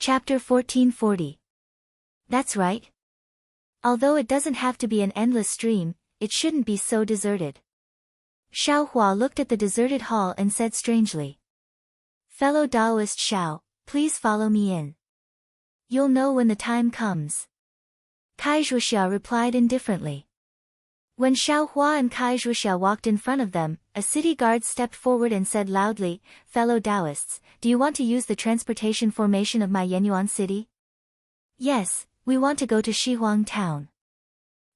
Chapter 1440. That's right. Although it doesn't have to be an endless stream, it shouldn't be so deserted. Xiaohua looked at the deserted hall and said strangely. Fellow Taoist Xiao, please follow me in. You'll know when the time comes. Kaizhuxia replied indifferently. When Xiaohua and Kaizhuxia walked in front of them, a city guard stepped forward and said loudly, Fellow Taoists, do you want to use the transportation formation of my Yenyuan city? Yes, we want to go to Shihuang town.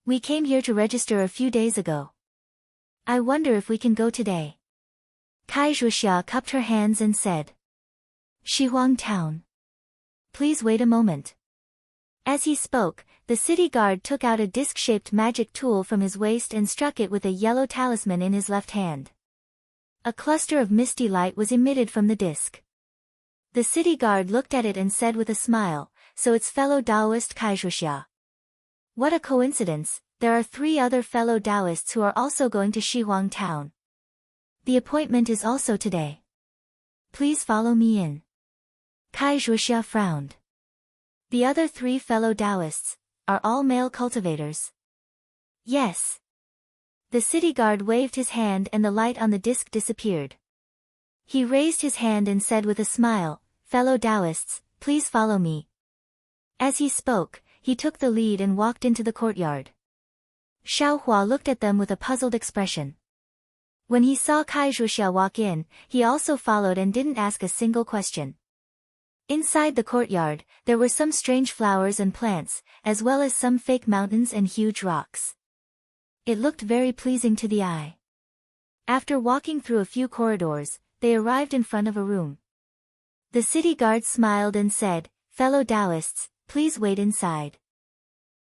We came here to register a few days ago. I wonder if we can go today. Kaizhuxia cupped her hands and said. Shihuang town. Please wait a moment. As he spoke, the city guard took out a disc-shaped magic tool from his waist and struck it with a yellow talisman in his left hand. A cluster of misty light was emitted from the disc. The city guard looked at it and said with a smile, so it's fellow Taoist Kaizhuxia. What a coincidence, there are 3 other fellow Taoists who are also going to Shihuang town. The appointment is also today. Please follow me in. Kaizhuxia frowned. The other 3 fellow Taoists are all male cultivators. Yes. The city guard waved his hand and the light on the disc disappeared. He raised his hand and said with a smile, Fellow Taoists, please follow me. As he spoke, he took the lead and walked into the courtyard. Xiaohua looked at them with a puzzled expression. When he saw Kaizhuxia walk in, he also followed and didn't ask a single question. Inside the courtyard, there were some strange flowers and plants, as well as some fake mountains and huge rocks. It looked very pleasing to the eye. After walking through a few corridors, they arrived in front of a room. The city guard smiled and said, Fellow Taoists, please wait inside.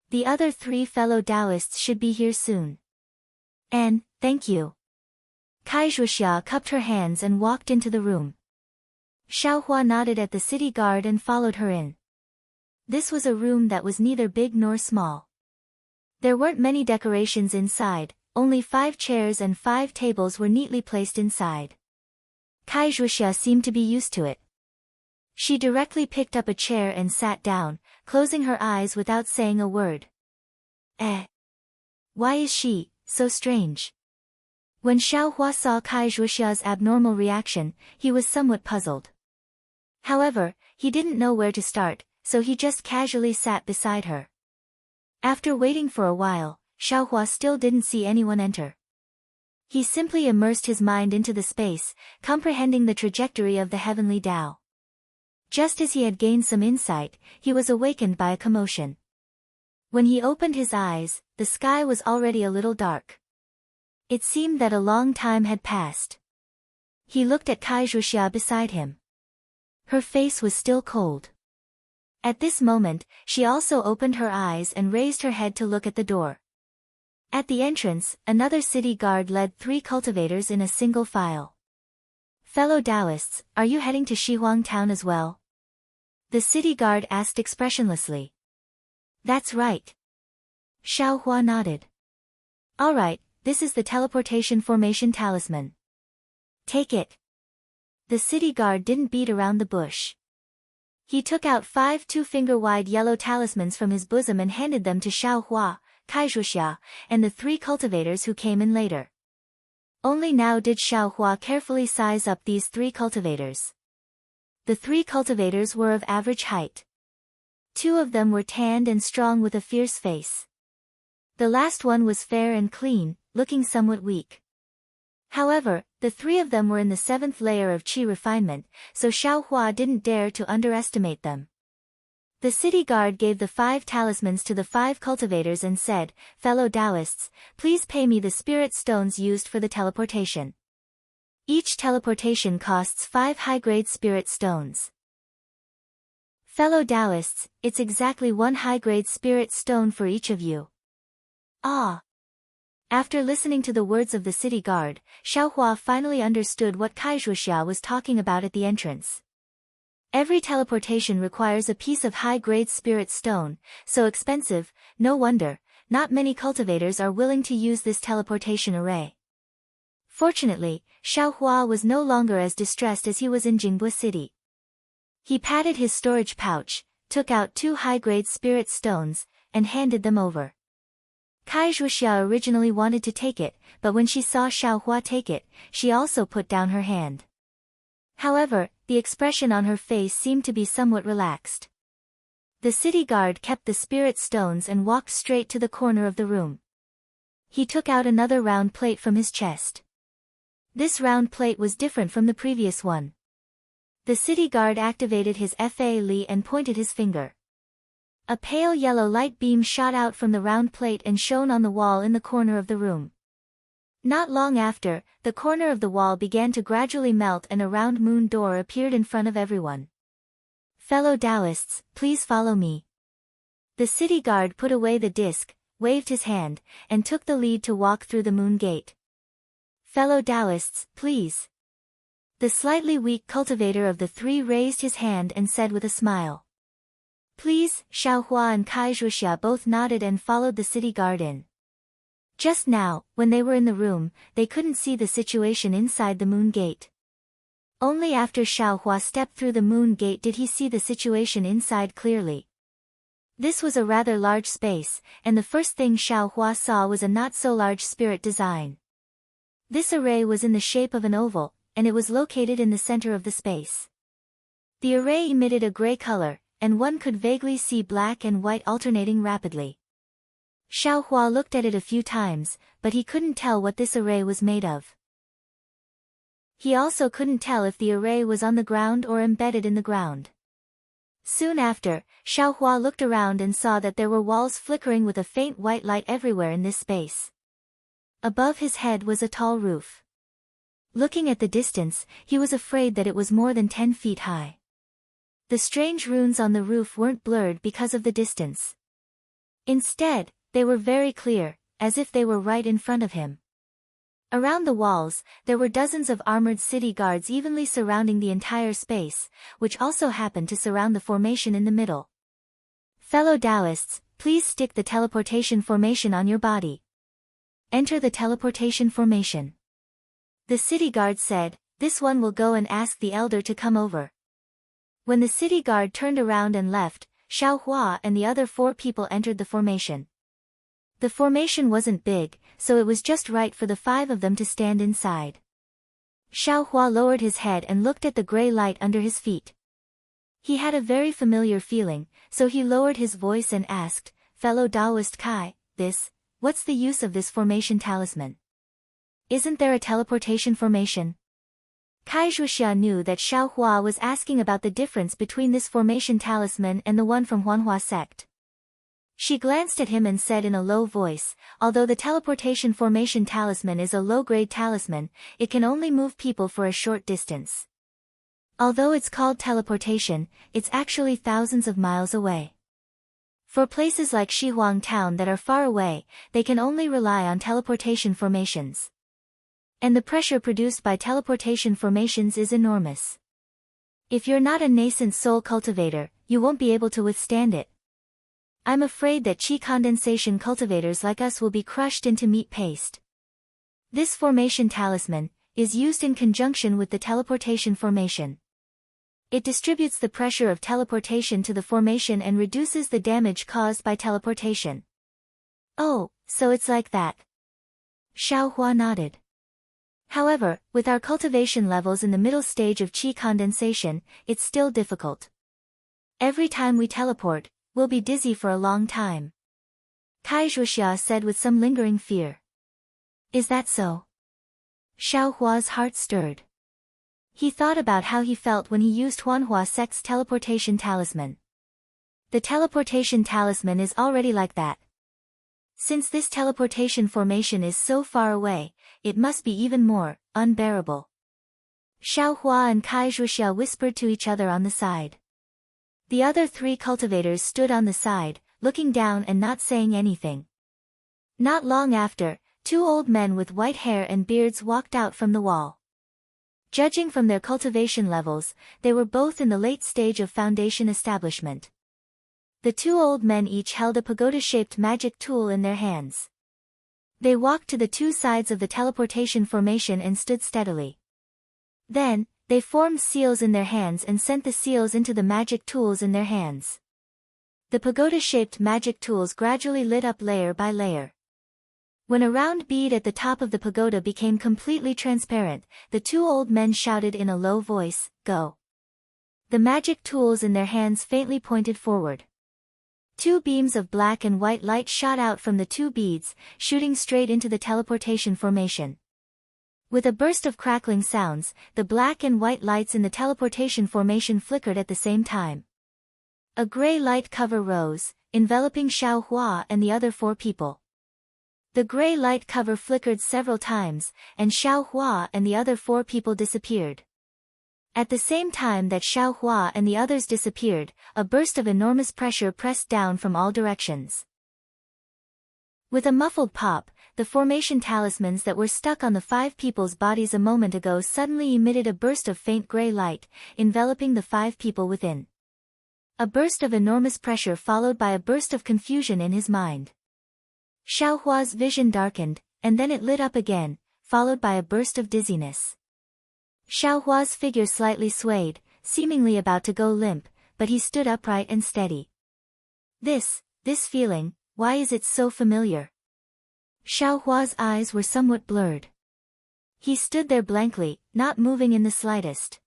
The other 3 fellow Taoists should be here soon. And, thank you. Kaizhuxia cupped her hands and walked into the room. Xiaohua nodded at the city guard and followed her in. This was a room that was neither big nor small. There weren't many decorations inside, only 5 chairs and 5 tables were neatly placed inside. Kaizhuxia seemed to be used to it. She directly picked up a chair and sat down, closing her eyes without saying a word. Why is she so strange? When Xiaohua saw Kaizhuxia's abnormal reaction, he was somewhat puzzled. However, he didn't know where to start, so he just casually sat beside her. After waiting for a while, Xiaohua still didn't see anyone enter. He simply immersed his mind into the space, comprehending the trajectory of the heavenly Tao. Just as he had gained some insight, he was awakened by a commotion. When he opened his eyes, the sky was already a little dark. It seemed that a long time had passed. He looked at Kaizhuxia beside him. Her face was still cold. At this moment, she also opened her eyes and raised her head to look at the door. At the entrance, another city guard led 3 cultivators in a single file. Fellow Taoists, are you heading to Shihuang town as well? The city guard asked expressionlessly. That's right. Xiaohua nodded. All right, this is the teleportation formation talisman. Take it. The city guard didn't beat around the bush. He took out 5 2-finger-wide yellow talismans from his bosom and handed them to Xiaohua, Kaizhuxia, and the 3 cultivators who came in later. Only now did Xiaohua carefully size up these 3 cultivators. The 3 cultivators were of average height. 2 of them were tanned and strong with a fierce face. The last one was fair and clean, looking somewhat weak. However, the 3 of them were in the 7th layer of qi refinement, so Xiaohua didn't dare to underestimate them. The city guard gave the 5 talismans to the 5 cultivators and said, Fellow Taoists, please pay me the spirit stones used for the teleportation. Each teleportation costs 5 high-grade spirit stones. Fellow Taoists, it's exactly 1 high-grade spirit stone for each of you. Ah! After listening to the words of the city guard, Xiaohua finally understood what Kaizhuxia was talking about at the entrance. Every teleportation requires a piece of high-grade spirit stone, so expensive, no wonder, not many cultivators are willing to use this teleportation array. Fortunately, Xiaohua was no longer as distressed as he was in Jingbua City. He patted his storage pouch, took out 2 high-grade spirit stones, and handed them over. Kai Zhuxia originally wanted to take it, but when she saw Xiaohua take it, she also put down her hand. However, the expression on her face seemed to be somewhat relaxed. The city guard kept the spirit stones and walked straight to the corner of the room. He took out another round plate from his chest. This round plate was different from the previous one. The city guard activated his Fa Li and pointed his finger. A pale yellow light beam shot out from the round plate and shone on the wall in the corner of the room. Not long after, the corner of the wall began to gradually melt and a round moon door appeared in front of everyone. Fellow Taoists, please follow me. The city guard put away the disc, waved his hand, and took the lead to walk through the moon gate. Fellow Taoists, please. The slightly weak cultivator of the 3 raised his hand and said with a smile. Please, Xiaohua and Kai Zhuxia both nodded and followed the city guard in. Just now, when they were in the room, they couldn't see the situation inside the moon gate. Only after Xiaohua stepped through the moon gate did he see the situation inside clearly. This was a rather large space, and the first thing Xiaohua saw was a not-so-large spirit design. This array was in the shape of an oval, and it was located in the center of the space. The array emitted a gray color, and one could vaguely see black and white alternating rapidly. Xiaohua looked at it a few times, but he couldn't tell what this array was made of. He also couldn't tell if the array was on the ground or embedded in the ground. Soon after, Xiaohua looked around and saw that there were walls flickering with a faint white light everywhere in this space. Above his head was a tall roof. Looking at the distance, he was afraid that it was more than 10 feet high. The strange runes on the roof weren't blurred because of the distance. Instead, they were very clear, as if they were right in front of him. Around the walls, there were dozens of armored city guards evenly surrounding the entire space, which also happened to surround the formation in the middle. Fellow Taoists, please stick the teleportation formation on your body. Enter the teleportation formation. The city guard said, this one will go and ask the elder to come over. When the city guard turned around and left, Xiaohua and the other 4 people entered the formation. The formation wasn't big, so it was just right for the 5 of them to stand inside. Xiaohua lowered his head and looked at the gray light under his feet. He had a very familiar feeling, so he lowered his voice and asked, Fellow Taoist Kai, what's the use of this formation talisman? Isn't there a teleportation formation? Kai Zhuxia knew that Xiaohua was asking about the difference between this formation talisman and the one from Huanhua sect. She glanced at him and said in a low voice, although the teleportation formation talisman is a low-grade talisman, it can only move people for a short distance. Although it's called teleportation, it's actually thousands of miles away. For places like Shihuang Town that are far away, they can only rely on teleportation formations. And the pressure produced by teleportation formations is enormous. If you're not a nascent soul cultivator, you won't be able to withstand it. I'm afraid that chi condensation cultivators like us will be crushed into meat paste. This formation talisman is used in conjunction with the teleportation formation. It distributes the pressure of teleportation to the formation and reduces the damage caused by teleportation. Oh, so it's like that. Xiaohua nodded. However, with our cultivation levels in the middle stage of chi condensation, it's still difficult. Every time we teleport, we'll be dizzy for a long time. Kai Zhuxia said with some lingering fear. Is that so? Xiaohua's heart stirred. He thought about how he felt when he used Huanhua sect's teleportation talisman. The teleportation talisman is already like that. Since this teleportation formation is so far away, it must be even more unbearable. Xiaohua and Kai Zhuxia whispered to each other on the side. The other 3 cultivators stood on the side, looking down and not saying anything. Not long after, 2 old men with white hair and beards walked out from the wall. Judging from their cultivation levels, they were both in the late stage of foundation establishment. The 2 old men each held a pagoda-shaped magic tool in their hands. They walked to the 2 sides of the teleportation formation and stood steadily. Then, They formed seals in their hands and sent the seals into the magic tools in their hands. The pagoda-shaped magic tools gradually lit up layer by layer. When a round bead at the top of the pagoda became completely transparent, the two old men shouted in a low voice, "Go!" The magic tools in their hands faintly pointed forward. Two beams of black and white light shot out from the two beads, shooting straight into the teleportation formation. With a burst of crackling sounds, the black and white lights in the teleportation formation flickered at the same time. A gray light cover rose, enveloping Xiao Hua and the other four people. The gray light cover flickered several times, and Xiao Hua and the other four people disappeared. At the same time that Xiao Hua and the others disappeared, a burst of enormous pressure pressed down from all directions. With a muffled pop, the formation talismans that were stuck on the five people's bodies a moment ago suddenly emitted a burst of faint gray light, enveloping the five people within. A burst of enormous pressure followed by a burst of confusion in his mind. Xiao Hua's vision darkened, and then it lit up again, followed by a burst of dizziness. Xiao Hua's figure slightly swayed, seemingly about to go limp, but he stood upright and steady. This feeling, why is it so familiar? Xiao Hua's eyes were somewhat blurred. He stood there blankly, not moving in the slightest.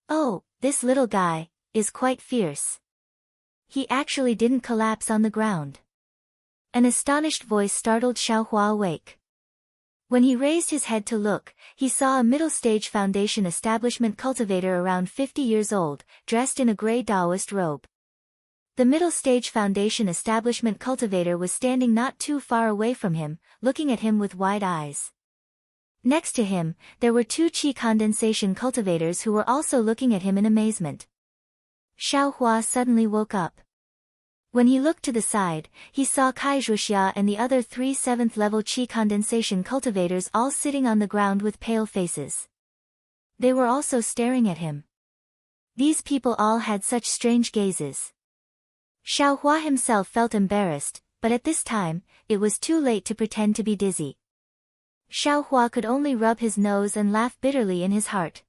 Oh, this little guy is quite fierce. He actually didn't collapse on the ground. An astonished voice startled Xiao Hua awake. When he raised his head to look, he saw a middle-stage foundation establishment cultivator around 50 years old, dressed in a gray Taoist robe. The middle-stage foundation establishment cultivator was standing not too far away from him, looking at him with wide eyes. Next to him, there were two qi condensation cultivators who were also looking at him in amazement. Xiao Hua suddenly woke up. When he looked to the side, he saw Kaizhuxia and the other three 7th-level qi condensation cultivators all sitting on the ground with pale faces. They were also staring at him. These people all had such strange gazes. Xiao Hua himself felt embarrassed, but at this time, it was too late to pretend to be dizzy. Xiao Hua could only rub his nose and laugh bitterly in his heart.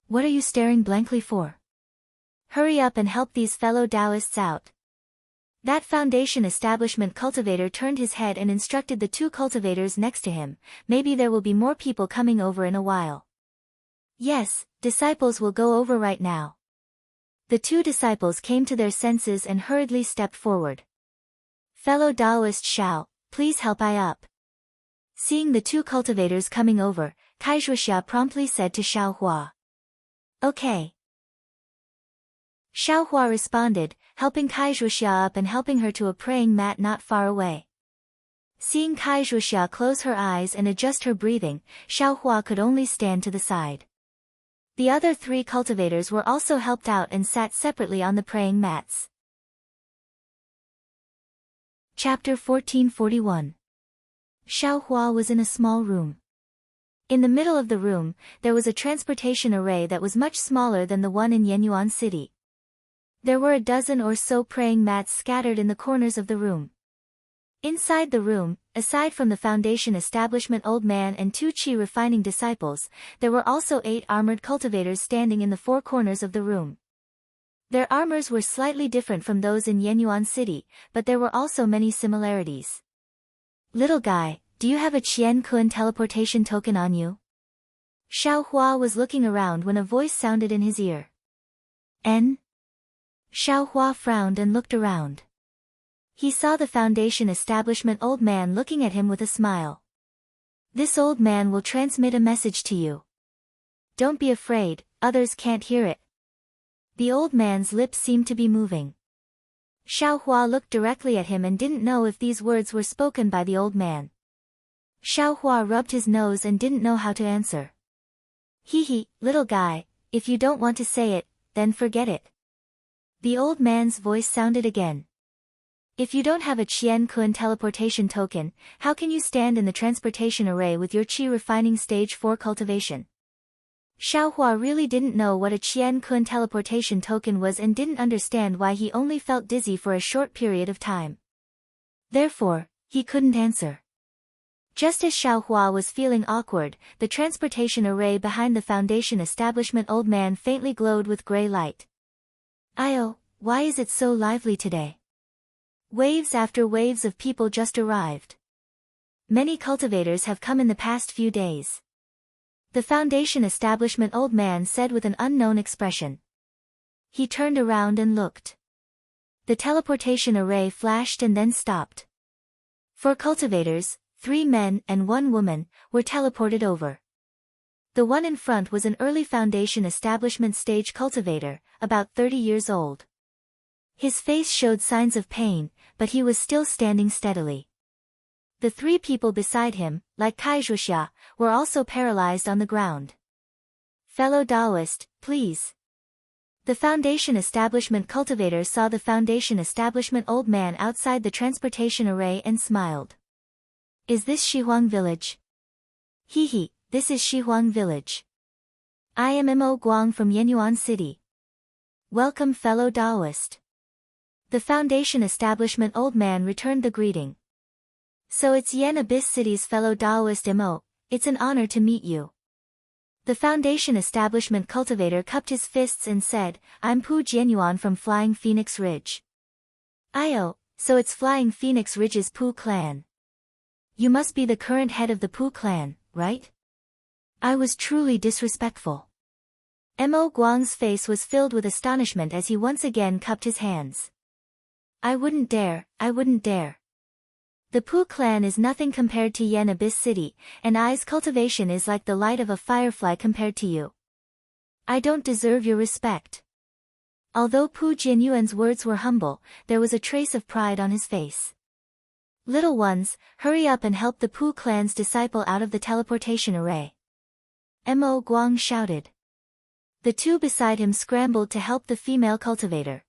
What are you staring blankly for? Hurry up and help these fellow Taoists out. That foundation establishment cultivator turned his head and instructed the two cultivators next to him, maybe there will be more people coming over in a while. Yes, disciples will go over right now. The two disciples came to their senses and hurriedly stepped forward. Fellow Taoist Xiao, please help I up. Seeing the two cultivators coming over, Kaizhuxia promptly said to Xiao Hua. Okay. Xiao Hua responded, helping Kaizhuxia up and helping her to a praying mat not far away. Seeing Kaizhuxia close her eyes and adjust her breathing, Xiao Hua could only stand to the side. The other three cultivators were also helped out and sat separately on the praying mats. Chapter 1441. Xiao Hua was in a small room. In the middle of the room, there was a transportation array that was much smaller than the one in Yenyuan City. There were a dozen or so praying mats scattered in the corners of the room. Inside the room, aside from the foundation establishment old man and two qi refining disciples, there were also 8 armored cultivators standing in the 4 corners of the room. Their armors were slightly different from those in Yenyuan City, but there were also many similarities. Little guy, do you have a Qian Kun teleportation token on you? Xiao Hua was looking around when a voice sounded in his ear. N? Xiao Hua frowned and looked around. He saw the foundation establishment old man looking at him with a smile. This old man will transmit a message to you. Don't be afraid, others can't hear it. The old man's lips seemed to be moving. Xiao Hua looked directly at him and didn't know if these words were spoken by the old man. Xiao Hua rubbed his nose and didn't know how to answer. Hee, little guy, if you don't want to say it, then forget it. The old man's voice sounded again. If you don't have a Qian Kun teleportation token, how can you stand in the transportation array with your qi refining stage 4 cultivation? Xiao Hua really didn't know what a Qian Kun teleportation token was and didn't understand why he only felt dizzy for a short period of time. Therefore, he couldn't answer. Just as Xiaohua was feeling awkward, the transportation array behind the foundation establishment old man faintly glowed with gray light. "Io, why is it so lively today?" Waves after waves of people just arrived. Many cultivators have come in the past few days. The foundation establishment old man said with an unknown expression. He turned around and looked. The teleportation array flashed and then stopped. 4 cultivators, 3 men and 1 woman, were teleported over. The one in front was an early foundation establishment stage cultivator, about 30 years old. His face showed signs of pain, but he was still standing steadily. The 3 people beside him, like Kaizhuxia, were also paralyzed on the ground. "Fellow Taoist, please." The foundation establishment cultivator saw the foundation establishment old man outside the transportation array and smiled. "Is this Shihuang village?" "Hehe, this is Shihuang village. I am Mo Guang from Yenyuan City. Welcome fellow Taoist." The foundation establishment old man returned the greeting. "So it's Yen Abyss City's fellow Taoist Mo, it's an honor to meet you." The foundation establishment cultivator cupped his fists and said, "I'm Pu Jianyuan from Flying Phoenix Ridge." "Io, so it's Flying Phoenix Ridge's Pu clan. You must be the current head of the Pu clan, right? I was truly disrespectful." Mo Guang's face was filled with astonishment as he once again cupped his hands. I wouldn't dare. The Pu clan is nothing compared to Yen Abyss City, and I's cultivation is like the light of a firefly compared to you. I don't deserve your respect." Although Pu Jianyuan's words were humble, there was a trace of pride on his face. "Little ones, hurry up and help the Pu clan's disciple out of the teleportation array." Mo Guang shouted. The 2 beside him scrambled to help the female cultivator.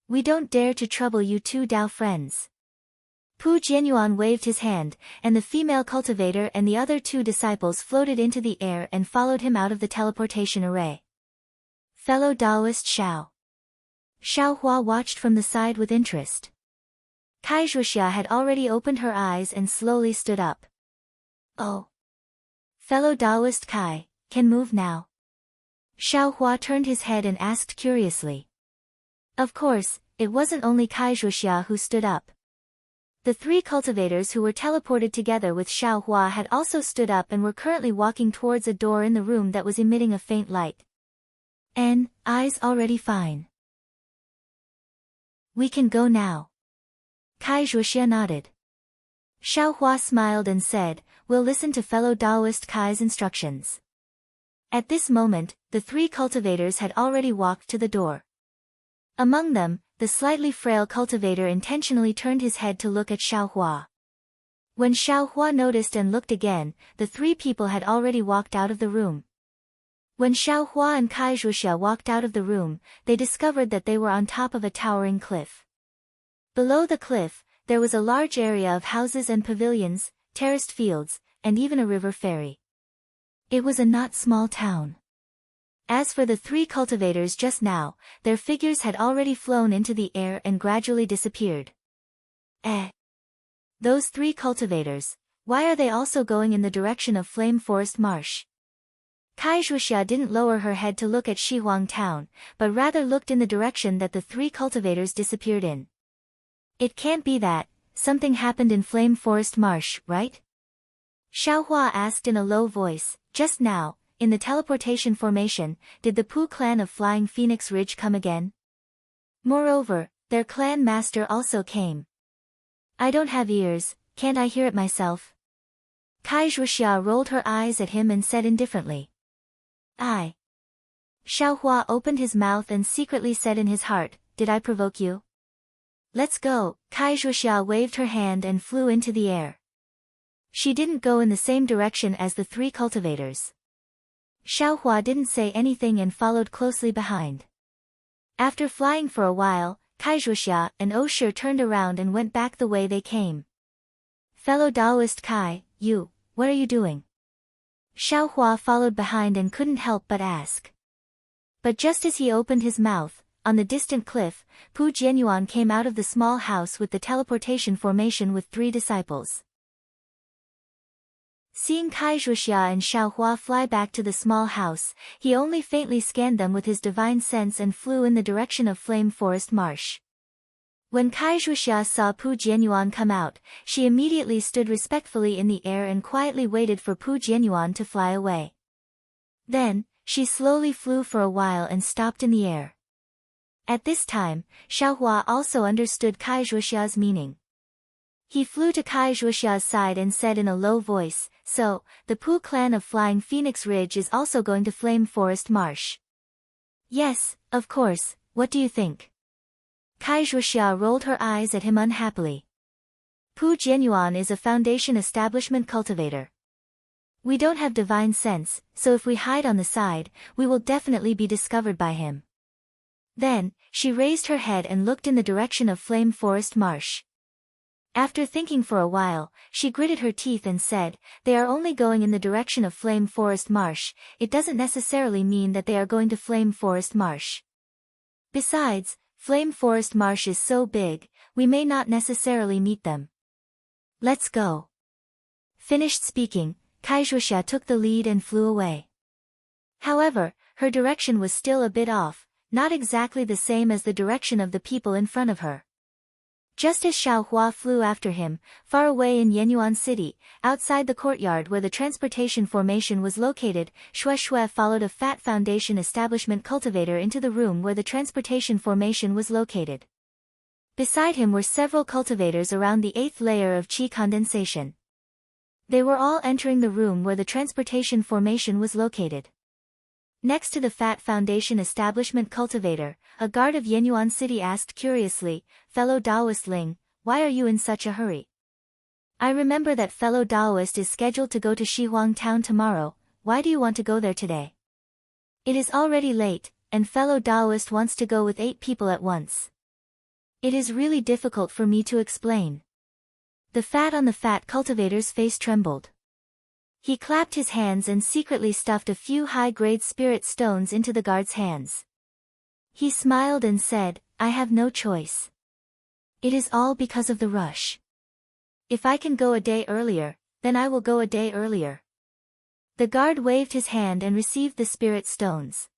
"We don't dare to trouble you 2 Dao friends." Pu Jianyuan waved his hand, and the female cultivator and the other 2 disciples floated into the air and followed him out of the teleportation array. "Fellow Taoist Xiao." Xiaohua watched from the side with interest. Kaizhuxia had already opened her eyes and slowly stood up. "Oh. Fellow Taoist Kai, can move now?" Xiaohua turned his head and asked curiously. Of course, it wasn't only Kaizhuxia who stood up. The 3 cultivators who were teleported together with Xiaohua had also stood up and were currently walking towards a door in the room that was emitting a faint light. "Eyes already fine. We can go now." Kaizhuxia nodded. Xiaohua smiled and said, "We'll listen to fellow Taoist Kai's instructions." At this moment, the 3 cultivators had already walked to the door. Among them, the slightly frail cultivator intentionally turned his head to look at Xiaohua. When Xiaohua noticed and looked again, the 3 people had already walked out of the room. When Xiaohua and Kaizhuxia walked out of the room, they discovered that they were on top of a towering cliff. Below the cliff, there was a large area of houses and pavilions, terraced fields, and even a river ferry. It was a not small town. As for the 3 cultivators just now, their figures had already flown into the air and gradually disappeared. Those 3 cultivators, why are they also going in the direction of Flame Forest Marsh? Kaizhuxia didn't lower her head to look at Shihuang town, but rather looked in the direction that the 3 cultivators disappeared in. It can't be that, something happened in Flame Forest Marsh, right? Xiaohua asked in a low voice. Just now, in the teleportation formation, did the Pu clan of Flying Phoenix Ridge come again? Moreover, their clan master also came. I don't have ears, can't I hear it myself? Kaizhuxia rolled her eyes at him and said indifferently. I. Xiaohua opened his mouth and secretly said in his heart, did I provoke you? Let's go. Kaizhuxia waved her hand and flew into the air. She didn't go in the same direction as the 3 cultivators. Xiaohua didn't say anything and followed closely behind. After flying for a while, Kaizhuxia and Oshir turned around and went back the way they came. Fellow Taoist Kai, what are you doing? Xiaohua followed behind and couldn't help but ask. But just as he opened his mouth, on the distant cliff, Pu Jianyuan came out of the small house with the teleportation formation with 3 disciples. Seeing Kai Zhuxia and Xiaohua fly back to the small house, he only faintly scanned them with his divine sense and flew in the direction of Flame Forest Marsh. When Kai Zhuxia saw Pu Jianyuan come out, she immediately stood respectfully in the air and quietly waited for Pu Jianyuan to fly away. Then, she slowly flew for a while and stopped in the air. At this time, Xiaohua also understood Kai Zhuxia's meaning. He flew to Kai Zhuxia's side and said in a low voice, "So, the Pu clan of Flying Phoenix Ridge is also going to Flame Forest Marsh?" "Yes, of course, what do you think?" Kai Zhuxia rolled her eyes at him unhappily. "Pu Jianyuan is a Foundation establishment cultivator. We don't have divine sense, so if we hide on the side, we will definitely be discovered by him." Then, she raised her head and looked in the direction of Flame Forest Marsh. After thinking for a while, she gritted her teeth and said, "They are only going in the direction of Flame Forest Marsh, it doesn't necessarily mean that they are going to Flame Forest Marsh. Besides, Flame Forest Marsh is so big, we may not necessarily meet them. Let's go." Finished speaking, Kai Zhuxia took the lead and flew away. However, her direction was still a bit off, not exactly the same as the direction of the people in front of her. Just as Xiaohua flew after him, far away in Yenyuan City, outside the courtyard where the transportation formation was located, Xue followed a fat Foundation establishment cultivator into the room where the transportation formation was located. Beside him were several cultivators around the 8th layer of qi condensation. They were all entering the room where the transportation formation was located. Next to the fat Foundation establishment cultivator, a guard of Yenyuan City asked curiously, "Fellow Taoist Ling, why are you in such a hurry? I remember that fellow Taoist is scheduled to go to Shihuang town tomorrow, why do you want to go there today? It is already late, and fellow Taoist wants to go with 8 people at once. It is really difficult for me to explain." The fat cultivator's face trembled. He clapped his hands and secretly stuffed a few high-grade spirit stones into the guard's hands. He smiled and said, "I have no choice. It is all because of the rush. If I can go a day earlier, then I will go a day earlier." The guard waved his hand and received the spirit stones.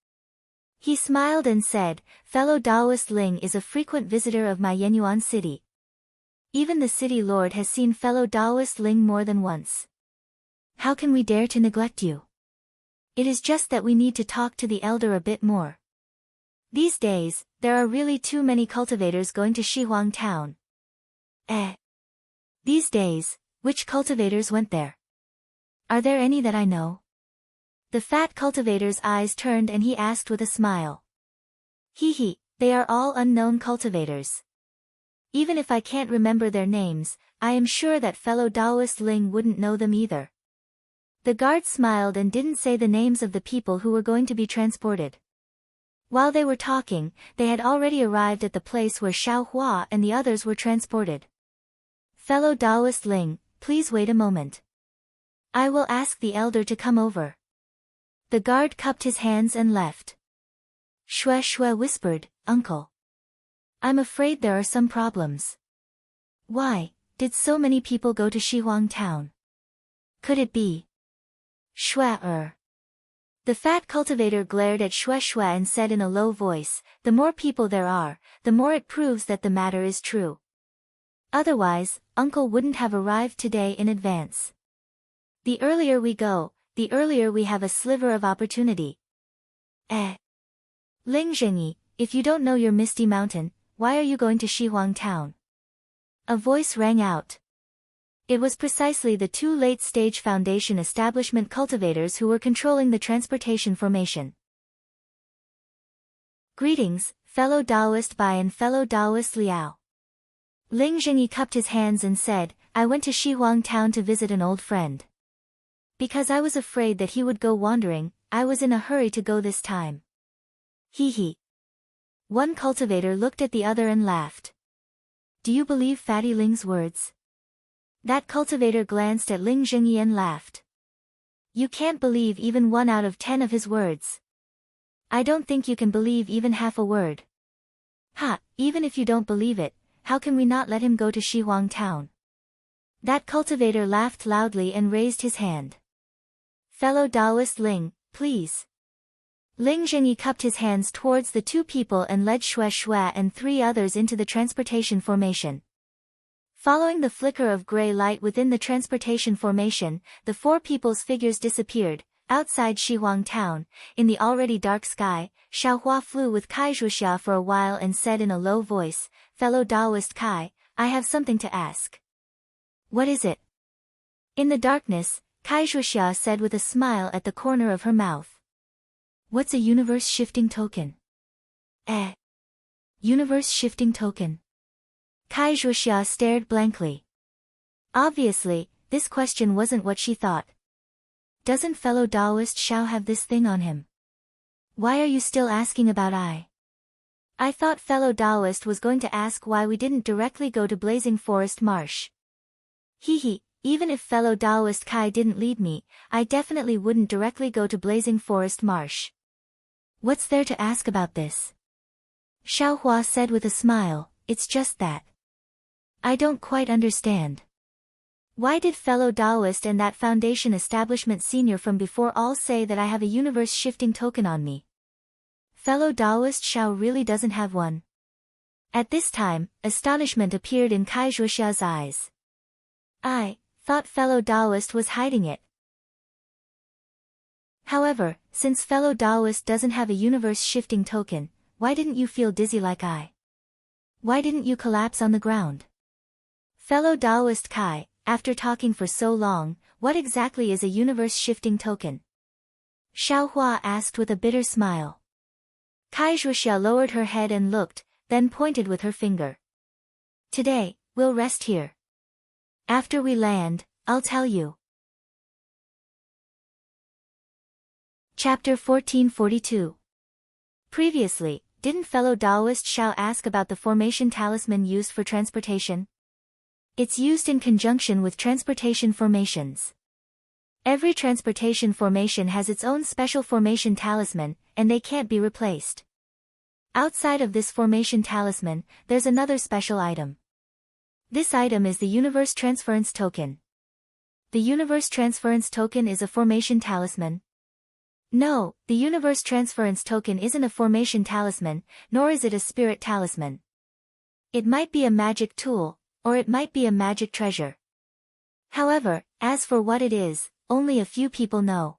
He smiled and said, "Fellow Taoist Ling is a frequent visitor of my Yenyuan City. Even the city lord has seen fellow Taoist Ling more than once. How can we dare to neglect you? It is just that we need to talk to the elder a bit more. These days, there are really too many cultivators going to Shihuang town." These days, which cultivators went there? Are there any that I know? The fat cultivator's eyes turned and he asked with a smile. "Hee, they are all unknown cultivators. Even if I can't remember their names, I am sure that fellow Taoist Ling wouldn't know them either." The guard smiled and didn't say the names of the people who were going to be transported. While they were talking, they had already arrived at the place where Xiaohua and the others were transported. "Fellow Taoist Ling, please wait a moment. I will ask the elder to come over." The guard cupped his hands and left. Xue whispered, "Uncle. I'm afraid there are some problems." "Why, did so many people go to Shihuang town? Could it be?" Xue. The fat cultivator glared at Xue and said in a low voice, "The more people there are, the more it proves that the matter is true. Otherwise, Uncle wouldn't have arrived today in advance. The earlier we go, the earlier we have a sliver of opportunity." Ling Zhengyi, if you don't know your Misty Mountain, why are you going to Shihuang town?" A voice rang out. It was precisely the 2 late-stage Foundation establishment cultivators who were controlling the transportation formation. "Greetings, fellow Taoist Bai and fellow Taoist Liao." Ling Zhengyi cupped his hands and said, "I went to Shihuang town to visit an old friend. Because I was afraid that he would go wandering, I was in a hurry to go this time." Hee. One cultivator looked at the other and laughed. "Do you believe Fatty Ling's words?" That cultivator glanced at Ling Zhengyi and laughed. "You can't believe even 1 out of 10 of his words. I don't think you can believe even half a word." "Ha, even if you don't believe it, how can we not let him go to Shihuang town?" That cultivator laughed loudly and raised his hand. Fellow Taoist Ling, please. Ling Zhengyi cupped his hands towards the two people and led Xue Xue and three others into the transportation formation. Following the flicker of gray light within the transportation formation, the four people's figures disappeared. Outside Shihuang town, in the already dark sky, Xiaohua flew with Kai Zhuxia for a while and said in a low voice, "Fellow Taoist Kai, I have something to ask." "What is it?" In the darkness, Kai Zhuxia said with a smile at the corner of her mouth. "What's a universe-shifting token?" Universe-shifting token? Kai Zhuxia stared blankly. Obviously, this question wasn't what she thought. Doesn't fellow Taoist Xiao have this thing on him? Why are you still asking about I thought fellow Taoist was going to ask why we didn't directly go to Blazing Forest Marsh. Even if fellow Taoist Kai didn't lead me, I definitely wouldn't directly go to Blazing Forest Marsh. What's there to ask about this? Xiaohua said with a smile, it's just that. I don't quite understand. Why did fellow Taoist and that foundation establishment senior from before all say that I have a universe-shifting token on me? Fellow Taoist Xiao really doesn't have one. At this time, astonishment appeared in Kai Zhuxia's eyes. I thought fellow Taoist was hiding it. However, since fellow Taoist doesn't have a universe-shifting token, why didn't you feel dizzy like I? Why didn't you collapse on the ground? Fellow Taoist Kai, after talking for so long, what exactly is a universe-shifting token? Xiaohua asked with a bitter smile. Kai Zhuxia lowered her head and looked, then pointed with her finger. Today, we'll rest here. After we land, I'll tell you. Chapter 1442. Previously, didn't fellow Taoist Xiao ask about the formation talisman used for transportation? It's used in conjunction with transportation formations. Every transportation formation has its own special formation talisman, and they can't be replaced. Outside of this formation talisman, there's another special item. This item is the Universe Transference Token. The Universe Transference Token is a formation talisman. No, the Universe Transference Token isn't a formation talisman, nor is it a spirit talisman. It might be a magic tool, or it might be a magic treasure. However, as for what it is, only a few people know.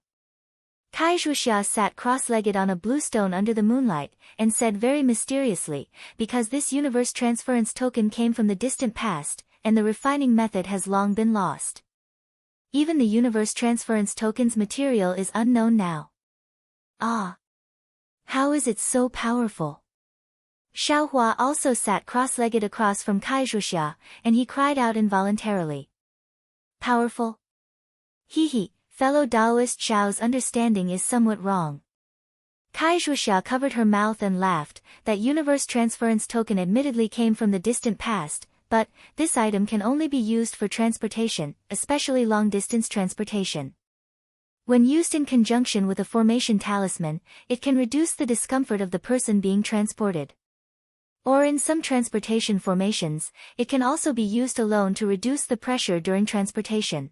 Kai Zhuxia sat cross-legged on a blue stone under the moonlight, and said very mysteriously, because this universe transference token came from the distant past, and the refining method has long been lost. Even the universe transference token's material is unknown now. Ah! How is it so powerful? Xiaohua also sat cross-legged across from Kai Zhuxia, and he cried out involuntarily. Powerful? Fellow Taoist Xiao's understanding is somewhat wrong. Kai Zhuxia covered her mouth and laughed. That universe transference token admittedly came from the distant past, but this item can only be used for transportation, especially long-distance transportation. When used in conjunction with a formation talisman, it can reduce the discomfort of the person being transported. Or in some transportation formations, it can also be used alone to reduce the pressure during transportation.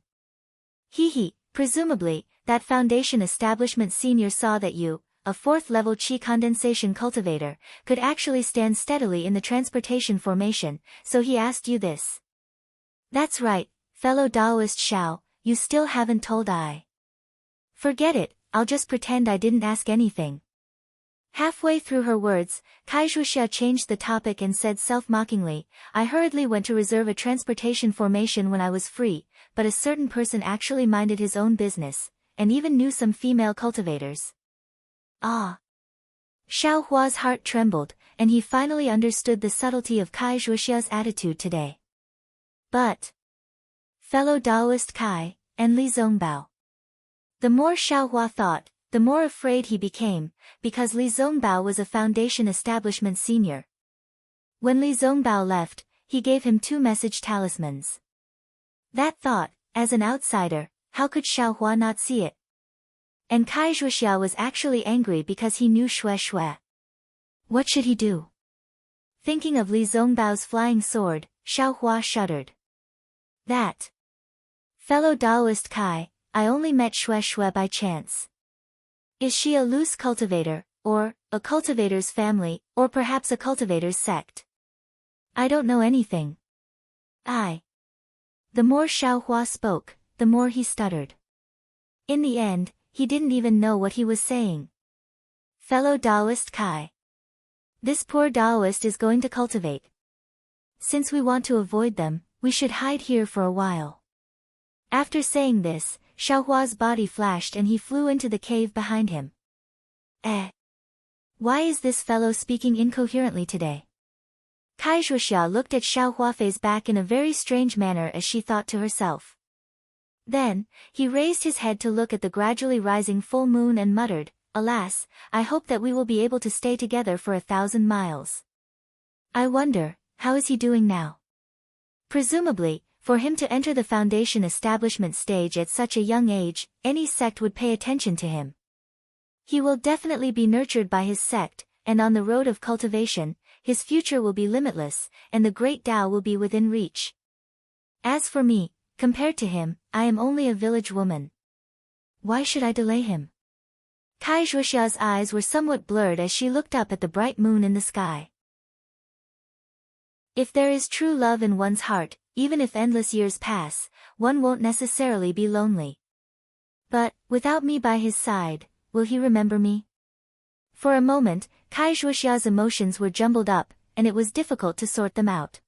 Presumably, that foundation establishment senior saw that you, a fourth-level qi condensation cultivator, could actually stand steadily in the transportation formation, so he asked you this. That's right, fellow Taoist Xiao, you still haven't told I. Forget it, I'll just pretend I didn't ask anything. Halfway through her words, Kai Zhuxia changed the topic and said self-mockingly, I hurriedly went to reserve a transportation formation when I was free, but a certain person actually minded his own business, and even knew some female cultivators. Ah! Xiaohua's heart trembled, and he finally understood the subtlety of Kai Zhuxia's attitude today. But fellow Taoist Kai, and Li Zongbao. The more Xiaohua thought, the more afraid he became, because Li Zongbao was a foundation establishment senior. When Li Zongbao left, he gave him 2 message talismans. That thought, as an outsider, how could Xiaohua not see it? And Kai Zhuxia was actually angry because he knew Xue Xue. What should he do? Thinking of Li Zongbao's flying sword, Xiaohua shuddered. That Fellow Taoist Kai, I only met Xue Xue by chance. Is she a loose cultivator, or a cultivator's family, or perhaps a cultivator's sect? I don't know anything. The more Xiaohua spoke, the more he stuttered. In the end, he didn't even know what he was saying. Fellow Taoist Kai. This poor Taoist is going to cultivate. Since we want to avoid them, we should hide here for a while. After saying this, Xiaohua's body flashed and he flew into the cave behind him. Why is this fellow speaking incoherently today? Kai Zhuoxia looked at Xiaohuafei's back in a very strange manner as she thought to herself. Then, he raised his head to look at the gradually rising full moon and muttered, "Alas, I hope that we will be able to stay together for 1,000 miles. I wonder, how is he doing now?" Presumably, for him to enter the foundation establishment stage at such a young age, any sect would pay attention to him. He will definitely be nurtured by his sect, and on the road of cultivation, his future will be limitless, and the great Tao will be within reach. As for me, compared to him, I am only a village woman. Why should I delay him? Kai Zhuoxia's eyes were somewhat blurred as she looked up at the bright moon in the sky. If there is true love in one's heart, even if endless years pass, one won't necessarily be lonely. But, without me by his side, will he remember me? For a moment, Kai Zhuoxia's emotions were jumbled up, and it was difficult to sort them out.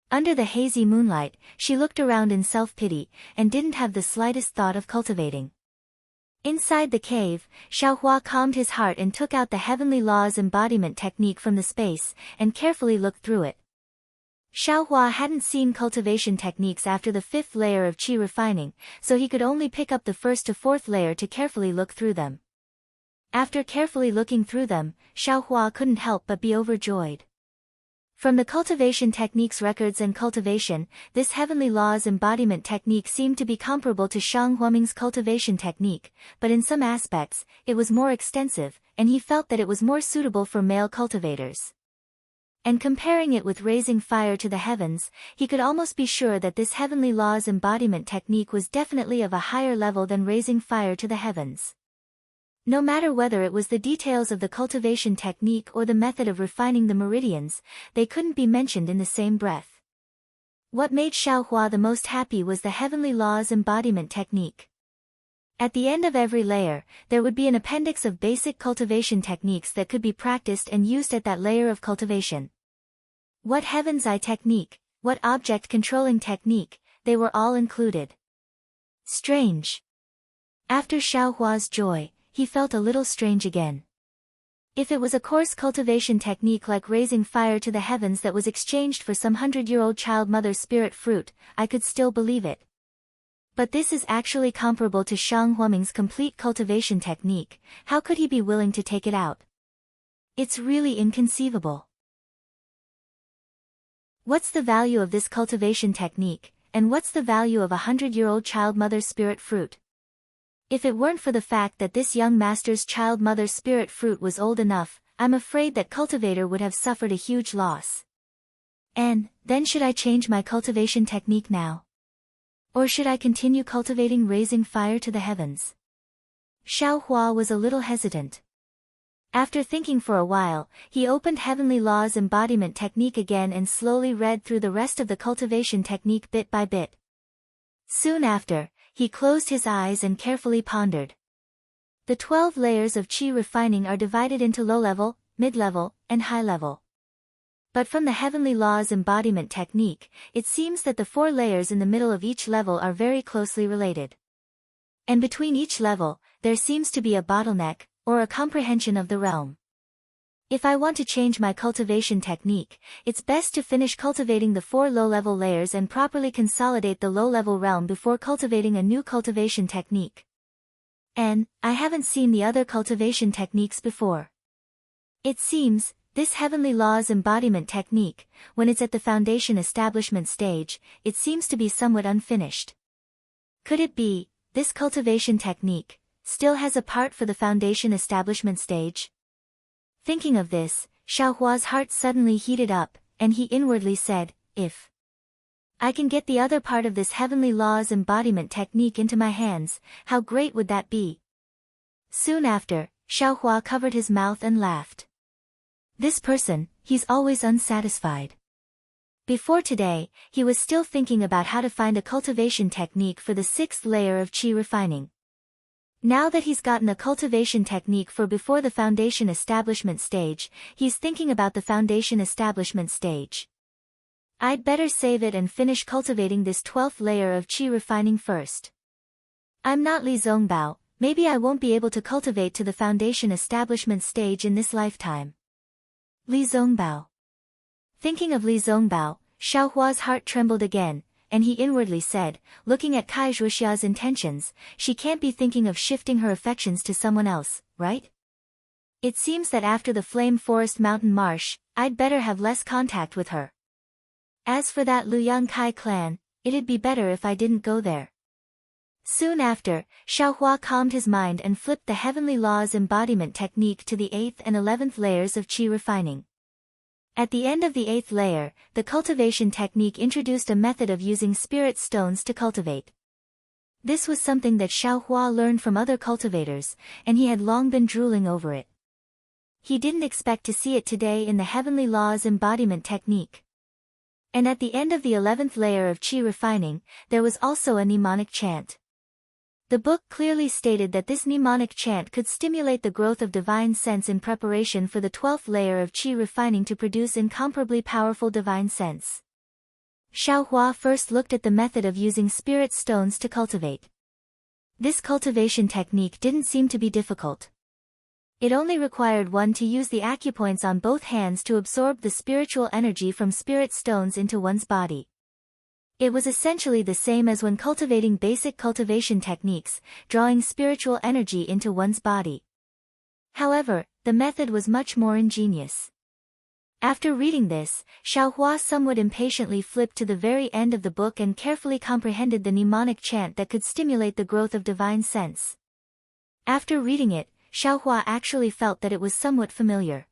Under the hazy moonlight, she looked around in self-pity, and didn't have the slightest thought of cultivating. Inside the cave, Xiaohua calmed his heart and took out the Heavenly Laws embodiment technique from the space, and carefully looked through it. Xiaohua hadn't seen cultivation techniques after the 5th layer of qi refining, so he could only pick up the 1st to 4th layer to carefully look through them. After carefully looking through them, Xiaohua couldn't help but be overjoyed. From the cultivation techniques records and cultivation, this Heavenly Laws embodiment technique seemed to be comparable to Shang Huaming's cultivation technique, but in some aspects, it was more extensive, and he felt that it was more suitable for male cultivators. And comparing it with raising fire to the heavens, he could almost be sure that this Heavenly Laws embodiment technique was definitely of a higher level than raising fire to the heavens. No matter whether it was the details of the cultivation technique or the method of refining the meridians, they couldn't be mentioned in the same breath. What made Xiaohua the most happy was the Heavenly Laws embodiment technique. At the end of every layer, there would be an appendix of basic cultivation techniques that could be practiced and used at that layer of cultivation. What heaven's eye technique, what object controlling technique, they were all included. Strange. After Xiaohua's joy, he felt a little strange again. If it was a coarse cultivation technique like raising fire to the heavens that was exchanged for some 100-year-old child mother spirit fruit, I could still believe it. But this is actually comparable to Shang Huaming's complete cultivation technique. How could he be willing to take it out? It's really inconceivable. What's the value of this cultivation technique, and what's the value of a 100-year-old child mother spirit fruit? If it weren't for the fact that this young master's child mother spirit fruit was old enough, I'm afraid that cultivator would have suffered a huge loss. And, then should I change my cultivation technique now? Or should I continue cultivating raising fire to the heavens? Xiaohua was a little hesitant. After thinking for a while, he opened Heavenly Laws embodiment technique again and slowly read through the rest of the cultivation technique bit by bit. Soon after, he closed his eyes and carefully pondered. The 12 layers of qi refining are divided into low-level, mid-level, and high-level. But from the Heavenly Laws embodiment technique, it seems that the 4 layers in the middle of each level are very closely related. And between each level, there seems to be a bottleneck, or a comprehension of the realm. If I want to change my cultivation technique, it's best to finish cultivating the 4 low-level layers and properly consolidate the low-level realm before cultivating a new cultivation technique. And, I haven't seen the other cultivation techniques before. It seems, this Heavenly Laws embodiment technique, when it's at the foundation establishment stage, it seems to be somewhat unfinished. Could it be, this cultivation technique, still has a part for the foundation establishment stage? Thinking of this, Xiaohua's heart suddenly heated up, and he inwardly said, if I can get the other part of this heavenly laws embodiment technique into my hands, how great would that be? Soon after, Xiaohua covered his mouth and laughed. This person, he's always unsatisfied. Before today, he was still thinking about how to find a cultivation technique for the 6th layer of qi refining. Now that he's gotten a cultivation technique for before the foundation establishment stage, he's thinking about the foundation establishment stage. I'd better save it and finish cultivating this 12th layer of qi refining first. I'm not Li Zongbao, maybe I won't be able to cultivate to the foundation establishment stage in this lifetime. Li Zongbao. Thinking of Li Zongbao, Xiaohua's heart trembled again, and he inwardly said, looking at Kai Zhuoxia's intentions, she can't be thinking of shifting her affections to someone else, right? It seems that after the Flame Forest Mountain Marsh, I'd better have less contact with her. As for that Luyang Kai clan, it'd be better if I didn't go there. Soon after, Xiaohua calmed his mind and flipped the heavenly laws embodiment technique to the 8th and 11th layers of qi refining. At the end of the 8th layer, the cultivation technique introduced a method of using spirit stones to cultivate. This was something that Xiaohua learned from other cultivators, and he had long been drooling over it. He didn't expect to see it today in the heavenly laws embodiment technique. And at the end of the 11th layer of qi refining, there was also a mnemonic chant. The book clearly stated that this mnemonic chant could stimulate the growth of divine sense in preparation for the 12th layer of qi refining to produce incomparably powerful divine sense. Xiaohua first looked at the method of using spirit stones to cultivate. This cultivation technique didn't seem to be difficult. It only required one to use the acupoints on both hands to absorb the spiritual energy from spirit stones into one's body. It was essentially the same as when cultivating basic cultivation techniques, drawing spiritual energy into one's body. However, the method was much more ingenious. After reading this, Xiaohua somewhat impatiently flipped to the very end of the book and carefully comprehended the mnemonic chant that could stimulate the growth of divine sense. After reading it, Xiaohua actually felt that it was somewhat familiar.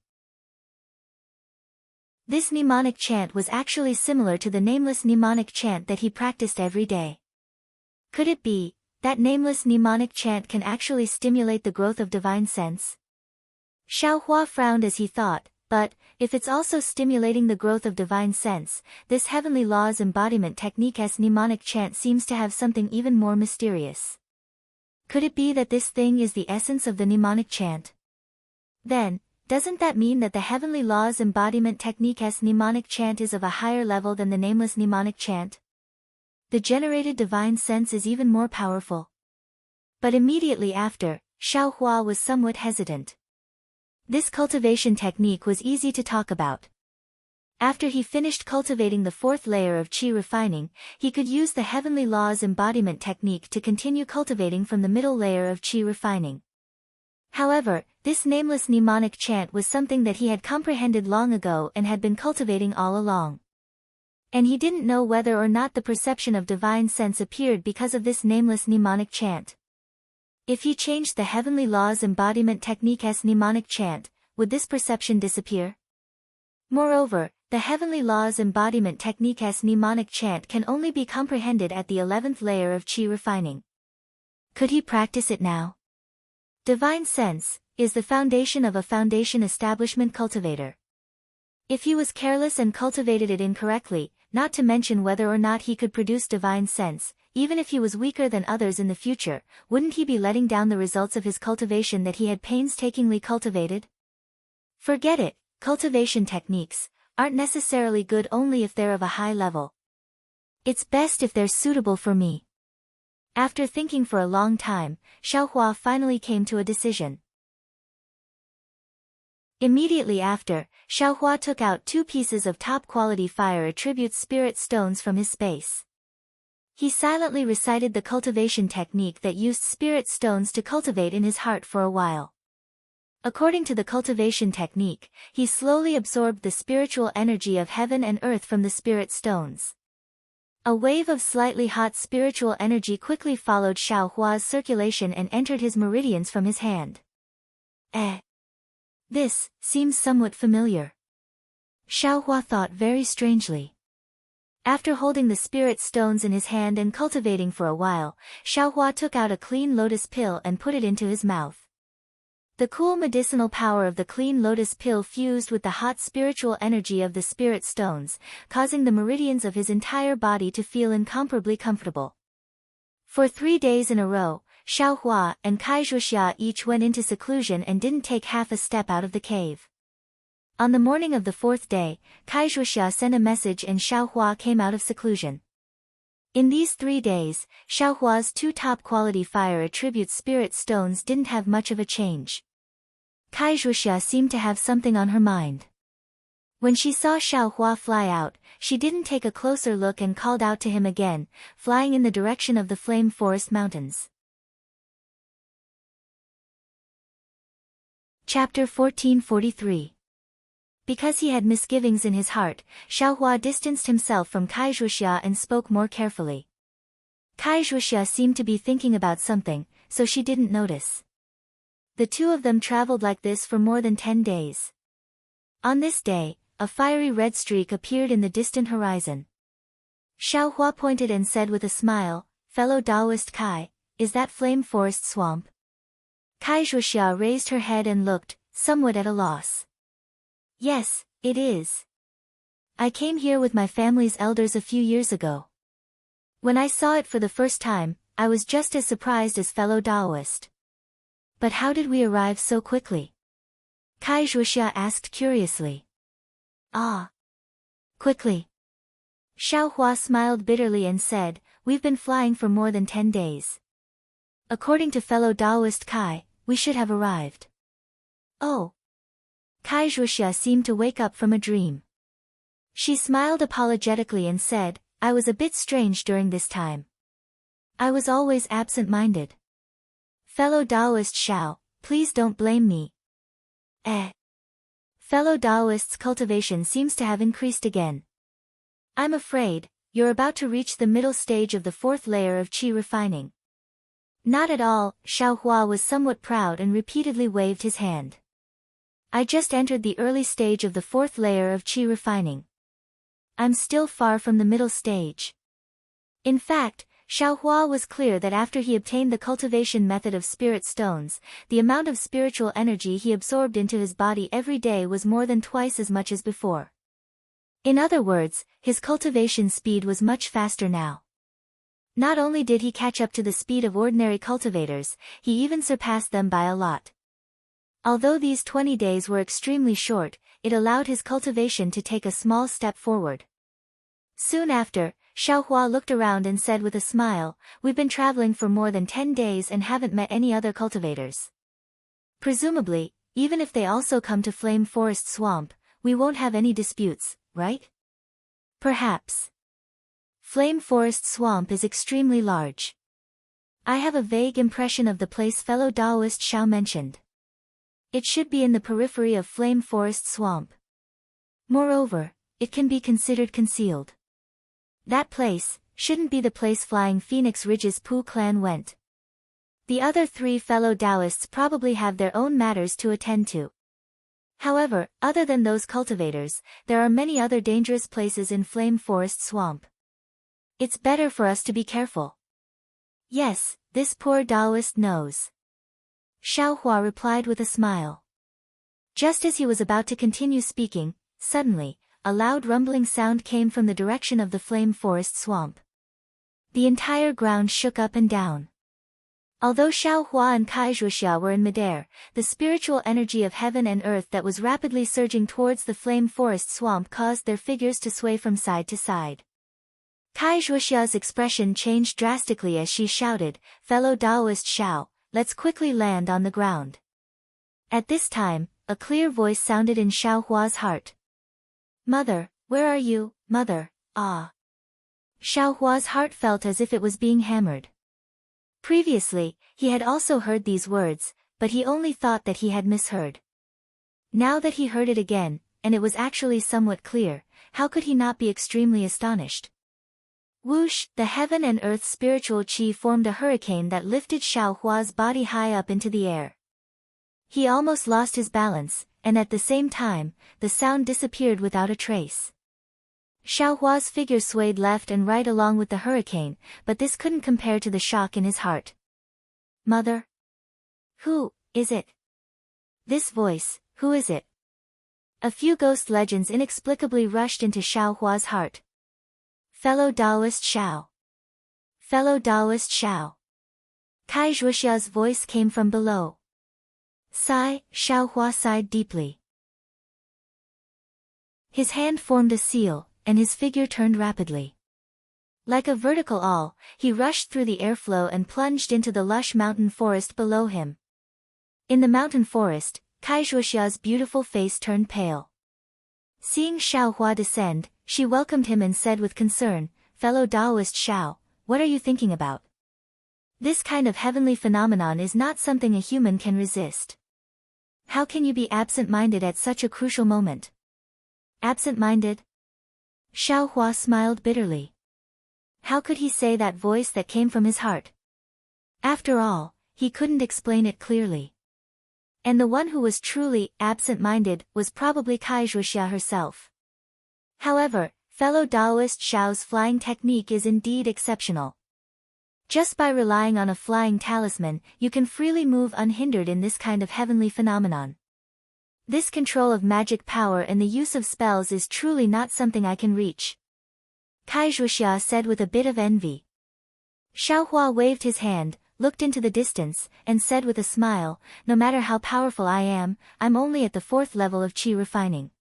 This mnemonic chant was actually similar to the nameless mnemonic chant that he practiced every day. Could it be that nameless mnemonic chant can actually stimulate the growth of divine sense? Xiaohua frowned as he thought, but if it's also stimulating the growth of divine sense, this heavenly laws embodiment technique's mnemonic chant seems to have something even more mysterious. Could it be that this thing is the essence of the mnemonic chant? Then, doesn't that mean that the heavenly laws embodiment technique's mnemonic chant is of a higher level than the nameless mnemonic chant? The generated divine sense is even more powerful. But immediately after, Xiaohua was somewhat hesitant. This cultivation technique was easy to talk about. After he finished cultivating the 4th layer of qi refining, he could use the heavenly laws embodiment technique to continue cultivating from the middle layer of qi refining. However, this nameless mnemonic chant was something that he had comprehended long ago and had been cultivating all along. And he didn't know whether or not the perception of divine sense appeared because of this nameless mnemonic chant. If he changed the heavenly laws embodiment technique's mnemonic chant, would this perception disappear? Moreover, the heavenly laws embodiment technique's mnemonic chant can only be comprehended at the 11th layer of qi refining. Could he practice it now? Divine sense is the foundation of a foundation establishment cultivator. If he was careless and cultivated it incorrectly, not to mention whether or not he could produce divine sense, even if he was weaker than others in the future, wouldn't he be letting down the results of his cultivation that he had painstakingly cultivated? Forget it, cultivation techniques aren't necessarily good only if they're of a high level. It's best if they're suitable for me. After thinking for a long time, Xiaohua finally came to a decision. Immediately after, Xiaohua took out 2 pieces of top-quality fire attribute spirit stones from his space. He silently recited the cultivation technique that used spirit stones to cultivate in his heart for a while. According to the cultivation technique, he slowly absorbed the spiritual energy of heaven and earth from the spirit stones. A wave of slightly hot spiritual energy quickly followed Xiaohua's circulation and entered his meridians from his hand. This seems somewhat familiar. Xiaohua thought very strangely. After holding the spirit stones in his hand and cultivating for a while, Xiaohua took out a clean lotus pill and put it into his mouth. The cool medicinal power of the clean lotus pill fused with the hot spiritual energy of the spirit stones, causing the meridians of his entire body to feel incomparably comfortable. For 3 days in a row, Xiaohua and Kaizhuxia each went into seclusion and didn't take half a step out of the cave. On the morning of the 4th day, Kaizhuxia sent a message and Xiaohua came out of seclusion. In these 3 days, Xiaohua's 2 top-quality fire attribute spirit stones didn't have much of a change. Kaizhuxia seemed to have something on her mind. When she saw Xiaohua fly out, she didn't take a closer look and called out to him again, flying in the direction of the Flame Forest Mountains. Chapter 1443. Because he had misgivings in his heart, Xiaohua distanced himself from Kaizhuxia and spoke more carefully. Kaizhuxia seemed to be thinking about something, so she didn't notice. The two of them traveled like this for more than 10 days. On this day, a fiery red streak appeared in the distant horizon. Xiaohua pointed and said with a smile, "Fellow Taoist Kai, is that Flame Forest Swamp?" Kaizhuxia raised her head and looked, somewhat at a loss. "Yes, it is. I came here with my family's elders a few years ago. When I saw it for the first time, I was just as surprised as fellow Taoist. But how did we arrive so quickly?" Kaizhuxia asked curiously. "Ah. Quickly." Xiaohua smiled bitterly and said, "We've been flying for more than 10 days. According to fellow Taoist Kai, we should have arrived." "Oh." Kaizhuxia seemed to wake up from a dream. She smiled apologetically and said, "I was a bit strange during this time. I was always absent-minded. Fellow Taoist Xiao, please don't blame me." Fellow Taoist's cultivation seems to have increased again. "I'm afraid, you're about to reach the middle stage of the 4th layer of qi refining." "Not at all," Xiaohua was somewhat proud and repeatedly waved his hand. "I just entered the early stage of the 4th layer of qi refining. I'm still far from the middle stage." In fact, Xiaohua was clear that after he obtained the cultivation method of spirit stones, the amount of spiritual energy he absorbed into his body every day was more than twice as much as before. In other words, his cultivation speed was much faster now. Not only did he catch up to the speed of ordinary cultivators, he even surpassed them by a lot. Although these 20 days were extremely short, it allowed his cultivation to take a small step forward. Soon after, Xiaohua looked around and said with a smile, "We've been traveling for more than 10 days and haven't met any other cultivators. Presumably, even if they also come to Flame Forest Swamp, we won't have any disputes, right?" "Perhaps. Flame Forest Swamp is extremely large. I have a vague impression of the place fellow Taoist Xiao mentioned. It should be in the periphery of Flame Forest Swamp. Moreover, it can be considered concealed. That place shouldn't be the place Flying Phoenix Ridge's Pu clan went. The other 3 fellow Taoists probably have their own matters to attend to. However, other than those cultivators, there are many other dangerous places in Flame Forest Swamp. It's better for us to be careful." "Yes, this poor Taoist knows," Xiaohua replied with a smile. Just as he was about to continue speaking, suddenly, a loud rumbling sound came from the direction of the Flame Forest Swamp. The entire ground shook up and down. Although Xiaohua and Kaizhuxia were in midair, the spiritual energy of heaven and earth that was rapidly surging towards the Flame Forest Swamp caused their figures to sway from side to side. Kaizhuxia's expression changed drastically as she shouted, "Fellow Taoist Xiao, let's quickly land on the ground." At this time, a clear voice sounded in Xiaohua's heart. "Mother, where are you, mother, ah?" Xiaohua's heart felt as if it was being hammered. Previously, he had also heard these words, but he only thought that he had misheard. Now that he heard it again, and it was actually somewhat clear, how could he not be extremely astonished? Whoosh! The heaven and earth spiritual qi formed a hurricane that lifted Xiaohua's body high up into the air. He almost lost his balance, and at the same time, the sound disappeared without a trace. Xiaohua's figure swayed left and right along with the hurricane, but this couldn't compare to the shock in his heart. Mother? Who is it? This voice, who is it? A few ghost legends inexplicably rushed into Xiaohua's heart. Fellow Taoist Xiao. Fellow Taoist Xiao. Kai Zhuoxia's voice came from below. Sigh, Xiaohua sighed deeply. His hand formed a seal, and his figure turned rapidly. Like a vertical awl, he rushed through the airflow and plunged into the lush mountain forest below him. In the mountain forest, Kai Zhuoxia's beautiful face turned pale. Seeing Xiaohua descend, she welcomed him and said with concern, "Fellow Taoist Xiao, what are you thinking about? This kind of heavenly phenomenon is not something a human can resist. How can you be absent-minded at such a crucial moment?" Absent-minded? Xiaohua smiled bitterly. How could he say that voice that came from his heart? After all, he couldn't explain it clearly. And the one who was truly absent-minded was probably Kai Zhuoxia herself. However, fellow Taoist Xiao's flying technique is indeed exceptional. Just by relying on a flying talisman, you can freely move unhindered in this kind of heavenly phenomenon. This control of magic power and the use of spells is truly not something I can reach. Kai Zhuoxia said with a bit of envy. Xiaohua waved his hand, looked into the distance, and said with a smile, "No matter how powerful I am, I'm only at the 4th level of qi refining.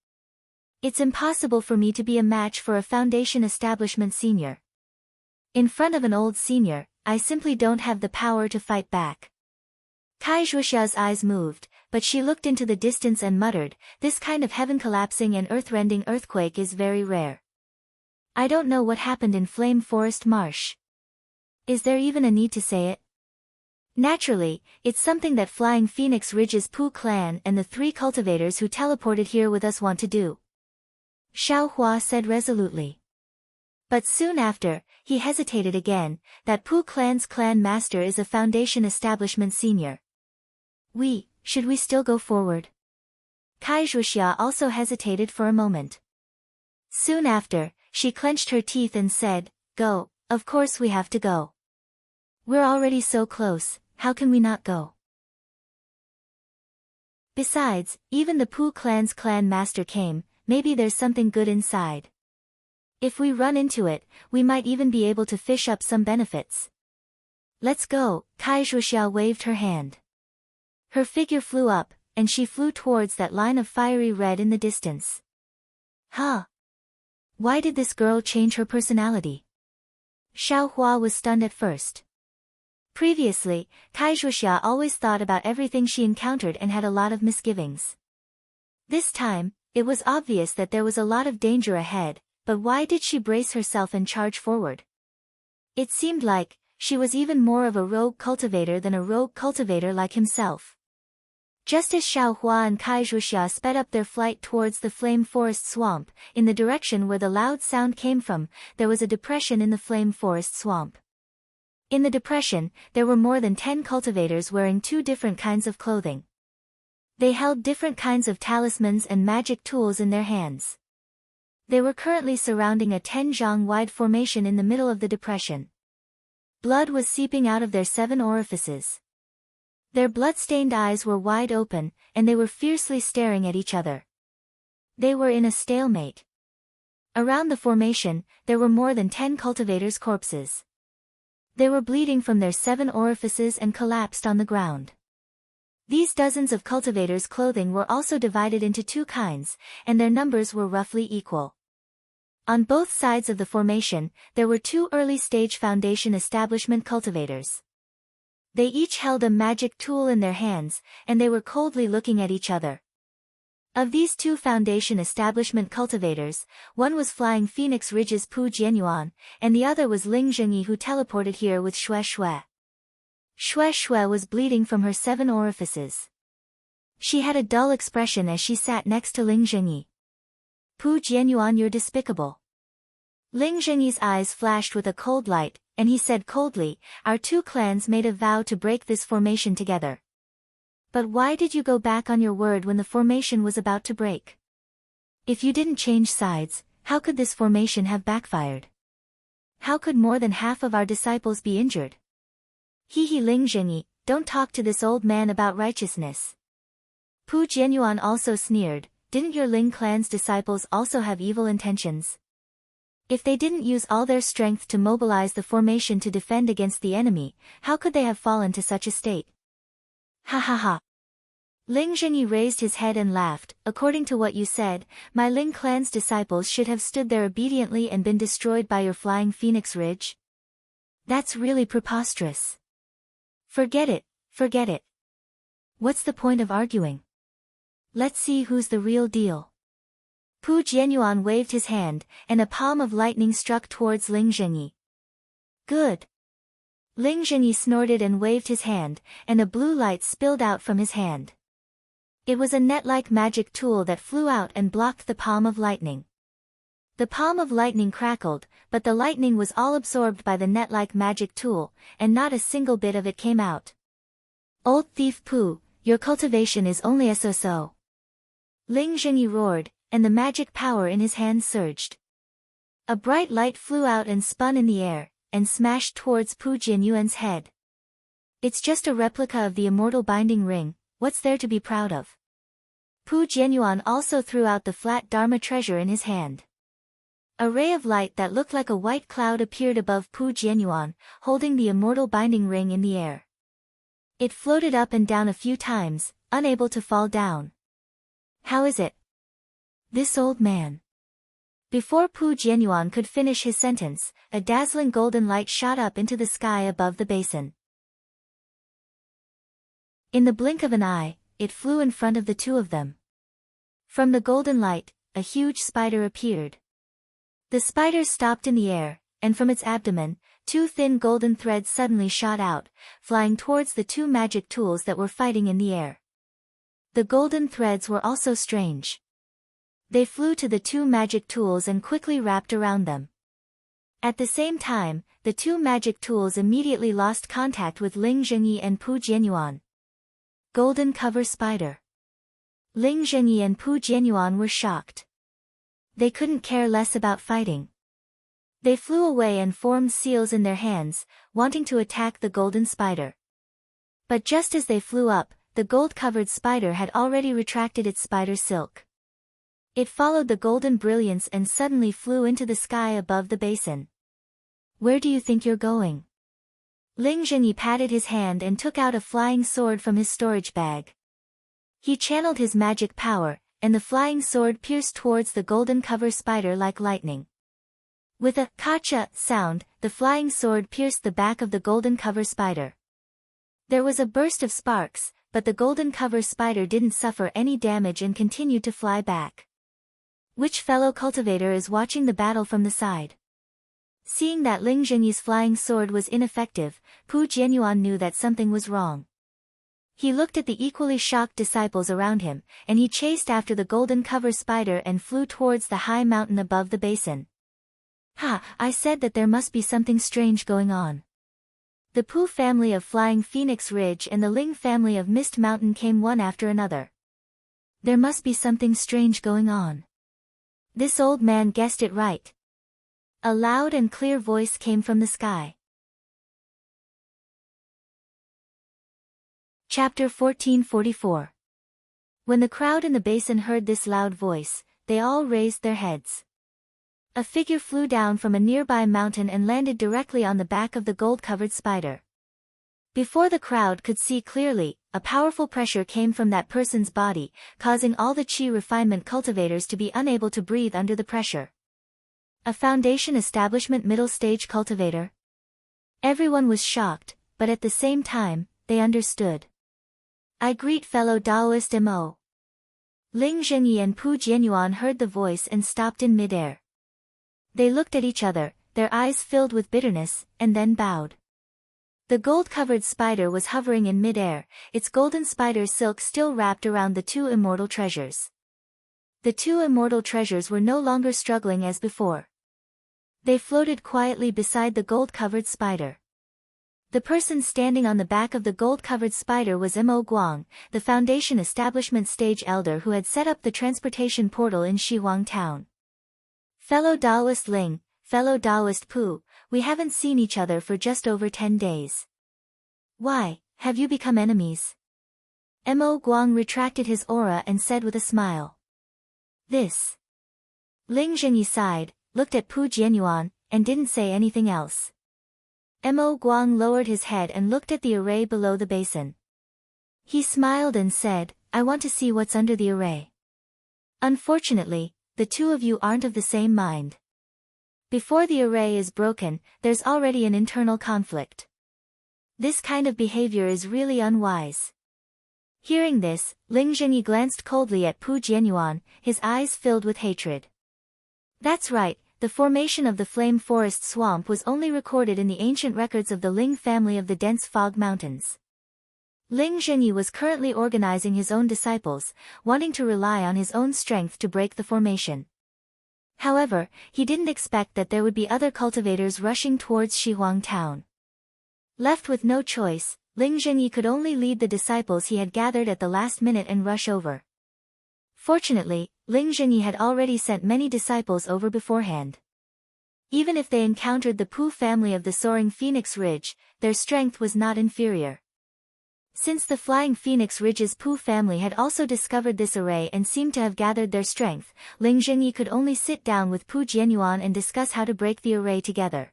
It's impossible for me to be a match for a foundation establishment senior. In front of an old senior, I simply don't have the power to fight back." Kai Zhuoxia's eyes moved, but she looked into the distance and muttered, "This kind of heaven-collapsing and earth-rending earthquake is very rare. I don't know what happened in Flame Forest Marsh. Is there even a need to say it? Naturally, it's something that Flying Phoenix Ridge's Poo clan and the 3 cultivators who teleported here with us want to do," Xiaohua said resolutely. But soon after, he hesitated again, "That Poo clan's clan master is a foundation establishment senior. Should we still go forward?" Kai Zhuoxia also hesitated for a moment. Soon after, she clenched her teeth and said, "Go, of course we have to go. We're already so close, how can we not go? Besides, even the Poo clan's clan master came, maybe there's something good inside. If we run into it, we might even be able to fish up some benefits. Let's go." Kai Zhuoxia waved her hand. Her figure flew up, and she flew towards that line of fiery red in the distance. Huh? Why did this girl change her personality? Xiaohua was stunned at first. Previously, Kai Zhuoxia always thought about everything she encountered and had a lot of misgivings. This time, it was obvious that there was a lot of danger ahead, but why did she brace herself and charge forward? It seemed like she was even more of a rogue cultivator than a rogue cultivator like himself. Just as Xiaohua and Kai Zhuoxia sped up their flight towards the Flame Forest Swamp, in the direction where the loud sound came from, there was a depression in the Flame Forest Swamp. In the depression, there were more than 10 cultivators wearing 2 different kinds of clothing. They held different kinds of talismans and magic tools in their hands. They were currently surrounding a 10-zhang-wide formation in the middle of the depression. Blood was seeping out of their 7 orifices. Their blood-stained eyes were wide open, and they were fiercely staring at each other. They were in a stalemate. Around the formation, there were more than 10 cultivators' corpses. They were bleeding from their 7 orifices and collapsed on the ground. These dozens of cultivators' clothing were also divided into 2 kinds, and their numbers were roughly equal. On both sides of the formation, there were 2 early-stage foundation establishment cultivators. They each held a magic tool in their hands, and they were coldly looking at each other. Of these 2 foundation establishment cultivators, one was Flying Phoenix Ridge's Pu Jianyuan, and the other was Ling Zhengyi, who teleported here with Xue Xue. Xue Xue was bleeding from her 7 orifices. She had a dull expression as she sat next to Ling Zhengyi. "Pu Jianyuan, you're despicable." Ling Zhengyi's eyes flashed with a cold light, and he said coldly, "Our 2 clans made a vow to break this formation together. But why did you go back on your word when the formation was about to break? If you didn't change sides, How could this formation have backfired? How could more than half of our disciples be injured? He Ling Zhengyi, don't talk to this old man about righteousness. Pu Jianyuan also sneered, didn't your Ling clan's disciples also have evil intentions? If they didn't use all their strength to mobilize the formation to defend against the enemy, how could they have fallen to such a state? Ha ha ha. Ling Zhengyi raised his head and laughed, according to what you said, my Ling clan's disciples should have stood there obediently and been destroyed by your flying phoenix ridge? That's really preposterous. Forget it, forget it. What's the point of arguing? Let's see who's the real deal. Pu Jianyuan waved his hand, and a palm of lightning struck towards Ling Zhengyi. Good. Ling Zhengyi snorted and waved his hand, and a blue light spilled out from his hand. It was a net-like magic tool that flew out and blocked the palm of lightning. The palm of lightning crackled, but the lightning was all absorbed by the net-like magic tool, and not a single bit of it came out. Old thief Pu, your cultivation is only a so-so. Ling Zhengyi roared, and the magic power in his hands surged. A bright light flew out and spun in the air, and smashed towards Pu Jianyuan's head. It's just a replica of the immortal binding ring, what's there to be proud of? Pu Jianyuan also threw out the flat Dharma treasure in his hand. A ray of light that looked like a white cloud appeared above Pu Jianyuan, holding the immortal binding ring in the air. It floated up and down a few times, unable to fall down. How is it? This old man. Before Pu Jianyuan could finish his sentence, a dazzling golden light shot up into the sky above the basin. In the blink of an eye, it flew in front of the two of them. From the golden light, a huge spider appeared. The spider stopped in the air, and from its abdomen, two thin golden threads suddenly shot out, flying towards the two magic tools that were fighting in the air. The golden threads were also strange. They flew to the two magic tools and quickly wrapped around them. At the same time, the two magic tools immediately lost contact with Ling Zhengyi and Pu Jianyuan. Golden cover spider. Ling Zhengyi and Pu Jianyuan were shocked. They couldn't care less about fighting. They flew away and formed seals in their hands, wanting to attack the golden spider. But just as they flew up, the gold-covered spider had already retracted its spider silk. It followed the golden brilliance and suddenly flew into the sky above the basin. Where do you think you're going? Ling Zhengyi patted his hand and took out a flying sword from his storage bag. He channeled his magic power, and the flying sword pierced towards the golden cover spider like lightning. With a "kacha" sound, the flying sword pierced the back of the golden cover spider. There was a burst of sparks, but the golden cover spider didn't suffer any damage and continued to fly back. Which fellow cultivator is watching the battle from the side? Seeing that Ling Zhengyi's flying sword was ineffective, Pu Jianyuan knew that something was wrong. He looked at the equally shocked disciples around him, and he chased after the golden cover spider and flew towards the high mountain above the basin. Ha, I said that there must be something strange going on. The Pu family of Flying Phoenix Ridge and the Ling family of Mist Mountain came one after another. There must be something strange going on. This old man guessed it right. A loud and clear voice came from the sky. Chapter 1444. When the crowd in the basin heard this loud voice, they all raised their heads. A figure flew down from a nearby mountain and landed directly on the back of the gold-covered spider. Before the crowd could see clearly, a powerful pressure came from that person's body, causing all the Qi refinement cultivators to be unable to breathe under the pressure. A Foundation Establishment middle stage cultivator? Everyone was shocked, but at the same time, they understood. I greet fellow Taoist Mo. Ling Zhengyi and Pu Jianyuan heard the voice and stopped in midair. They looked at each other, their eyes filled with bitterness, and then bowed. The gold-covered spider was hovering in midair, its golden spider silk still wrapped around the two immortal treasures. The two immortal treasures were no longer struggling as before. They floated quietly beside the gold-covered spider. The person standing on the back of the gold-covered spider was Mo Guang, the Foundation Establishment stage elder who had set up the transportation portal in Shihuang Town. Fellow Taoist Ling, fellow Taoist Pu, we haven't seen each other for just over 10 days. Why, have you become enemies? Mo Guang retracted his aura and said with a smile. This. Ling Zhenyi sighed, looked at Pu Jianyuan, and didn't say anything else. Mo Guang lowered his head and looked at the array below the basin. He smiled and said, I want to see what's under the array. Unfortunately, the two of you aren't of the same mind. Before the array is broken, there's already an internal conflict. This kind of behavior is really unwise. Hearing this, Ling Zhenyi glanced coldly at Pu Jianyuan, his eyes filled with hatred. That's right, the formation of the Flame Forest Swamp was only recorded in the ancient records of the Ling family of the Dense Fog Mountains. Ling Zhenyi was currently organizing his own disciples, wanting to rely on his own strength to break the formation. However, he didn't expect that there would be other cultivators rushing towards Shihuang town. Left with no choice, Ling Zhenyi could only lead the disciples he had gathered at the last minute and rush over. Fortunately, Ling Zhenyi had already sent many disciples over beforehand. Even if they encountered the Pu family of the Soaring Phoenix Ridge, their strength was not inferior. Since the Flying Phoenix Ridge's Pu family had also discovered this array and seemed to have gathered their strength, Ling Zhenyi could only sit down with Pu Jianyuan and discuss how to break the array together.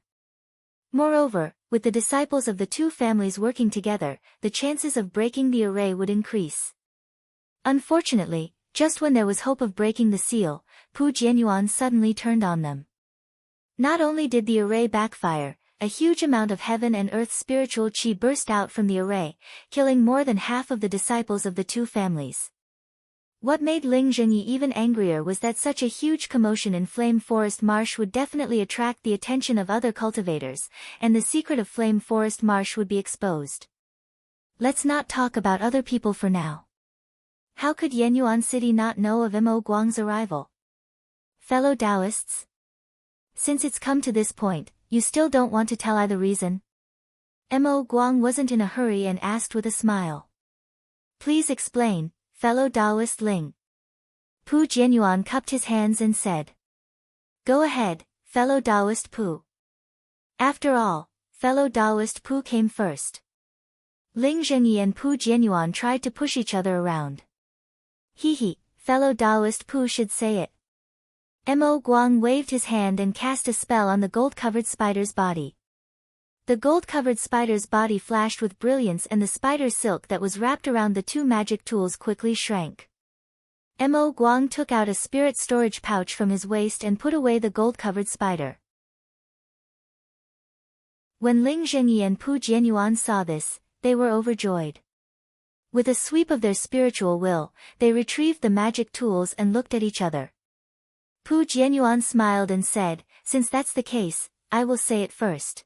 Moreover, with the disciples of the two families working together, the chances of breaking the array would increase. Unfortunately, just when there was hope of breaking the seal, Pu Jianyuan suddenly turned on them. Not only did the array backfire, a huge amount of heaven and earth spiritual qi burst out from the array, killing more than half of the disciples of the two families. What made Ling Zhenyi even angrier was that such a huge commotion in Flame Forest Marsh would definitely attract the attention of other cultivators, and the secret of Flame Forest Marsh would be exposed. Let's not talk about other people for now. How could Yenyuan City not know of Mo Guang's arrival? Fellow Taoists? Since it's come to this point, you still don't want to tell I the reason? Mo Guang wasn't in a hurry and asked with a smile. Please explain, fellow Taoist Ling. Pu Jianyuan cupped his hands and said. Go ahead, fellow Taoist Pu. After all, fellow Taoist Pu came first. Ling Zhenyi and Pu Jianyuan tried to push each other around. Hee, fellow Taoist Pu should say it. Mo Guang waved his hand and cast a spell on the gold-covered spider's body. The gold-covered spider's body flashed with brilliance and the spider silk that was wrapped around the two magic tools quickly shrank. Mo Guang took out a spirit storage pouch from his waist and put away the gold-covered spider. When Ling Zhenyi and Pu Jianyuan saw this, they were overjoyed. With a sweep of their spiritual will, they retrieved the magic tools and looked at each other. Pu Jianyuan smiled and said, since that's the case, I will say it first.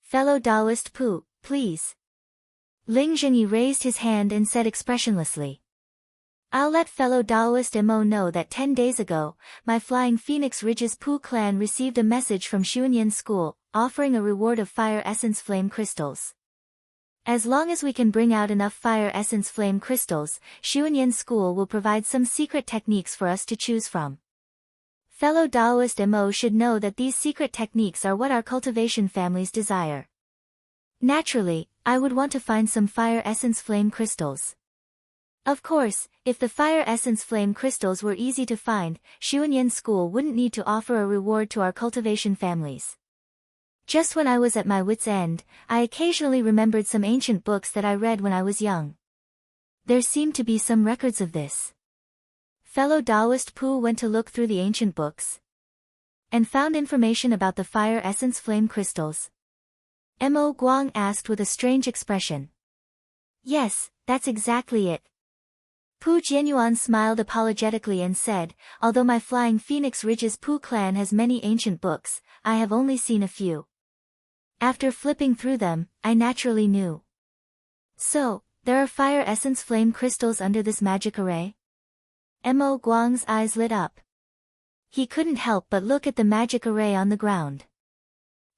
Fellow Taoist Pu, please. Ling Zhenyi raised his hand and said expressionlessly. I'll let fellow Taoist Mo know that 10 days ago, my Flying Phoenix Ridge's Pu clan received a message from Xuanyan School, offering a reward of fire essence flame crystals. As long as we can bring out enough fire essence flame crystals, Xuanyan School will provide some secret techniques for us to choose from. Fellow Taoist Mo should know that these secret techniques are what our cultivation families desire. Naturally, I would want to find some fire essence flame crystals. Of course, if the fire essence flame crystals were easy to find, Xuanyan School wouldn't need to offer a reward to our cultivation families. Just when I was at my wit's end, I occasionally remembered some ancient books that I read when I was young. There seemed to be some records of this. Fellow Taoist Pu went to look through the ancient books and found information about the fire essence flame crystals. Mo Guang asked with a strange expression. Yes, that's exactly it. Pu Jianyuan smiled apologetically and said, although my Flying Phoenix Ridge's Pu clan has many ancient books, I have only seen a few. After flipping through them, I naturally knew. So, there are fire essence flame crystals under this magic array? Mo Guang's eyes lit up. He couldn't help but look at the magic array on the ground.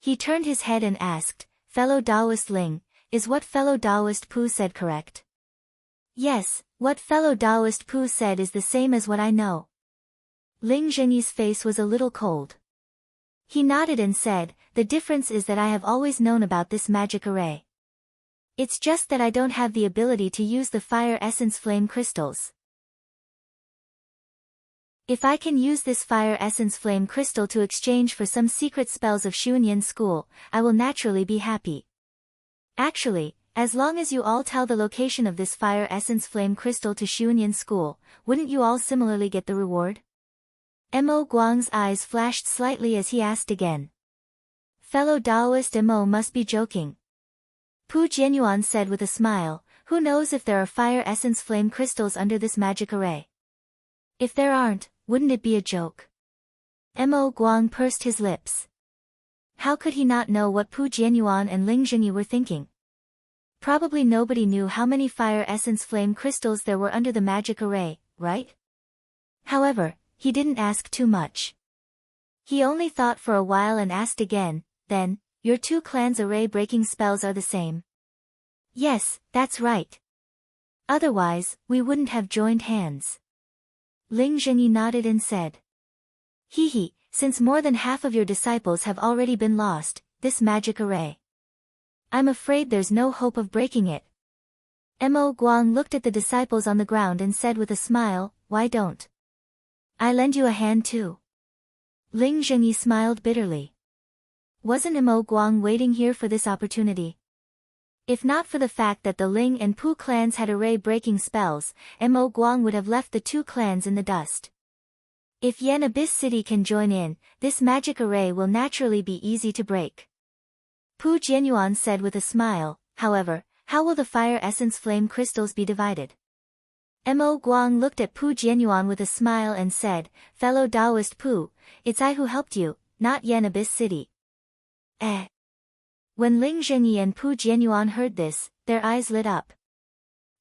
He turned his head and asked, fellow Taoist Ling, is what fellow Taoist Pu said correct? Yes, what fellow Taoist Pu said is the same as what I know. Ling Zhenyi's face was a little cold. He nodded and said, the difference is that I have always known about this magic array. It's just that I don't have the ability to use the fire essence flame crystals. If I can use this fire essence flame crystal to exchange for some secret spells of Xuanyan school, I will naturally be happy. Actually, as long as you all tell the location of this fire essence flame crystal to Xuanyan school, wouldn't you all similarly get the reward? Mo Guang's eyes flashed slightly as he asked again. Fellow Taoist Mo must be joking. Pu Jianyuan said with a smile, who knows if there are fire essence flame crystals under this magic array? If there aren't, wouldn't it be a joke? Mo Guang pursed his lips. How could he not know what Pu Jianyuan and Ling Zhenyi were thinking? Probably nobody knew how many fire essence flame crystals there were under the magic array, right? However, he didn't ask too much. He only thought for a while and asked again, then, your two clans' array-breaking spells are the same? Yes, that's right. Otherwise, we wouldn't have joined hands. Ling Zhenyi nodded and said. Hee, since more than half of your disciples have already been lost, this magic array. I'm afraid there's no hope of breaking it. Mo Guang looked at the disciples on the ground and said with a smile, why don't I lend you a hand too? Ling Zhenyi smiled bitterly. Wasn't Mo Guang waiting here for this opportunity? If not for the fact that the Ling and Pu clans had array-breaking spells, Mo Guang would have left the two clans in the dust. If Yen Abyss City can join in, this magic array will naturally be easy to break. Pu Jianyuan said with a smile, however, how will the fire essence flame crystals be divided? Mo Guang looked at Pu Jianyuan with a smile and said, fellow Taoist Pu, it's I who helped you, not Yen Abyss City. When Ling Zhenyi and Pu Jianyuan heard this, their eyes lit up.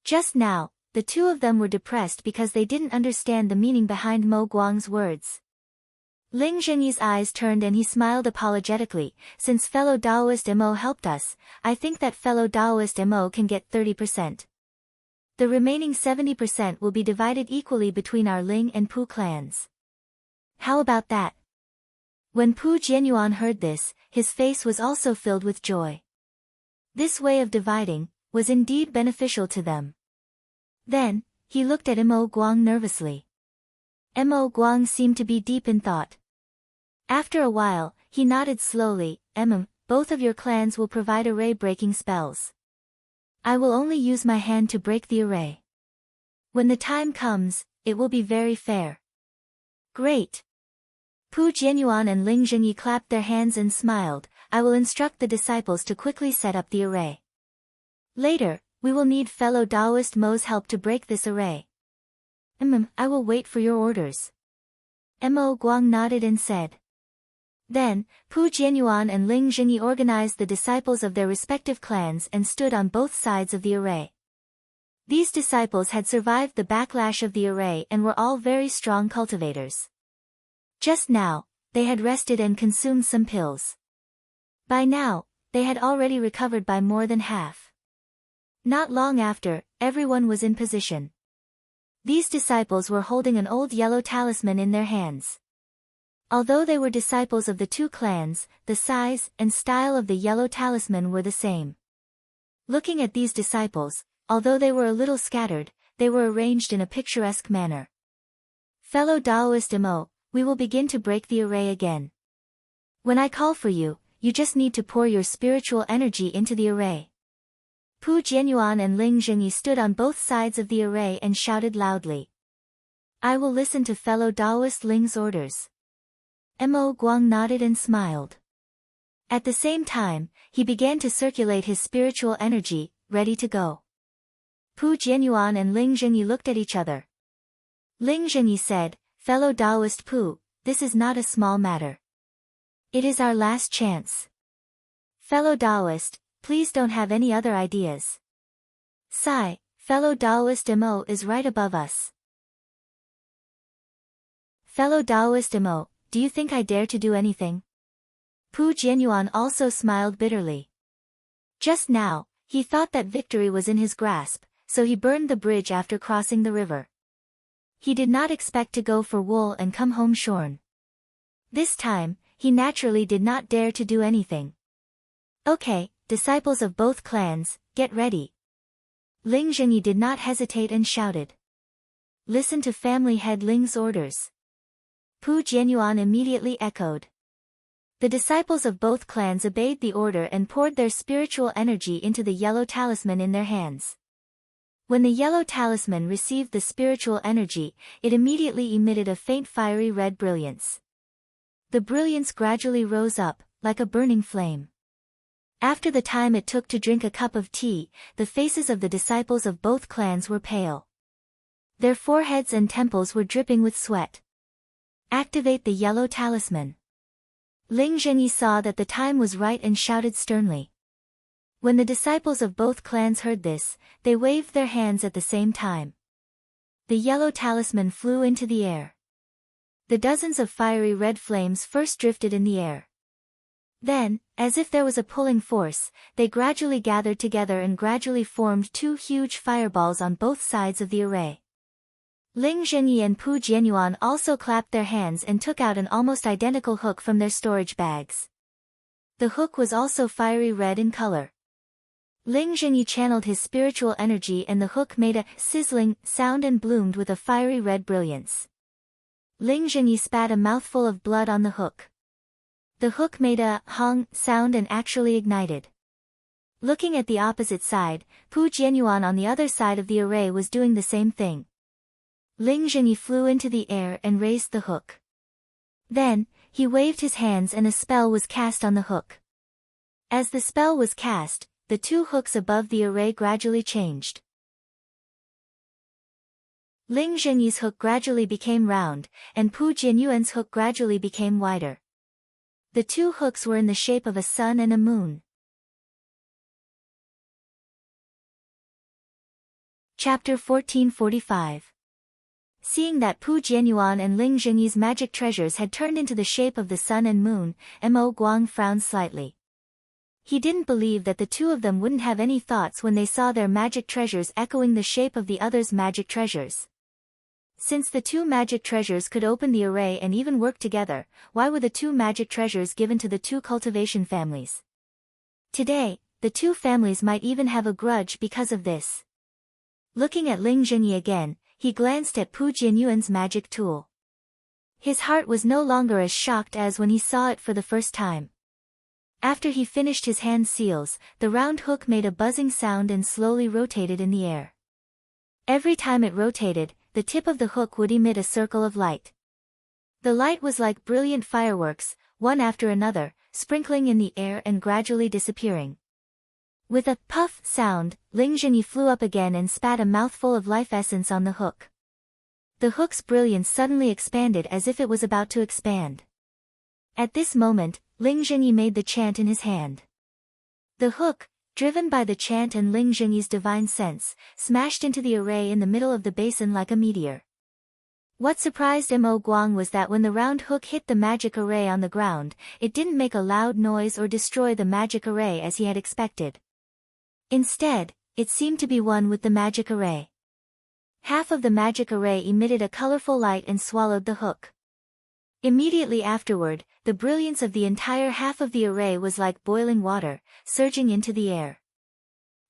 Just now, the two of them were depressed because they didn't understand the meaning behind Mo Guang's words. Ling Zhenyi's eyes turned and he smiled apologetically, since fellow Taoist Mo helped us, I think that fellow Taoist Mo can get 30%. The remaining 70% will be divided equally between our Ling and Pu clans. How about that? When Pu Jianyuan heard this, his face was also filled with joy. This way of dividing was indeed beneficial to them. Then, he looked at Mo Guang nervously. Mo Guang seemed to be deep in thought. After a while, he nodded slowly, both of your clans will provide array-breaking spells. I will only use my hand to break the array. When the time comes, it will be very fair. Great. Pu Jianyuan and Ling Zhenyi clapped their hands and smiled, I will instruct the disciples to quickly set up the array. Later, we will need fellow Taoist Mo's help to break this array. I will wait for your orders. Mo Guang nodded and said. Then, Pu Jianyuan and Ling Zhenyi organized the disciples of their respective clans and stood on both sides of the array. These disciples had survived the backlash of the array and were all very strong cultivators. Just now, they had rested and consumed some pills. By now, they had already recovered by more than half. Not long after, everyone was in position. These disciples were holding an old yellow talisman in their hands. Although they were disciples of the two clans, the size and style of the yellow talisman were the same. Looking at these disciples, although they were a little scattered, they were arranged in a picturesque manner. Fellow Taoist Mo, we will begin to break the array again. When I call for you, you just need to pour your spiritual energy into the array. Pu Jianyuan and Ling Zhenyi stood on both sides of the array and shouted loudly. I will listen to fellow Taoist Ling's orders. Mo Guang nodded and smiled. At the same time, he began to circulate his spiritual energy, ready to go. Pu Jianyuan and Ling Zhenyi looked at each other. Ling Zhenyi said, fellow Taoist Pu, this is not a small matter. It is our last chance. Fellow Taoist, please don't have any other ideas. Sigh, fellow Taoist Mo is right above us. Fellow Taoist Mo, do you think I dare to do anything? Pu Jianyuan also smiled bitterly. Just now, he thought that victory was in his grasp, so he burned the bridge after crossing the river. He did not expect to go for wool and come home shorn. This time, he naturally did not dare to do anything. Okay, disciples of both clans, get ready. Ling Zhenyi did not hesitate and shouted. Listen to family head Ling's orders. Pu Jianyuan immediately echoed. The disciples of both clans obeyed the order and poured their spiritual energy into the yellow talisman in their hands. When the yellow talisman received the spiritual energy, it immediately emitted a faint fiery red brilliance. The brilliance gradually rose up, like a burning flame. After the time it took to drink a cup of tea, the faces of the disciples of both clans were pale. Their foreheads and temples were dripping with sweat. Activate the yellow talisman. Ling Zhenyi saw that the time was right and shouted sternly. When the disciples of both clans heard this, they waved their hands at the same time. The yellow talisman flew into the air. The dozens of fiery red flames first drifted in the air. Then, as if there was a pulling force, they gradually gathered together and gradually formed two huge fireballs on both sides of the array. Ling Zhenyi and Pu Jianyuan also clapped their hands and took out an almost identical hook from their storage bags. The hook was also fiery red in color. Ling Zhenyi channeled his spiritual energy and the hook made a sizzling sound and bloomed with a fiery red brilliance. Ling Zhenyi spat a mouthful of blood on the hook. The hook made a hong sound and actually ignited. Looking at the opposite side, Pu Jianyuan on the other side of the array was doing the same thing. Ling Zhenyi flew into the air and raised the hook. Then, he waved his hands and a spell was cast on the hook. As the spell was cast, the two hooks above the array gradually changed. Ling Zhenyi's hook gradually became round, and Pu Jianyuan's hook gradually became wider. The two hooks were in the shape of a sun and a moon. Chapter 1445. Seeing that Pu Jianyuan and Ling Zhenyi's magic treasures had turned into the shape of the sun and moon, Mo Guang frowned slightly. He didn't believe that the two of them wouldn't have any thoughts when they saw their magic treasures echoing the shape of the other's magic treasures. Since the two magic treasures could open the array and even work together, why were the two magic treasures given to the two cultivation families? Today, the two families might even have a grudge because of this. Looking at Ling Zhenyi again, he glanced at Pu Jianyuan's magic tool. His heart was no longer as shocked as when he saw it for the first time. After he finished his hand seals, the round hook made a buzzing sound and slowly rotated in the air. Every time it rotated, the tip of the hook would emit a circle of light. The light was like brilliant fireworks, one after another, sprinkling in the air and gradually disappearing. With a puff sound, Ling Zhenyi flew up again and spat a mouthful of life essence on the hook. The hook's brilliance suddenly expanded as if it was about to expand. At this moment, Ling Zhenyi made the chant in his hand. The hook, driven by the chant and Ling Zhenyi's divine sense, smashed into the array in the middle of the basin like a meteor. What surprised Mo Guang was that when the round hook hit the magic array on the ground, it didn't make a loud noise or destroy the magic array as he had expected. Instead, it seemed to be one with the magic array. Half of the magic array emitted a colorful light and swallowed the hook. Immediately afterward, the brilliance of the entire half of the array was like boiling water, surging into the air.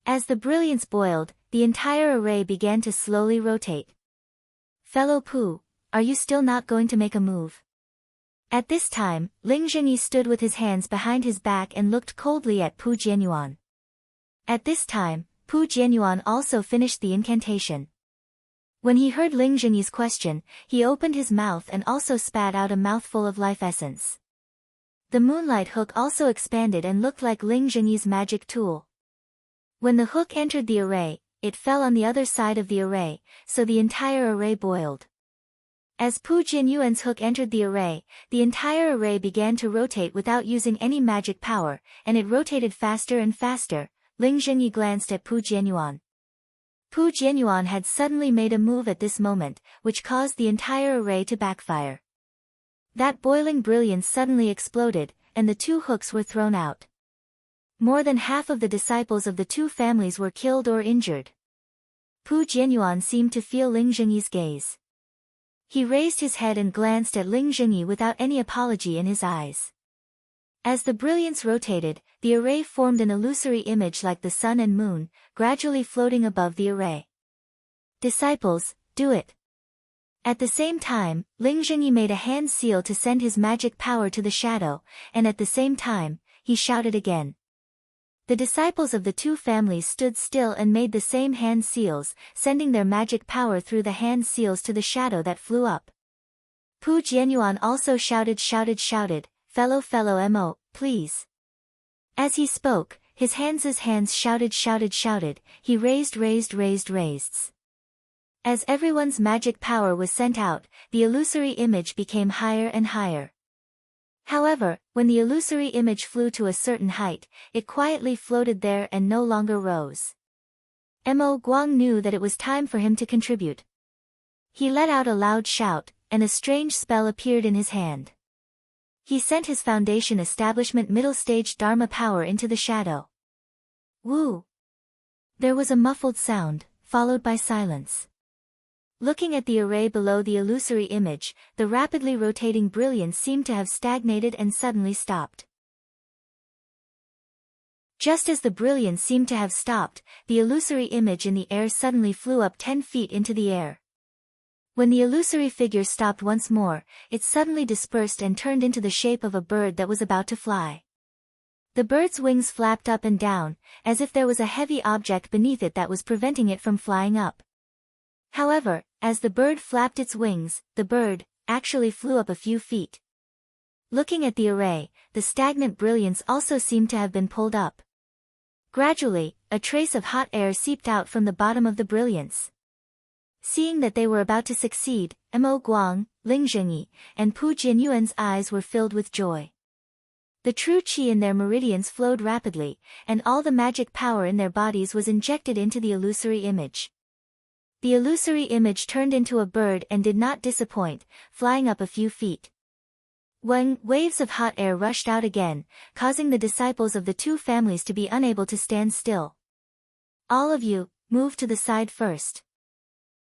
As the brilliance boiled, the entire array began to slowly rotate. Fellow Pu, are you still not going to make a move? At this time, Ling Zhenyi stood with his hands behind his back and looked coldly at Pu Jianyuan. At this time, Pu Jianyuan also finished the incantation. When he heard Ling Zhenyi's question, he opened his mouth and also spat out a mouthful of life essence. The moonlight hook also expanded and looked like Ling Zhenyi's magic tool. When the hook entered the array, it fell on the other side of the array, so the entire array boiled. As Pu Jianyuan's hook entered the entire array began to rotate without using any magic power, and it rotated faster and faster. Ling Zhenyi glanced at Pu Jianyuan. Pu Jianyuan had suddenly made a move at this moment, which caused the entire array to backfire. That boiling brilliance suddenly exploded, and the two hooks were thrown out. More than half of the disciples of the two families were killed or injured. Pu Jianyuan seemed to feel Ling Zhenyi's gaze. He raised his head and glanced at Ling Zhengyi without any apology in his eyes. As the brilliance rotated, the array formed an illusory image like the sun and moon, gradually floating above the array. Disciples, do it. At the same time, Ling Zhengyi made a hand seal to send his magic power to the shadow, and at the same time, he shouted again. The disciples of the two families stood still and made the same hand seals, sending their magic power through the hand seals to the shadow that flew up. Pu Jianyuan also shouted, fellow Mo, please. As he spoke, his hands shouted, he raised. As everyone's magic power was sent out, the illusory image became higher and higher. However, when the illusory image flew to a certain height, it quietly floated there and no longer rose. Mo Guang knew that it was time for him to contribute. He let out a loud shout, and a strange spell appeared in his hand. He sent his foundation establishment middle stage Dharma power into the shadow. Woo! There was a muffled sound, followed by silence. Looking at the array below the illusory image, the rapidly rotating brilliance seemed to have stagnated and suddenly stopped. Just as the brilliance seemed to have stopped, the illusory image in the air suddenly flew up 10 feet into the air. When the illusory figure stopped once more, it suddenly dispersed and turned into the shape of a bird that was about to fly. The bird's wings flapped up and down, as if there was a heavy object beneath it that was preventing it from flying up. However, as the bird flapped its wings, the bird actually flew up a few feet. Looking at the array, the stagnant brilliance also seemed to have been pulled up. Gradually, a trace of hot air seeped out from the bottom of the brilliance. Seeing that they were about to succeed, Mo Guang, Ling Zhengyi, and Pu Jianyuan's eyes were filled with joy. The true qi in their meridians flowed rapidly, and all the magic power in their bodies was injected into the illusory image. The illusory image turned into a bird and did not disappoint, flying up a few feet. When waves of hot air rushed out again, causing the disciples of the two families to be unable to stand still. All of you, move to the side first.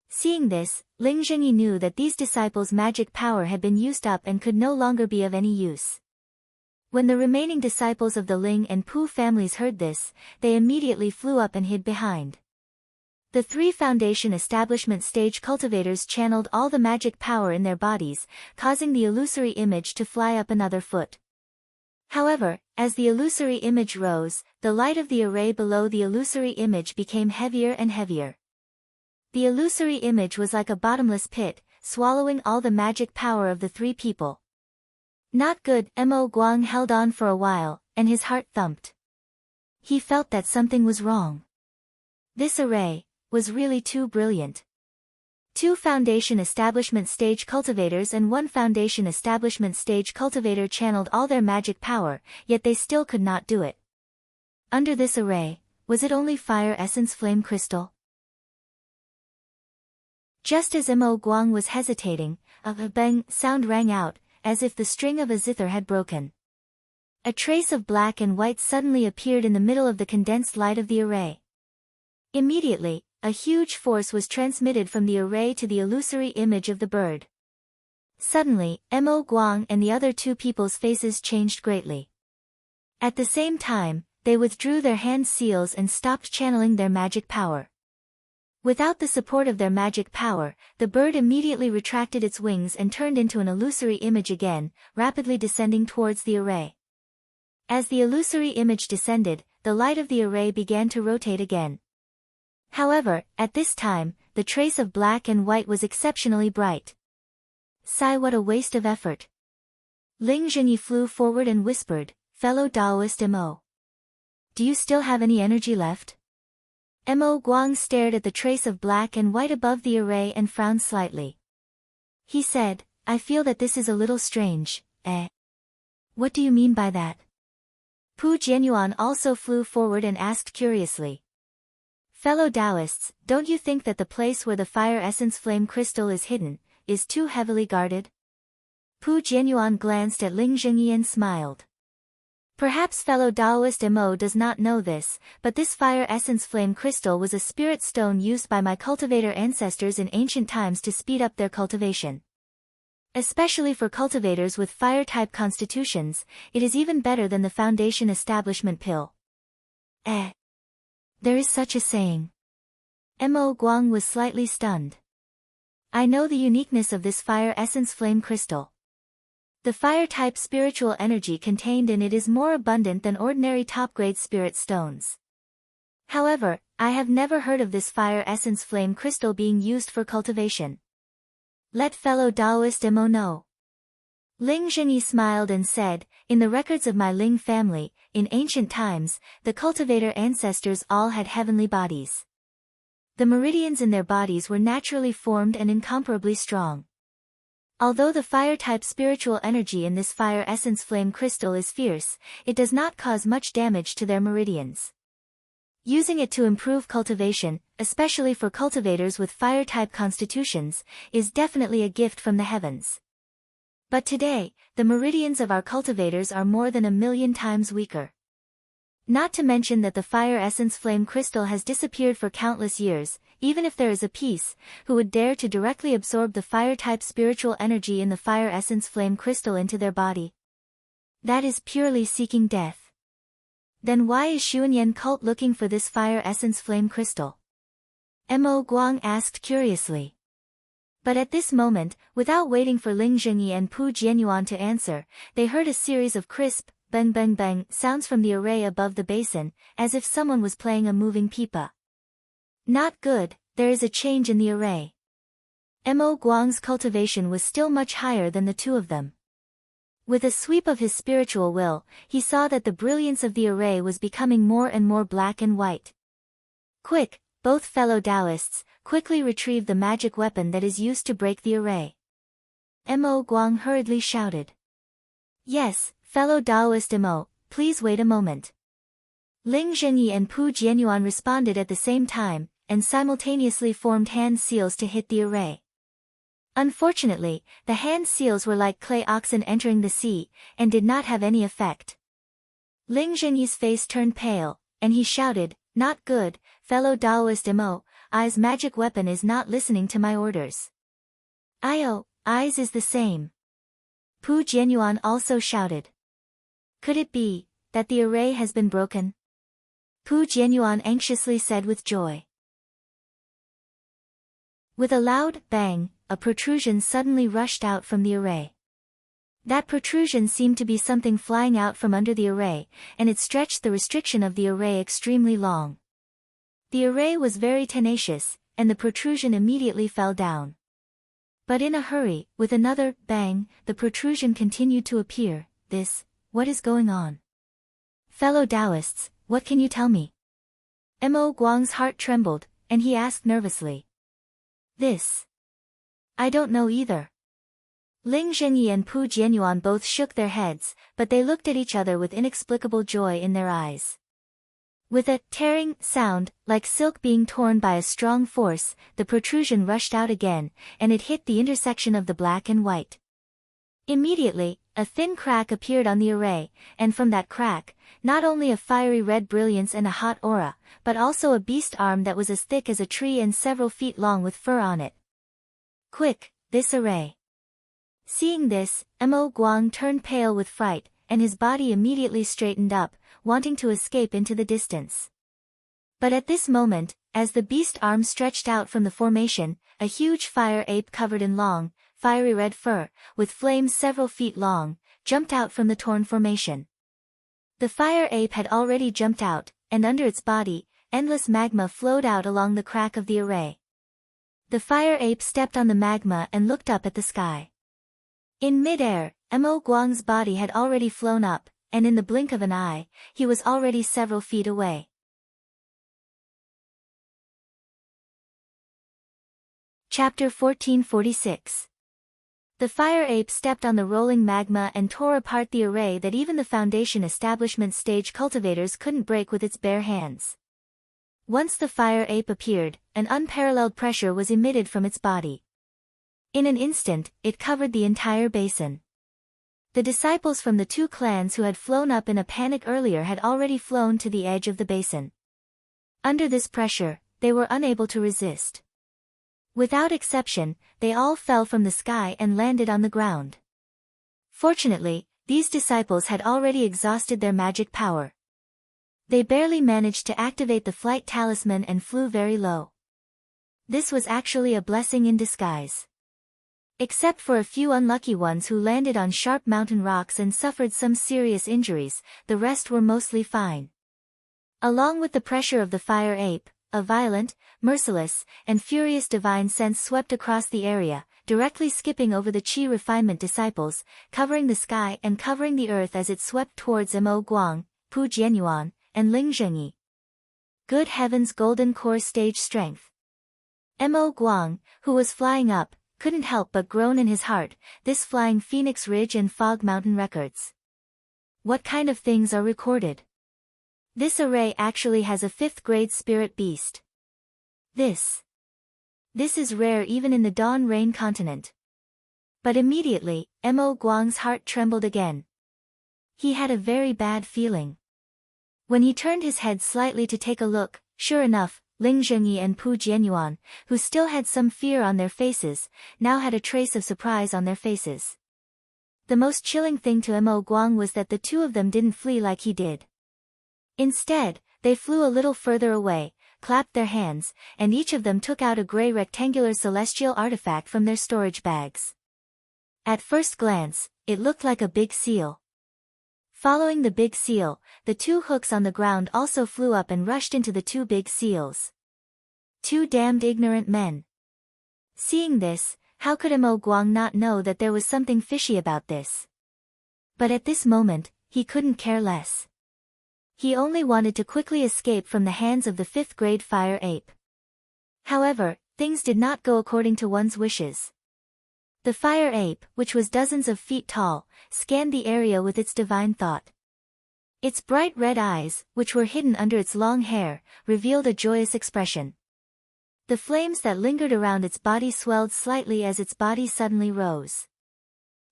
Seeing this, Ling Zhengyi knew that these disciples' magic power had been used up and could no longer be of any use. When the remaining disciples of the Ling and Pu families heard this, they immediately flew up and hid behind. The three foundation establishment stage cultivators channeled all the magic power in their bodies, causing the illusory image to fly up another foot. However, as the illusory image rose, the light of the array below the illusory image became heavier and heavier. The illusory image was like a bottomless pit, swallowing all the magic power of the three people. Not good. Mo Guang held on for a while, and his heart thumped. He felt that something was wrong. This array was really too brilliant. 2 foundation establishment stage cultivators and 1 foundation establishment stage cultivator channeled all their magic power, yet they still could not do it. Under this array, was it only fire essence flame crystal? Just as Mo Guang was hesitating, a bang sound rang out, as if the string of a zither had broken. A trace of black and white suddenly appeared in the middle of the condensed light of the array. Immediately, a huge force was transmitted from the array to the illusory image of the bird. Suddenly, Mo Guang and the other 2 people's faces changed greatly. At the same time, they withdrew their hand seals and stopped channeling their magic power. Without the support of their magic power, the bird immediately retracted its wings and turned into an illusory image again, rapidly descending towards the array. As the illusory image descended, the light of the array began to rotate again. However, at this time, the trace of black and white was exceptionally bright. Sigh, what a waste of effort. Ling Zhengyi flew forward and whispered, fellow Taoist Mo. Do you still have any energy left? Mo Guang stared at the trace of black and white above the array and frowned slightly. He said, I feel that this is a little strange, eh? What do you mean by that? Pu Jianyuan also flew forward and asked curiously. Fellow Taoists, don't you think that the place where the fire essence flame crystal is hidden, is too heavily guarded? Pu Jianyuan glanced at Ling Zhengyi and smiled. Perhaps fellow Taoist Mo does not know this, but this fire essence flame crystal was a spirit stone used by my cultivator ancestors in ancient times to speed up their cultivation. Especially for cultivators with fire-type constitutions, it is even better than the foundation establishment pill. There is such a saying. Mo Guang was slightly stunned. I know the uniqueness of this fire essence flame crystal. The fire-type spiritual energy contained in it is more abundant than ordinary top-grade spirit stones. However, I have never heard of this fire essence flame crystal being used for cultivation. Let fellow Taoist Mo know. Ling Zhengyi smiled and said, in the records of my Ling family, in ancient times, the cultivator ancestors all had heavenly bodies. The meridians in their bodies were naturally formed and incomparably strong. Although the fire-type spiritual energy in this fire essence flame crystal is fierce, it does not cause much damage to their meridians. Using it to improve cultivation, especially for cultivators with fire-type constitutions, is definitely a gift from the heavens. But today, the meridians of our cultivators are more than 1,000,000 times weaker. Not to mention that the fire essence flame crystal has disappeared for countless years, even if there is a piece, who would dare to directly absorb the fire-type spiritual energy in the fire essence flame crystal into their body. That is purely seeking death. Then why is Xuanyan cult looking for this fire essence flame crystal? Mo Guang asked curiously. But at this moment, without waiting for Ling Zhengyi and Pu Jianyuan to answer, they heard a series of crisp, bang bang bang sounds from the array above the basin, as if someone was playing a moving pipa. Not good, there is a change in the array. Mo Guang's cultivation was still much higher than the two of them. With a sweep of his spiritual will, he saw that the brilliance of the array was becoming more and more black and white. Quick, both fellow Taoists, quickly retrieve the magic weapon that is used to break the array. Mo Guang hurriedly shouted. Yes, fellow Taoist Mo, please wait a moment. Ling Zhengyi and Pu Jianyuan responded at the same time, and simultaneously formed hand seals to hit the array. Unfortunately, the hand seals were like clay oxen entering the sea, and did not have any effect. Ling Zhengyi's face turned pale, and he shouted, not good, fellow Taoist Mo, I's magic weapon is not listening to my orders. I's is the same. Pu Jianyuan also shouted. Could it be that the array has been broken? Pu Jianyuan anxiously said with joy. With a loud bang, a protrusion suddenly rushed out from the array. That protrusion seemed to be something flying out from under the array, and it stretched the restriction of the array extremely long. The array was very tenacious, and the protrusion immediately fell down. But in a hurry, with another bang, the protrusion continued to appear. What is going on? Fellow Taoists, what can you tell me? Mo Guang's heart trembled, and he asked nervously. I don't know either. Ling Zhengyi and Pu Jianyuan both shook their heads, but they looked at each other with inexplicable joy in their eyes. With a tearing sound, like silk being torn by a strong force, the protrusion rushed out again, and it hit the intersection of the black and white. Immediately, a thin crack appeared on the array, and from that crack, not only a fiery red brilliance and a hot aura, but also a beast arm that was as thick as a tree and several feet long with fur on it. Quick, this array. Seeing this, Mo Guang turned pale with fright, and his body immediately straightened up, wanting to escape into the distance. But at this moment, as the beast arm stretched out from the formation, a huge fire ape covered in long, fiery red fur, with flames several feet long, jumped out from the torn formation. The fire ape had already jumped out, and under its body, endless magma flowed out along the crack of the array. The fire ape stepped on the magma and looked up at the sky. In mid-air, Mo Guang's body had already flown up, and in the blink of an eye, he was already several feet away. Chapter 1446. The fire ape stepped on the rolling magma and tore apart the array that even the foundation establishment stage cultivators couldn't break with its bare hands. Once the fire ape appeared, an unparalleled pressure was emitted from its body. In an instant, it covered the entire basin. The disciples from the two clans who had flown up in a panic earlier had already flown to the edge of the basin. Under this pressure, they were unable to resist. Without exception, they all fell from the sky and landed on the ground. Fortunately, these disciples had already exhausted their magic power. They barely managed to activate the flight talisman and flew very low. This was actually a blessing in disguise. Except for a few unlucky ones who landed on sharp mountain rocks and suffered some serious injuries, the rest were mostly fine. Along with the pressure of the fire ape, a violent, merciless, and furious divine sense swept across the area, directly skipping over the Qi refinement disciples, covering the sky and covering the earth as it swept towards Mo Guang, Pu Jianyuan, and Ling Zhengyi. Good heavens, golden core stage strength. Mo Guang, who was flying up, couldn't help but groan in his heart, this flying Phoenix Ridge and Fog Mountain records. What kind of things are recorded? This array actually has a 5th grade spirit beast. This is rare even in the Dawn Rain continent. But immediately, Mo Guang's heart trembled again. He had a very bad feeling. When he turned his head slightly to take a look, sure enough, Ling Zhengyi and Pu Jianyuan, who still had some fear on their faces, now had a trace of surprise on their faces. The most chilling thing to Mo Guang was that the two of them didn't flee like he did. Instead, they flew a little further away, clapped their hands, and each of them took out a gray rectangular celestial artifact from their storage bags. At first glance, it looked like a big seal. Following the big seal, the 2 hooks on the ground also flew up and rushed into the 2 big seals. 2 damned ignorant men. Seeing this, how could Mo Guang not know that there was something fishy about this? But at this moment, he couldn't care less. He only wanted to quickly escape from the hands of the 5th grade fire ape. However, things did not go according to one's wishes. The fire ape, which was dozens of feet tall, scanned the area with its divine thought. Its bright red eyes, which were hidden under its long hair, revealed a joyous expression. The flames that lingered around its body swelled slightly as its body suddenly rose.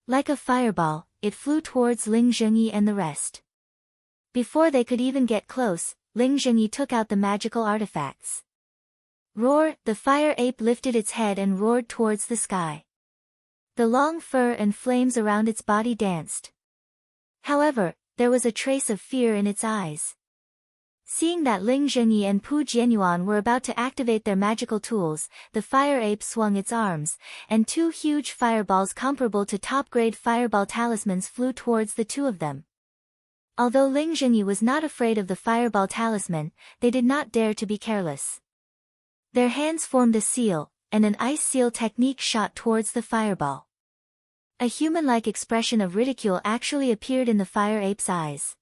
Like a fireball, it flew towards Ling Zhengyi and the rest. Before they could even get close, Ling Zhengyi took out the magical artifacts. Roar! The fire ape lifted its head and roared towards the sky. The long fur and flames around its body danced. However, there was a trace of fear in its eyes. Seeing that Ling Zhengyi and Pu Jianyuan were about to activate their magical tools, the fire ape swung its arms, and 2 huge fireballs comparable to top-grade fireball talismans flew towards the 2 of them. Although Ling Zhengyi was not afraid of the fireball talisman, they did not dare to be careless. Their hands formed a seal, and an ice seal technique shot towards the fireball. A human-like expression of ridicule actually appeared in the fire ape's eyes.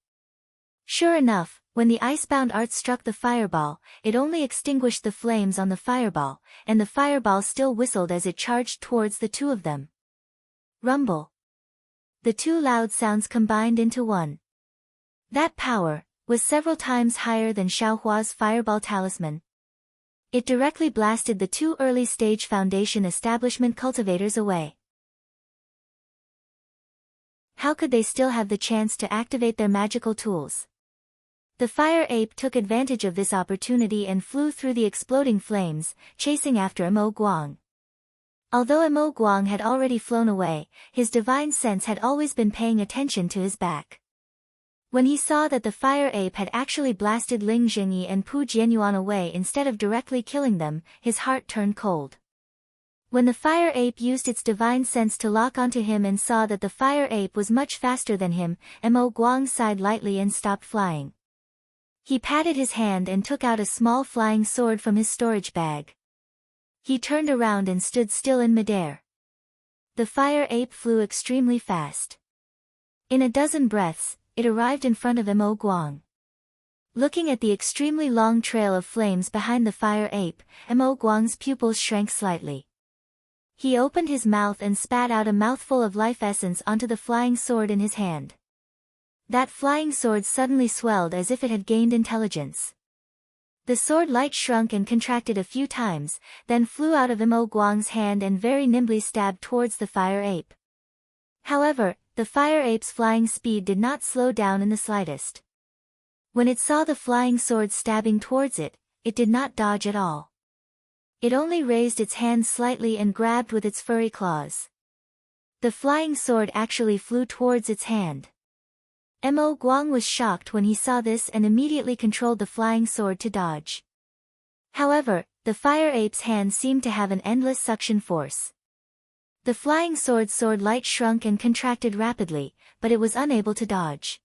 Sure enough, when the icebound art struck the fireball, it only extinguished the flames on the fireball, and the fireball still whistled as it charged towards the 2 of them. Rumble. The 2 loud sounds combined into one. That power was several times higher than Xiaohua's fireball talisman. It directly blasted the 2 early-stage Foundation establishment cultivators away. How could they still have the chance to activate their magical tools? The fire ape took advantage of this opportunity and flew through the exploding flames, chasing after Mo Guang. Although Mo Guang had already flown away, his divine sense had always been paying attention to his back. When he saw that the fire ape had actually blasted Ling Zhengyi and Pu Jianyuan away instead of directly killing them, his heart turned cold. When the fire ape used its divine sense to lock onto him and saw that the fire ape was much faster than him, Mo Guang sighed lightly and stopped flying. He patted his hand and took out a small flying sword from his storage bag. He turned around and stood still in midair. The fire ape flew extremely fast. In a dozen breaths, it arrived in front of Mo Guang. Looking at the extremely long trail of flames behind the fire ape, Mo Guang's pupils shrank slightly. He opened his mouth and spat out a mouthful of life essence onto the flying sword in his hand. That flying sword suddenly swelled as if it had gained intelligence. The sword light shrunk and contracted a few times, then flew out of Mo Guang's hand and very nimbly stabbed towards the fire ape. However, the fire ape's flying speed did not slow down in the slightest. When it saw the flying sword stabbing towards it, it did not dodge at all. It only raised its hand slightly and grabbed with its furry claws. The flying sword actually flew towards its hand. Mo Guang was shocked when he saw this and immediately controlled the flying sword to dodge. However, the fire ape's hand seemed to have an endless suction force. The flying sword's light shrunk and contracted rapidly, but it was unable to dodge.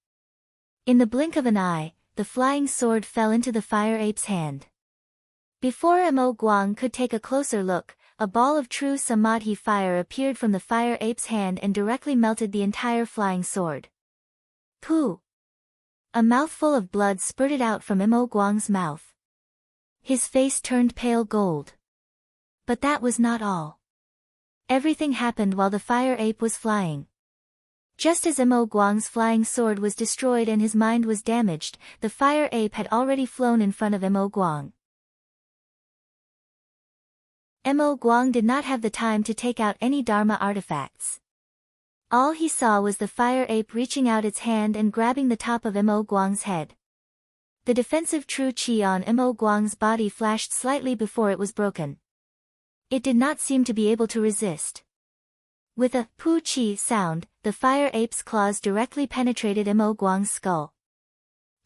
In the blink of an eye, the flying sword fell into the fire ape's hand. Before Mo Guang could take a closer look, a ball of true samadhi fire appeared from the fire ape's hand and directly melted the entire flying sword. Pooh! A mouthful of blood spurted out from Mo Guang's mouth. His face turned pale gold. But that was not all. Everything happened while the fire ape was flying. Just as Mo Guang's flying sword was destroyed and his mind was damaged, the fire ape had already flown in front of Mo Guang. Mo Guang did not have the time to take out any Dharma artifacts. All he saw was the fire ape reaching out its hand and grabbing the top of Mo Guang's head. The defensive true qi on Mo Guang's body flashed slightly before it was broken. It did not seem to be able to resist. With a pu qi sound, the fire ape's claws directly penetrated Mo Guang's skull.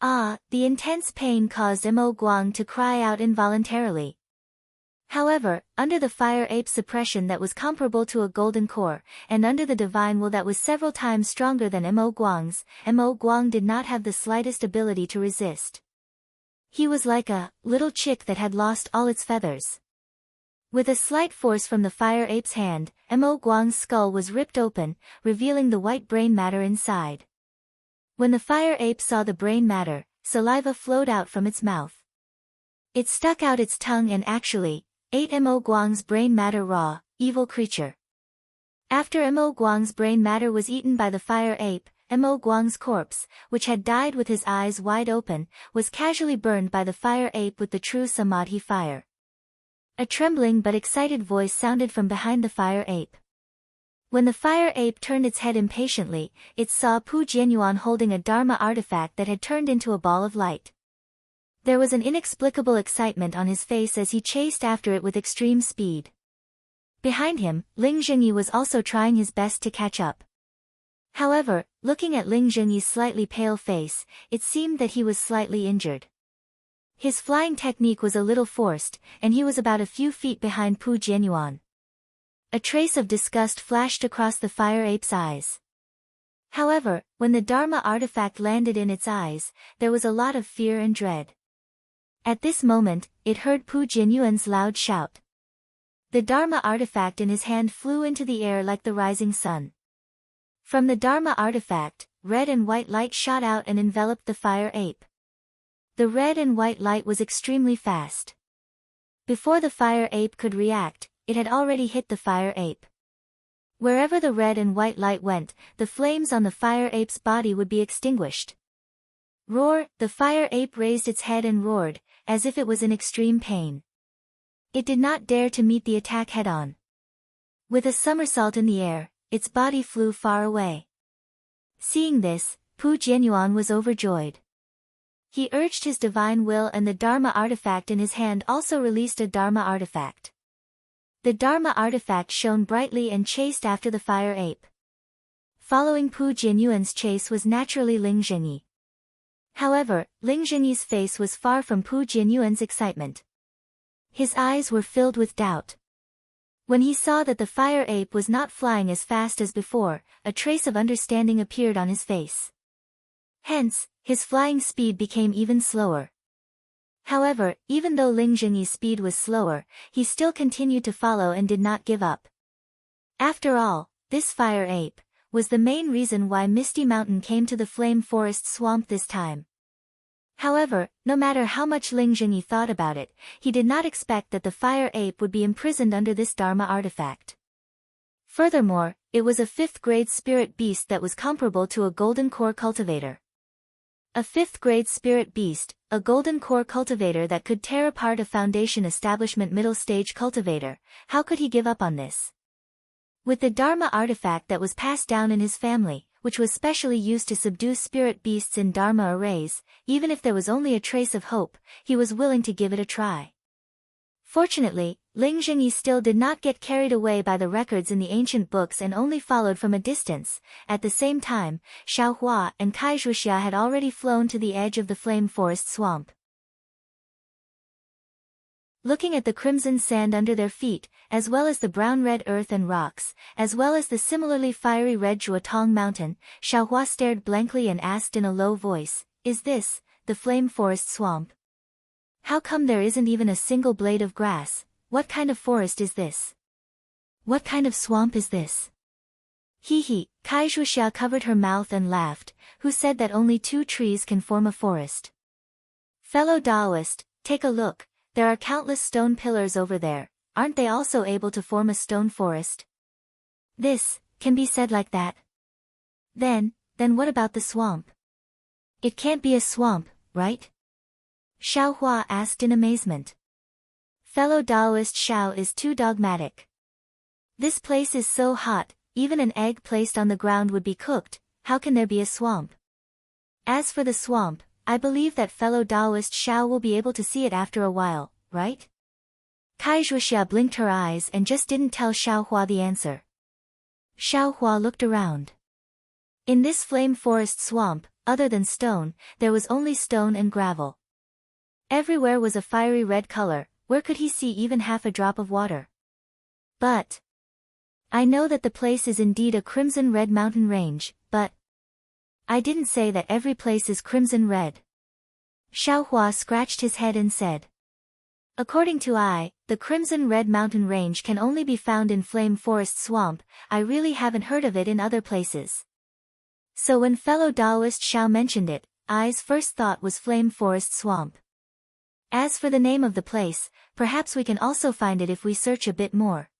Ah, the intense pain caused Mo Guang to cry out involuntarily. However, under the fire ape's suppression that was comparable to a golden core, and under the divine will that was several times stronger than Mo Guang's, Mo Guang did not have the slightest ability to resist. He was like a little chick that had lost all its feathers. With a slight force from the fire ape's hand, Mo Guang's skull was ripped open, revealing the white brain matter inside. When the fire ape saw the brain matter, saliva flowed out from its mouth. It stuck out its tongue and actually ate Mo Guang's brain matter raw, evil creature. After Mo Guang's brain matter was eaten by the fire ape, Mo Guang's corpse, which had died with his eyes wide open, was casually burned by the fire ape with the true samadhi fire. A trembling but excited voice sounded from behind the fire ape. When the fire ape turned its head impatiently, it saw Pu Jianyuan holding a Dharma artifact that had turned into a ball of light. There was an inexplicable excitement on his face as he chased after it with extreme speed. Behind him, Ling Zhengyi was also trying his best to catch up. However, looking at Ling Zhengyi's slightly pale face, it seemed that he was slightly injured. His flying technique was a little forced, and he was about a few feet behind Pu Jianyuan. A trace of disgust flashed across the fire ape's eyes. However, when the Dharma artifact landed in its eyes, there was a lot of fear and dread. At this moment, it heard Pu Jianyuan's loud shout. The Dharma artifact in his hand flew into the air like the rising sun. From the Dharma artifact, red and white light shot out and enveloped the fire ape. The red and white light was extremely fast. Before the fire ape could react, it had already hit the fire ape. Wherever the red and white light went, the flames on the fire ape's body would be extinguished. Roar! The fire ape raised its head and roared, as if it was in extreme pain. It did not dare to meet the attack head-on. With a somersault in the air, its body flew far away. Seeing this, Pu Jianyuan was overjoyed. He urged his divine will and the Dharma artifact in his hand also released a Dharma artifact. The Dharma artifact shone brightly and chased after the fire ape. Following Pu Jianyuan's chase was naturally Ling Zhengyi. However, Ling Zhengyi's face was far from Pu Jianyuan's excitement. His eyes were filled with doubt. When he saw that the fire ape was not flying as fast as before, a trace of understanding appeared on his face. Hence, his flying speed became even slower. However, even though Ling Zhengyi's speed was slower, he still continued to follow and did not give up. After all, this fire ape was the main reason why Misty Mountain came to the Flame Forest Swamp this time. However, no matter how much Ling Zhengyi thought about it, he did not expect that the fire ape would be imprisoned under this Dharma artifact. Furthermore, it was a 5th-grade spirit beast that was comparable to a golden core cultivator. A 5th-grade spirit beast, a golden core cultivator that could tear apart a foundation establishment middle-stage cultivator. How could he give up on this? With the Dharma artifact that was passed down in his family, which was specially used to subdue spirit beasts in Dharma arrays, even if there was only a trace of hope, he was willing to give it a try. Fortunately, Ling Zhengyi still did not get carried away by the records in the ancient books and only followed from a distance. At the same time, Xiaohua and Kai Zhuxia had already flown to the edge of the flame forest swamp. Looking at the crimson sand under their feet, as well as the brown-red earth and rocks, as well as the similarly fiery red Zhuotong mountain, Xiaohua stared blankly and asked in a low voice, "Is this, the flame forest swamp? How come there isn't even a single blade of grass? What kind of forest is this? What kind of swamp is this?" Hee hee, Kai Zhuxia covered her mouth and laughed. Who said that only 2 trees can form a forest? Fellow Taoist, take a look. There are countless stone pillars over there. Aren't they also able to form a stone forest? This can be said like that. Then what about the swamp? It can't be a swamp, right? Xiaohua asked in amazement. Fellow Taoist Xiao is too dogmatic. This place is so hot, even an egg placed on the ground would be cooked. How can there be a swamp? As for the swamp, I believe that fellow Taoist Xiao will be able to see it after a while, right? Kai Zhuxia blinked her eyes and just didn't tell Xiaohua the answer. Xiaohua looked around. In this flame forest swamp, other than stone, there was only stone and gravel. Everywhere was a fiery red color. Where could he see even half a drop of water? But I know that the place is indeed a crimson red mountain range, but I didn't say that every place is crimson red. Xiaohua scratched his head and said, according to I, the crimson red mountain range can only be found in flame forest swamp. I really haven't heard of it in other places. So when fellow Taoist Xiao mentioned it, I's first thought was flame forest swamp. As for the name of the place, perhaps we can also find it if we search a bit more.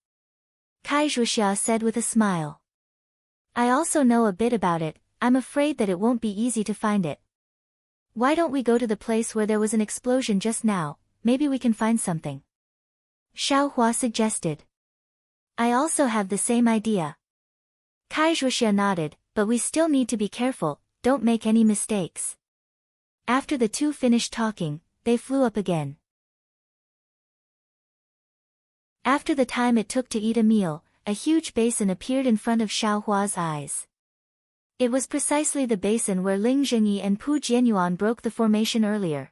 Kai Zhuxia said with a smile. I also know a bit about it. I'm afraid that it won't be easy to find it. Why don't we go to the place where there was an explosion just now? Maybe we can find something. Xiaohua suggested. I also have the same idea. Kai Zhuxia nodded, but we still need to be careful, don't make any mistakes. After the two finished talking, they flew up again. After the time it took to eat a meal, a huge basin appeared in front of Xiaohua's eyes. It was precisely the basin where Ling Zhengyi and Pu Jianyuan broke the formation earlier.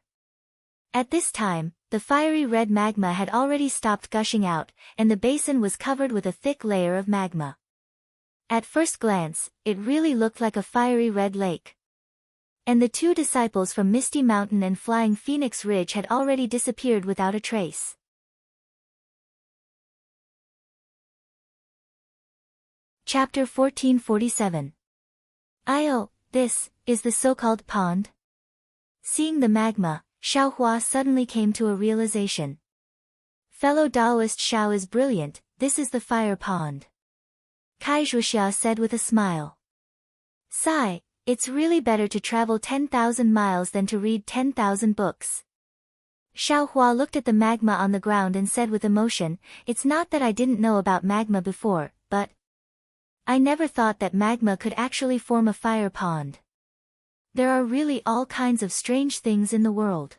At this time, the fiery red magma had already stopped gushing out, and the basin was covered with a thick layer of magma. At first glance, it really looked like a fiery red lake. And the 2 disciples from Misty Mountain and Flying Phoenix Ridge had already disappeared without a trace. Chapter 1447. Oh, this is the so-called pond? Seeing the magma, Xiaohua suddenly came to a realization. Fellow Taoist Xiao is brilliant, this is the fire pond. Kai Zhuxia said with a smile. Sigh, it's really better to travel 10,000 miles than to read 10,000 books. Xiaohua looked at the magma on the ground and said with emotion, it's not that I didn't know about magma before, but I never thought that magma could actually form a fire pond. There are really all kinds of strange things in the world.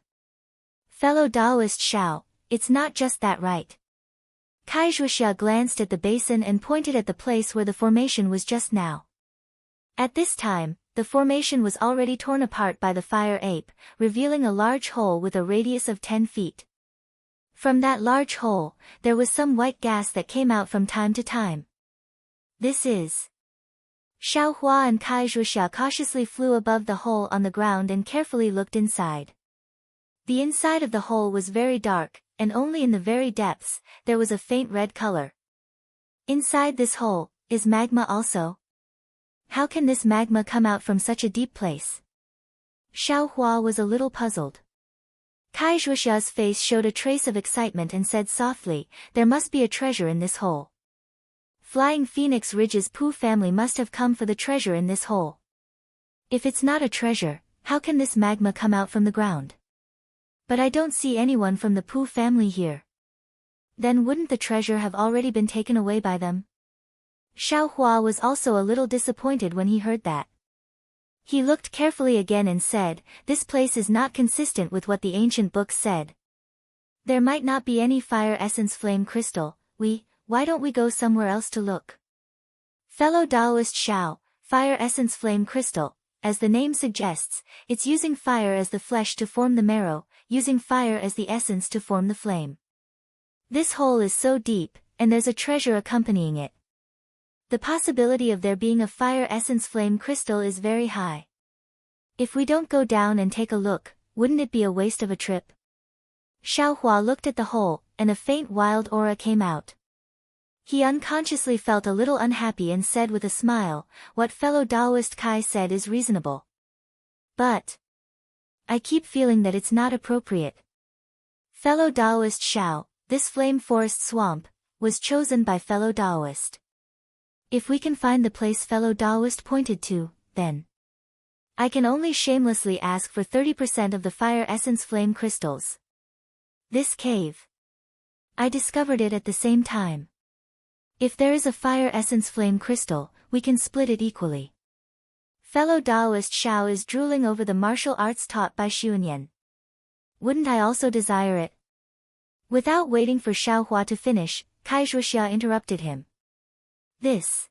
Fellow Taoist Xiao, it's not just that, right? Kai Zhuxia glanced at the basin and pointed at the place where the formation was just now. At this time, the formation was already torn apart by the fire ape, revealing a large hole with a radius of 10 feet. From that large hole, there was some white gas that came out from time to time. This is. Xiaohua and Kai Zhuxia cautiously flew above the hole on the ground and carefully looked inside. The inside of the hole was very dark, and only in the very depths, there was a faint red color. Inside this hole, is magma also? How can this magma come out from such a deep place? Xiaohua was a little puzzled. Kai Zhuxia's face showed a trace of excitement and said softly, there must be a treasure in this hole. Flying Phoenix Ridge's Pooh family must have come for the treasure in this hole. If it's not a treasure, how can this magma come out from the ground? But I don't see anyone from the Pooh family here. Then wouldn't the treasure have already been taken away by them? Xiaohua was also a little disappointed when he heard that. He looked carefully again and said, this place is not consistent with what the ancient books said. There might not be any fire essence flame crystal, why don't we go somewhere else to look? Fellow Taoist Xiao, fire essence flame crystal, as the name suggests, it's using fire as the flesh to form the marrow, using fire as the essence to form the flame. This hole is so deep, and there's a treasure accompanying it. The possibility of there being a fire essence flame crystal is very high. If we don't go down and take a look, wouldn't it be a waste of a trip? Xiaohua looked at the hole, and a faint wild aura came out. He unconsciously felt a little unhappy and said with a smile, what fellow Taoist Kai said is reasonable. But I keep feeling that it's not appropriate. Fellow Taoist Xiao, this flame forest swamp, was chosen by fellow Taoist. If we can find the place fellow Taoist pointed to, then I can only shamelessly ask for 30% of the fire essence flame crystals. This cave. I discovered it at the same time. If there is a fire essence flame crystal, we can split it equally. Fellow Taoist Xiao is drooling over the martial arts taught by Xuanyan. Wouldn't I also desire it? Without waiting for Xiaohua to finish, Kai Zhuoxia interrupted him. This.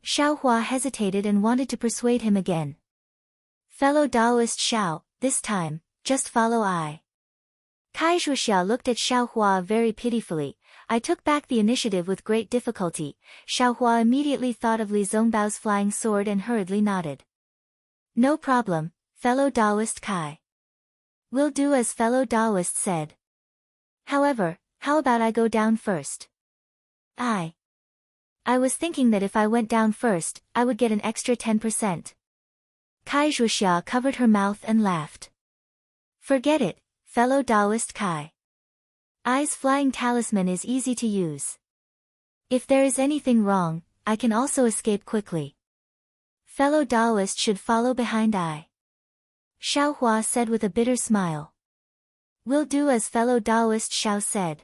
Xiaohua hesitated and wanted to persuade him again. Fellow Taoist Xiao, this time, just follow I. Kai Zhuoxia looked at Xiaohua very pitifully. I took back the initiative with great difficulty. Xiaohua immediately thought of Li Zongbao's flying sword and hurriedly nodded. No problem, fellow Taoist Kai. We'll do as fellow Taoist said. However, how about I go down first? I was thinking that if I went down first, I would get an extra 10%. Kai Zhuoxia covered her mouth and laughed. Forget it, fellow Taoist Kai. I's flying talisman is easy to use. If there is anything wrong, I can also escape quickly. Fellow Taoist should follow behind I. Xiaohua said with a bitter smile. We'll do as fellow Taoist Xiao said.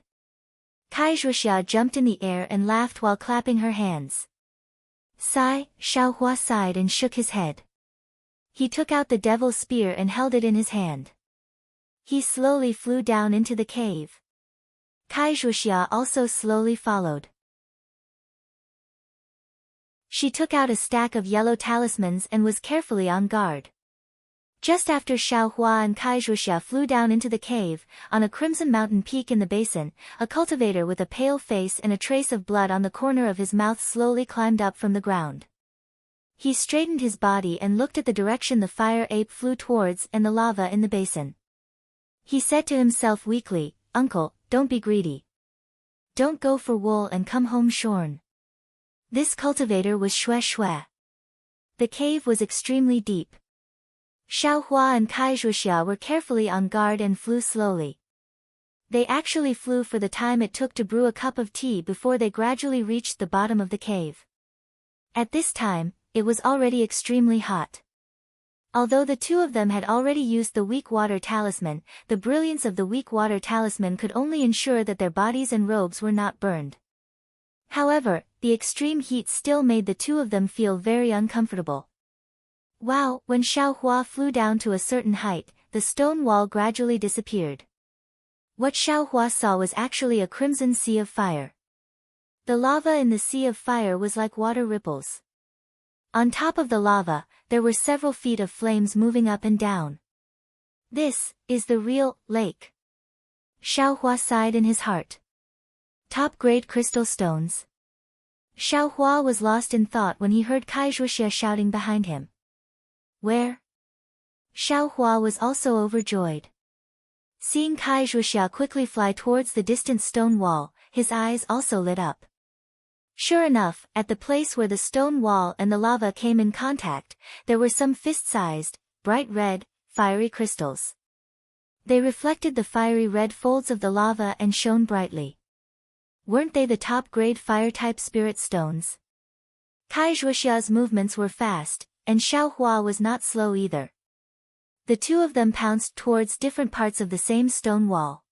Kai Zhuoxia jumped in the air and laughed while clapping her hands. Sigh, Xiaohua sighed and shook his head. He took out the devil's spear and held it in his hand. He slowly flew down into the cave. Kai Zhuoxia also slowly followed. She took out a stack of yellow talismans and was carefully on guard. Just after Xiaohua and Kai Zhuoxia flew down into the cave, on a crimson mountain peak in the basin, a cultivator with a pale face and a trace of blood on the corner of his mouth slowly climbed up from the ground. He straightened his body and looked at the direction the fire ape flew towards and the lava in the basin. He said to himself weakly, Uncle, don't be greedy. Don't go for wool and come home shorn. This cultivator was Xue Xue. The cave was extremely deep. Xiaohua and Kai Zhuoxia were carefully on guard and flew slowly. They actually flew for the time it took to brew a cup of tea before they gradually reached the bottom of the cave. At this time, it was already extremely hot. Although the two of them had already used the weak water talisman, the brilliance of the weak water talisman could only ensure that their bodies and robes were not burned. However, the extreme heat still made the two of them feel very uncomfortable. Wow! When Xiaohua flew down to a certain height, the stone wall gradually disappeared. What Xiaohua saw was actually a crimson sea of fire. The lava in the sea of fire was like water ripples. On top of the lava, there were several feet of flames moving up and down. This is the real lake. Xiaohua sighed in his heart. Top-grade crystal stones. Xiaohua was lost in thought when he heard Kai Zhuoxia shouting behind him. Where? Xiaohua was also overjoyed. Seeing Kai Zhuoxia quickly fly towards the distant stone wall, his eyes also lit up. Sure enough, at the place where the stone wall and the lava came in contact, there were some fist-sized, bright red, fiery crystals. They reflected the fiery red folds of the lava and shone brightly. Weren't they the top-grade fire-type spirit stones? Kai Zhuoxia's movements were fast, and Xiaohua was not slow either. The two of them pounced towards different parts of the same stone wall.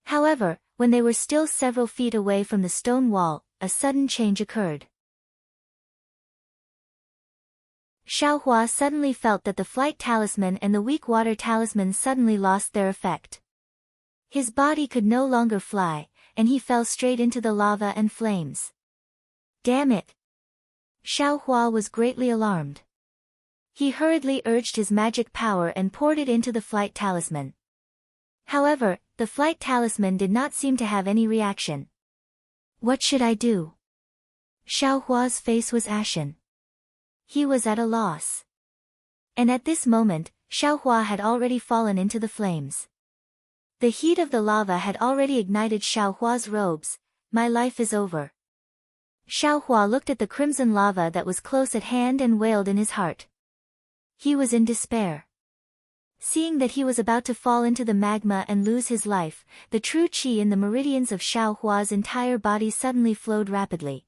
However, when they were still several feet away from the stone wall, a sudden change occurred. Xiaohua suddenly felt that the flight talisman and the weak water talisman suddenly lost their effect. His body could no longer fly, and he fell straight into the lava and flames. Damn it! Xiaohua was greatly alarmed. He hurriedly urged his magic power and poured it into the flight talisman. However, the flight talisman did not seem to have any reaction. What should I do? Xiaohua's face was ashen. He was at a loss. And at this moment, Xiaohua had already fallen into the flames. The heat of the lava had already ignited Xiaohua's robes. My life is over. Xiaohua looked at the crimson lava that was close at hand and wailed in his heart. He was in despair. Seeing that he was about to fall into the magma and lose his life, the true qi in the meridians of Xiaohua's entire body suddenly flowed rapidly.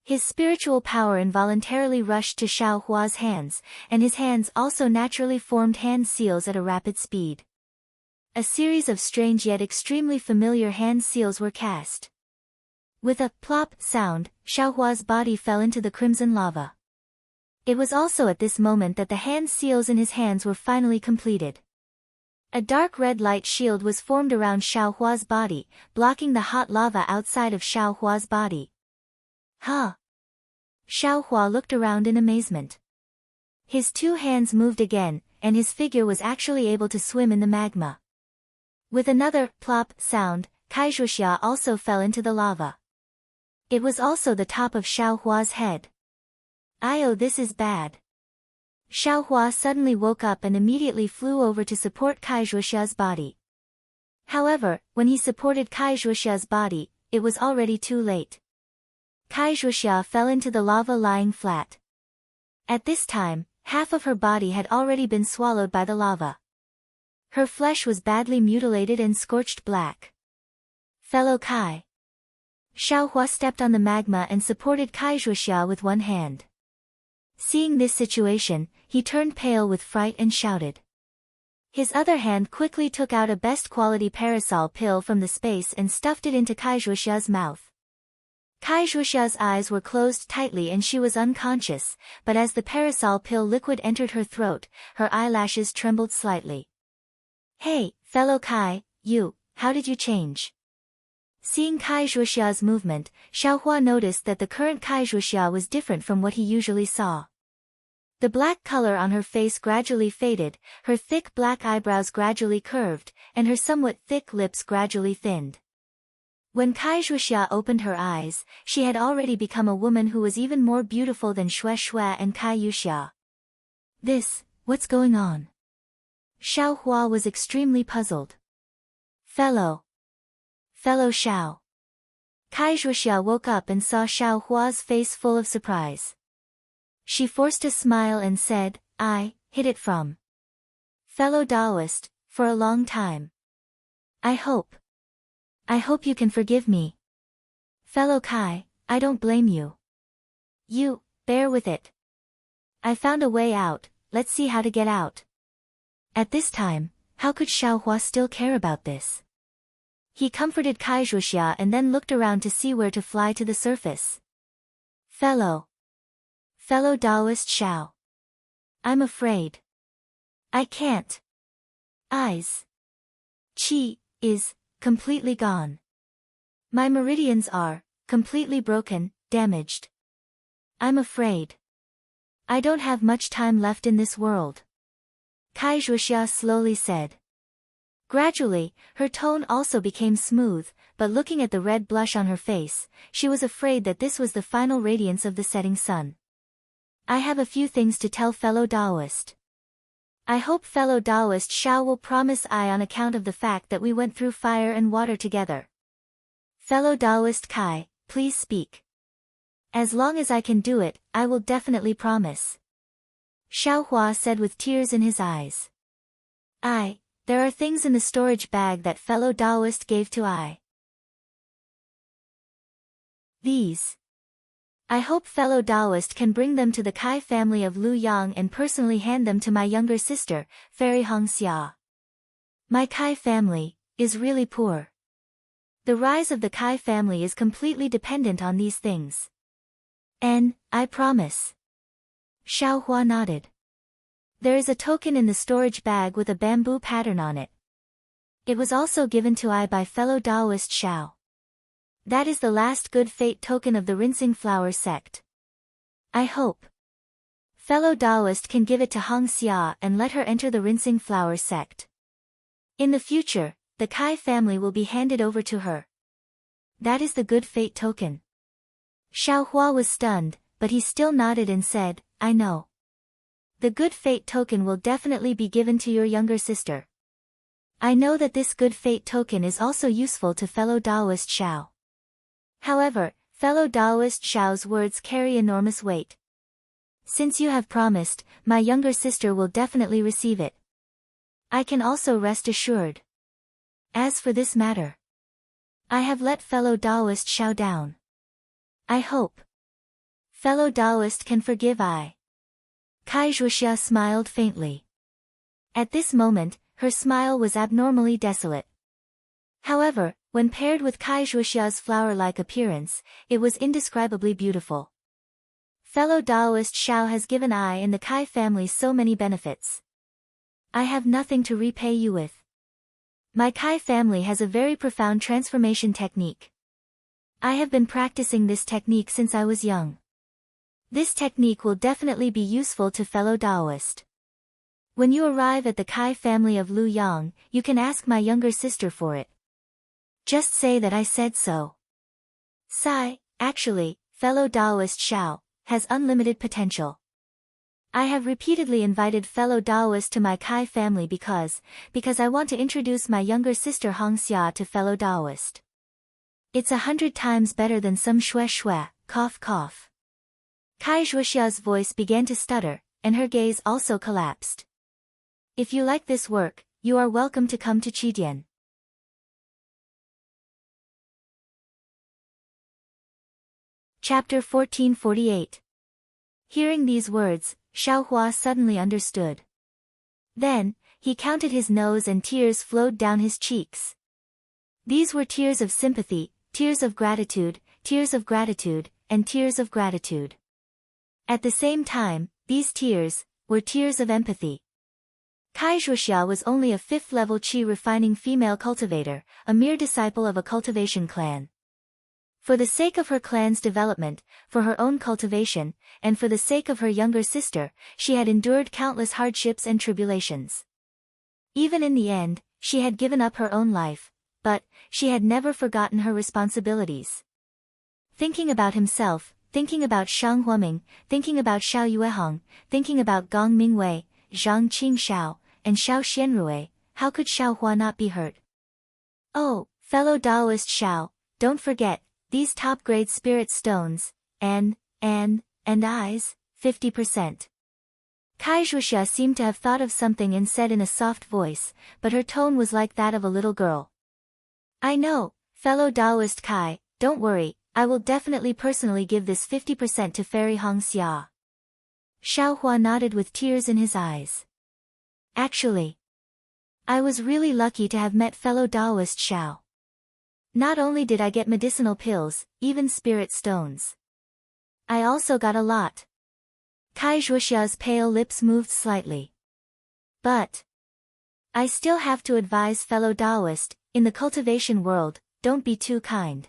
His spiritual power involuntarily rushed to Xiaohua's hands, and his hands also naturally formed hand seals at a rapid speed. A series of strange yet extremely familiar hand seals were cast. With a plop sound, Xiaohua's body fell into the crimson lava. It was also at this moment that the hand seals in his hands were finally completed. A dark red light shield was formed around Xiaohua's body, blocking the hot lava outside of Xiaohua's body. Huh? Xiaohua looked around in amazement. His two hands moved again, and his figure was actually able to swim in the magma. With another plop sound, Kaizhuxia also fell into the lava. It was also the top of Xiaohua's head. This is bad. Xiaohua suddenly woke up and immediately flew over to support Kaizhuxia's body. However, when he supported Kaizhuxia's body, it was already too late. Kaizhuxia fell into the lava lying flat. At this time, half of her body had already been swallowed by the lava. Her flesh was badly mutilated and scorched black. Fellow Kai. Xiaohua stepped on the magma and supported Kaizhuxia with one hand. Seeing this situation, he turned pale with fright and shouted. His other hand quickly took out a best quality parasol pill from the space and stuffed it into Kaizhuxia's mouth. Kaizhuxia's eyes were closed tightly and she was unconscious, but as the parasol pill liquid entered her throat, her eyelashes trembled slightly. Hey, fellow Kai, how did you change? Seeing Kaizhuxia's movement, Xiaohua noticed that the current Kaizhuxia was different from what he usually saw. The black color on her face gradually faded, her thick black eyebrows gradually curved, and her somewhat thick lips gradually thinned. When Kaizhuxia opened her eyes, she had already become a woman who was even more beautiful than Xue Xue and Kai Yuxia. What's going on? Xiaohua was extremely puzzled. Fellow Xiao. Kaizhuxia woke up and saw Xiaohua's face full of surprise. She forced a smile and said, I hid it from fellow Taoist for a long time. I hope you can forgive me. Fellow Kai, I don't blame you. You, bear with it. I found a way out, let's see how to get out. At this time, how could Xiaohua still care about this? He comforted Kaizhuxia and then looked around to see where to fly to the surface. Fellow Taoist Xiao. I'm afraid. I can't. Qi is completely gone. My meridians are completely broken, damaged. I'm afraid. I don't have much time left in this world. Kaizhuxia slowly said. Gradually, her tone also became smooth, but looking at the red blush on her face, she was afraid that this was the final radiance of the setting sun. I have a few things to tell fellow Taoist. I hope fellow Taoist Xiao will promise I on account of the fact that we went through fire and water together. Fellow Taoist Kai, please speak. As long as I can do it, I will definitely promise. Xiaohua said with tears in his eyes. There are things in the storage bag that fellow Taoist gave to I. These. I hope fellow Taoist can bring them to the Kai family of Lu Yang and personally hand them to my younger sister, Fairy Hongxia. My Kai family is really poor. The rise of the Kai family is completely dependent on these things. I promise. Xiaohua nodded. There is a token in the storage bag with a bamboo pattern on it. It was also given to I by fellow Taoist Xiao. That is the last good fate token of the rinsing flower sect. I hope fellow Taoist can give it to Hong Xia and let her enter the rinsing flower sect. In the future, the Kai family will be handed over to her. That is the good fate token. Xiao Hua was stunned, but he still nodded and said, I know. The good fate token will definitely be given to your younger sister. I know that this good fate token is also useful to fellow Taoist Xiao. However, fellow Taoist Xiao's words carry enormous weight. Since you have promised, my younger sister will definitely receive it. I can also rest assured. As for this matter, I have let fellow Taoist Xiao down. I hope fellow Taoist can forgive I. Kai Zhuxia smiled faintly. At this moment, her smile was abnormally desolate. However, when paired with Kai Zhuxia's flower-like appearance, it was indescribably beautiful. Fellow Taoist Xiao has given I and the Kai family so many benefits. I have nothing to repay you with. My Kai family has a very profound transformation technique. I have been practicing this technique since I was young. This technique will definitely be useful to fellow Taoist. When you arrive at the Kai family of Lu Yang, you can ask my younger sister for it. Just say that I said so. Sai, actually, fellow Taoist Xiao, has unlimited potential. I have repeatedly invited fellow Taoists to my Kai family because I want to introduce my younger sister Hong Xia to fellow Taoist. It's 100 times better than some shue, cough cough. Kai Zhuxia's voice began to stutter, and her gaze also collapsed. If you like this work, you are welcome to come to Qidian. Chapter 1448. Hearing these words, Xiao Hua suddenly understood. Then, he counted his nose and tears flowed down his cheeks. These were tears of sympathy, tears of gratitude, and tears of gratitude. At the same time, these tears were tears of empathy. Kai Zhuxia was only a 5th-level qi refining female cultivator, a mere disciple of a cultivation clan. For the sake of her clan's development, for her own cultivation, and for the sake of her younger sister, she had endured countless hardships and tribulations. Even in the end, she had given up her own life, but she had never forgotten her responsibilities. Thinking about himself, thinking about Shang Huaming, thinking about Xiao Yuehong, thinking about Gong Mingwei, Zhang Qingxiao, and Xiao Xianrui, how could Xiao Hua not be hurt? Oh, fellow Taoist Xiao, don't forget, these top-grade spirit stones, and eyes, 50%. Kai Zhuxia seemed to have thought of something and said in a soft voice, but her tone was like that of a little girl. I know, fellow Taoist Kai, don't worry, I will definitely personally give this 50% to Fairy Hong Xia. Xiao Hua nodded with tears in his eyes. Actually, I was really lucky to have met fellow Taoist Xiao. Not only did I get medicinal pills, even spirit stones. I also got a lot. Kai Zhuxia's pale lips moved slightly. But I still have to advise fellow Taoist, in the cultivation world, don't be too kind.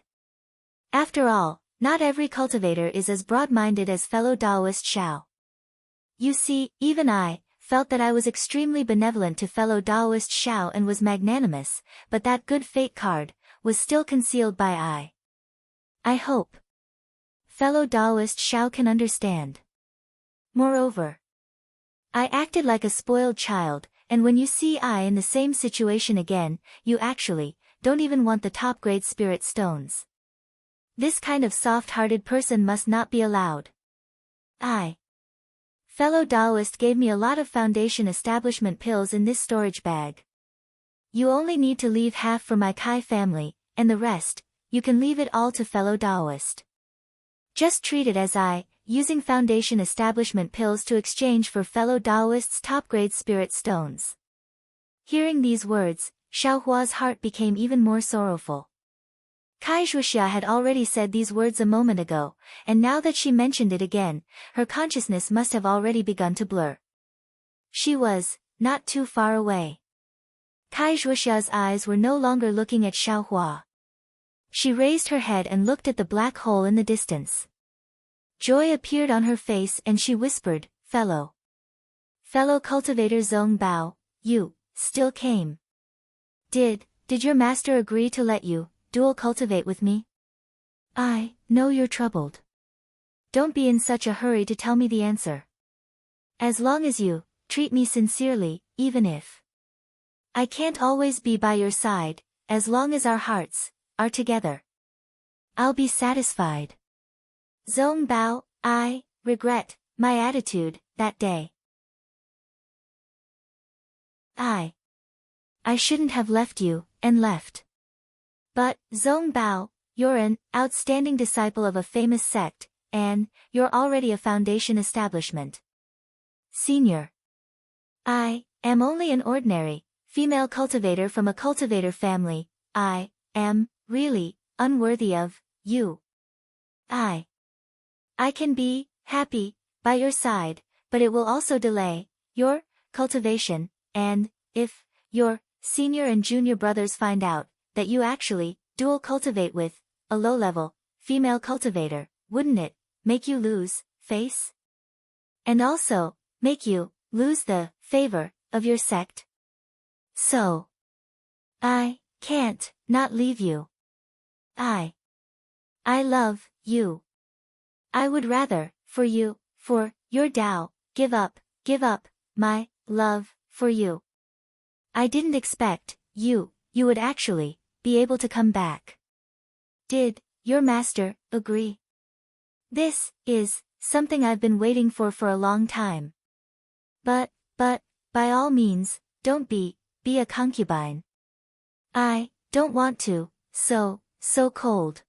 After all, not every cultivator is as broad-minded as fellow Taoist Xiao. You see, even I felt that I was extremely benevolent to fellow Taoist Xiao and was magnanimous, but that good fate card was still concealed by I hope fellow Taoist Xiao can understand. Moreover, I acted like a spoiled child, and when you see I in the same situation again, you actually don't even want the top-grade spirit stones. This kind of soft-hearted person must not be allowed. Fellow Taoist gave me a lot of foundation establishment pills in this storage bag. You only need to leave half for my Kai family, and the rest, you can leave it all to fellow Taoist. Just treat it as using foundation establishment pills to exchange for fellow Taoist's top-grade spirit stones. Hearing these words, Xiao Hua's heart became even more sorrowful. Kai Zhuxia had already said these words a moment ago, and now that she mentioned it again, her consciousness must have already begun to blur. She was not too far away. Kai Zhuoxia's eyes were no longer looking at Xiaohua. She raised her head and looked at the black hole in the distance. Joy appeared on her face and she whispered, Fellow cultivator Zhong Bao, you still came. Did your master agree to let you dual cultivate with me? I know you're troubled. Don't be in such a hurry to tell me the answer. As long as you treat me sincerely, even if I can't always be by your side, as long as our hearts are together, I'll be satisfied. Zhong Bao, I regret my attitude that day. I shouldn't have left you, and left. But, Zhong Bao, you're an outstanding disciple of a famous sect, and you're already a foundation establishment. Senior. I am only an ordinary female cultivator from a cultivator family. I am really unworthy of you. I can be happy by your side, but it will also delay your cultivation, and if your senior and junior brothers find out that you actually dual cultivate with a low-level female cultivator, wouldn't it make you lose face? And also make you lose the favor of your sect? So I can't not leave you. I love you. I would rather, for your Dao, give up my love for you. I didn't expect you would actually be able to come back. Did your master agree? This is something I've been waiting for a long time. But, by all means, don't be a concubine. I don't want to, so cold.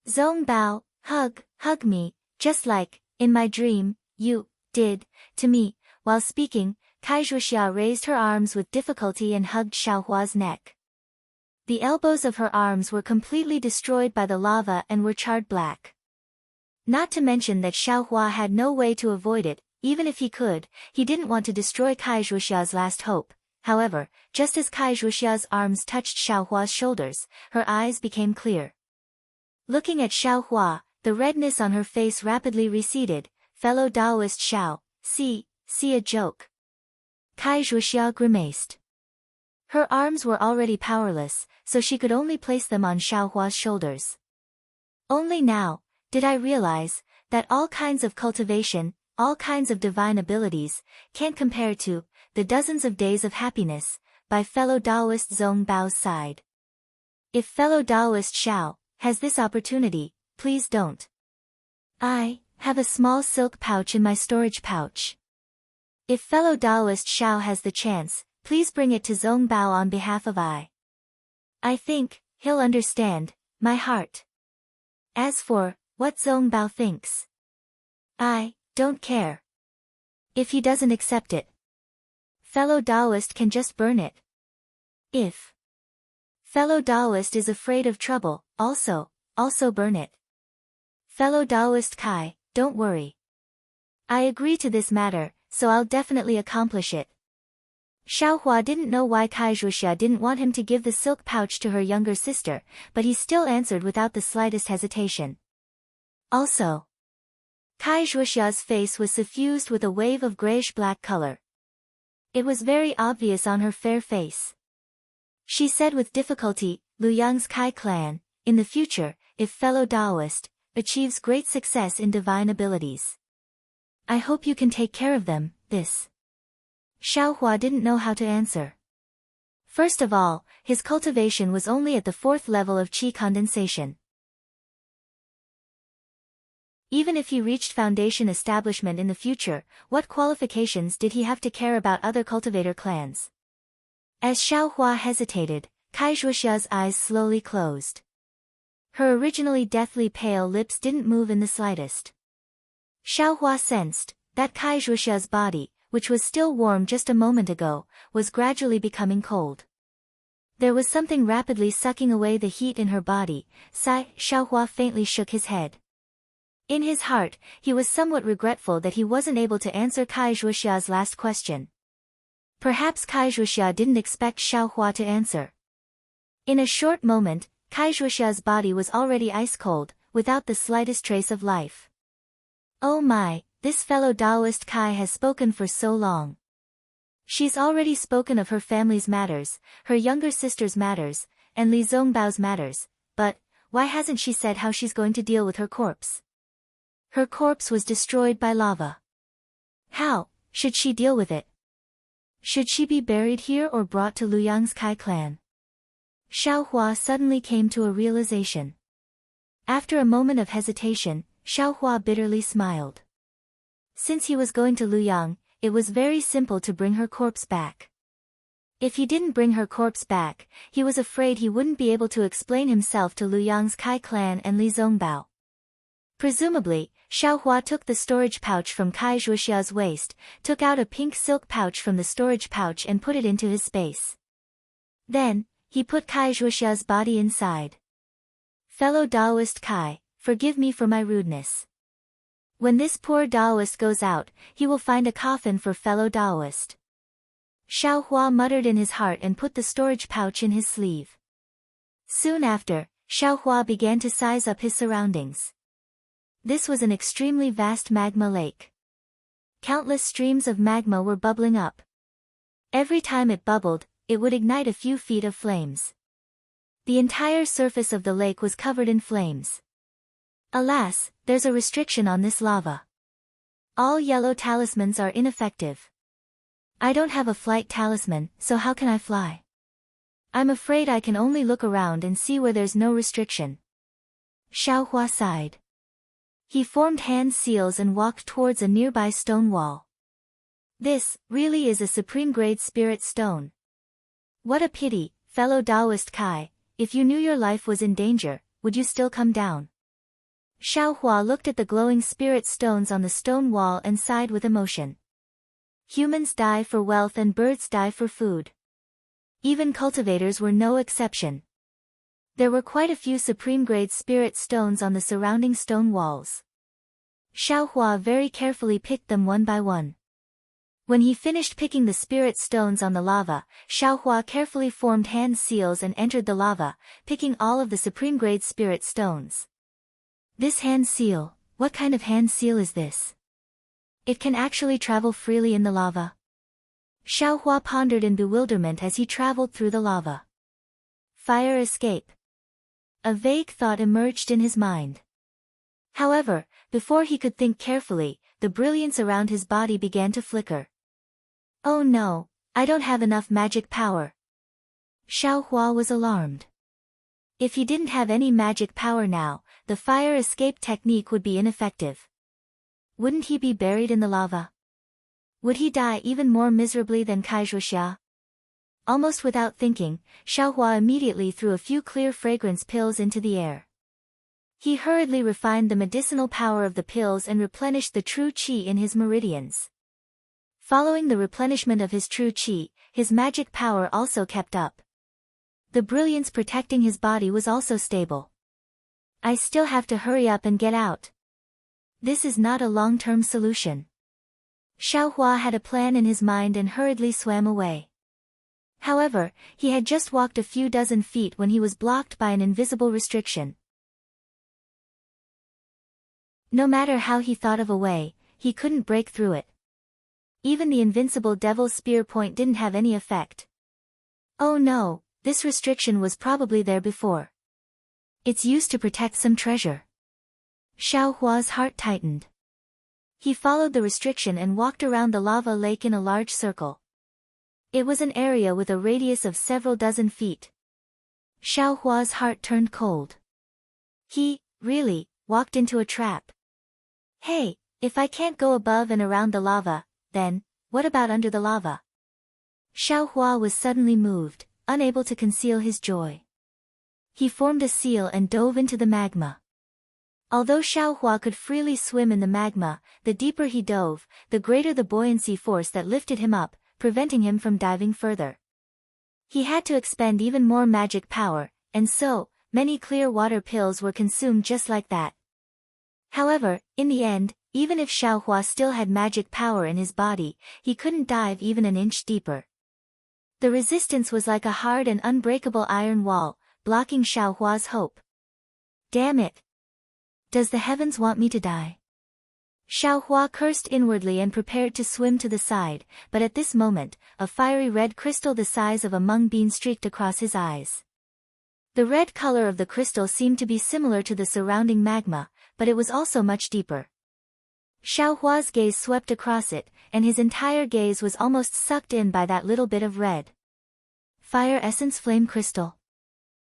Zhong Bao, hug me, just like, in my dream, you did to me. While speaking, Kai Zhuoxia raised her arms with difficulty and hugged Xiaohua's neck. The elbows of her arms were completely destroyed by the lava and were charred black. Not to mention that Xiaohua had no way to avoid it, even if he could, he didn't want to destroy Kai Zhuoxia's last hope. However, just as Kai Zhuoxia's arms touched Xiaohua's shoulders, her eyes became clear. Looking at Xiaohua, the redness on her face rapidly receded. Fellow Taoist Xiao, see a joke. Kai Zhuoxia grimaced. Her arms were already powerless, so she could only place them on Xiaohua's shoulders. Only now did I realize that all kinds of cultivation, all kinds of divine abilities, can't compare to the dozens of days of happiness by fellow Taoist Zhong Bao's side. If fellow Taoist Xiao has this opportunity, please don't. I have a small silk pouch in my storage pouch. If fellow Taoist Xiao has the chance, please bring it to Zhong Bao on behalf of I think he'll understand my heart. As for what Zhong Bao thinks, I don't care. If he doesn't accept it, fellow Taoist can just burn it. If fellow Taoist is afraid of trouble, also burn it. Fellow Taoist Kai, don't worry. I agree to this matter, so I'll definitely accomplish it. Xiaohua didn't know why Kai Zhuoxia didn't want him to give the silk pouch to her younger sister, but he still answered without the slightest hesitation. Also, Kai Zhuoxia's face was suffused with a wave of grayish-black color. It was very obvious on her fair face. She said with difficulty, Liu Yang's Kai clan, in the future, if fellow Taoist achieves great success in divine abilities, I hope you can take care of them. This Xiaohua didn't know how to answer. First of all, his cultivation was only at the 4th level of qi condensation. Even if he reached foundation establishment in the future, what qualifications did he have to care about other cultivator clans? As Xiaohua hesitated, Kai Zhuoxia's eyes slowly closed. Her originally deathly pale lips didn't move in the slightest. Xiaohua sensed that Kai Zhuoxia's body, which was still warm just a moment ago, was gradually becoming cold. There was something rapidly sucking away the heat in her body. Xiaohua faintly shook his head. In his heart, he was somewhat regretful that he wasn't able to answer Kai Zhuoxia's last question. Perhaps Kaizhuxia didn't expect Xiaohua to answer. In a short moment, Kaizhuxia's body was already ice-cold, without the slightest trace of life. Oh my, this fellow Taoist Kai has spoken for so long. She's already spoken of her family's matters, her younger sister's matters, and Li Zongbao's matters, but why hasn't she said how she's going to deal with her corpse? Her corpse was destroyed by lava. How should she deal with it? Should she be buried here or brought to Luyang's Kai clan? Xiaohua suddenly came to a realization. After a moment of hesitation, Xiaohua bitterly smiled. Since he was going to Luyang, it was very simple to bring her corpse back. If he didn't bring her corpse back, he was afraid he wouldn't be able to explain himself to Luyang's Kai clan and Li Zongbao. Presumably, Xiaohua took the storage pouch from Kai Zhuoxia's waist, took out a pink silk pouch from the storage pouch and put it into his space. Then, he put Kai Zhuoxia's body inside. Fellow Taoist Kai, forgive me for my rudeness. When this poor Taoist goes out, he will find a coffin for fellow Taoist. Xiaohua muttered in his heart and put the storage pouch in his sleeve. Soon after, Xiaohua began to size up his surroundings. This was an extremely vast magma lake. Countless streams of magma were bubbling up. Every time it bubbled, it would ignite a few feet of flames. The entire surface of the lake was covered in flames. Alas, there's a restriction on this lava. All yellow talismans are ineffective. I don't have a flight talisman, so how can I fly? I'm afraid I can only look around and see where there's no restriction. Xiaohua sighed. He formed hand seals and walked towards a nearby stone wall. This, really is a supreme-grade spirit stone. What a pity, fellow Taoist Kai, if you knew your life was in danger, would you still come down? Xiaohua looked at the glowing spirit stones on the stone wall and sighed with emotion. Humans die for wealth and birds die for food. Even cultivators were no exception. There were quite a few supreme-grade spirit stones on the surrounding stone walls. Xiaohua very carefully picked them one by one. When he finished picking the spirit stones on the lava, Xiaohua carefully formed hand seals and entered the lava, picking all of the supreme-grade spirit stones. This hand seal, what kind of hand seal is this? It can actually travel freely in the lava. Xiaohua pondered in bewilderment as he traveled through the lava. Fire escape. A vague thought emerged in his mind. However, before he could think carefully, the brilliance around his body began to flicker. Oh no, I don't have enough magic power. Xiaohua was alarmed. If he didn't have any magic power now, the fire escape technique would be ineffective. Wouldn't he be buried in the lava? Would he die even more miserably than Kaizhuxia? Almost without thinking, Xiaohua immediately threw a few clear fragrance pills into the air. He hurriedly refined the medicinal power of the pills and replenished the true qi in his meridians. Following the replenishment of his true qi, his magic power also kept up. The brilliance protecting his body was also stable. I still have to hurry up and get out. This is not a long-term solution. Xiaohua had a plan in his mind and hurriedly swam away. However, he had just walked a few dozen feet when he was blocked by an invisible restriction. No matter how he thought of a way, he couldn't break through it. Even the invincible devil's spear point didn't have any effect. Oh no, this restriction was probably there before. It's used to protect some treasure. Xiaohua's heart tightened. He followed the restriction and walked around the lava lake in a large circle. It was an area with a radius of several dozen feet. Xiaohua's heart turned cold. He, really, walked into a trap. Hey, if I can't go above and around the lava, then, what about under the lava? Xiaohua was suddenly moved, unable to conceal his joy. He formed a seal and dove into the magma. Although Xiaohua could freely swim in the magma, the deeper he dove, the greater the buoyancy force that lifted him up, preventing him from diving further. He had to expend even more magic power, and so, many clear water pills were consumed just like that. However, in the end, Even if Xiaohua still had magic power in his body, he couldn't dive even an inch deeper. The resistance was like a hard and unbreakable iron wall, blocking Xiaohua's hope. Damn it! Does the heavens want me to die? Xiaohua cursed inwardly and prepared to swim to the side, but at this moment, a fiery red crystal the size of a mung bean streaked across his eyes. The red color of the crystal seemed to be similar to the surrounding magma, but it was also much deeper. Xiaohua's gaze swept across it, and his entire gaze was almost sucked in by that little bit of red. Fire Essence Flame Crystal.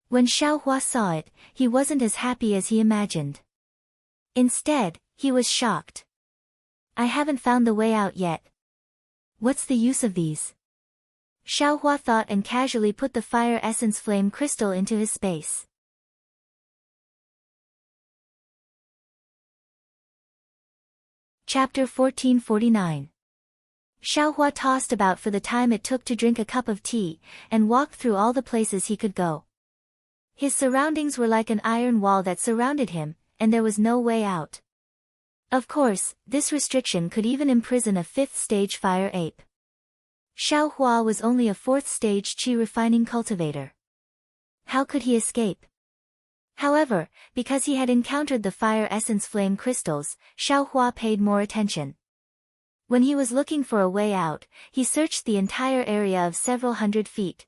When Xiaohua saw it, he wasn't as happy as he imagined. Instead, he was shocked. I haven't found the way out yet. What's the use of these? Xiaohua thought and casually put the Fire Essence Flame Crystal into his space. Chapter 1449. Xiaohua tossed about for the time it took to drink a cup of tea, and walked through all the places he could go. His surroundings were like an iron wall that surrounded him, and there was no way out. Of course, this restriction could even imprison a 5th-stage fire ape. Xiaohua was only a 4th-stage qi refining cultivator. How could he escape? However, because he had encountered the Fire Essence Flame Crystals, Xiaohua paid more attention. When he was looking for a way out, he searched the entire area of several hundred feet.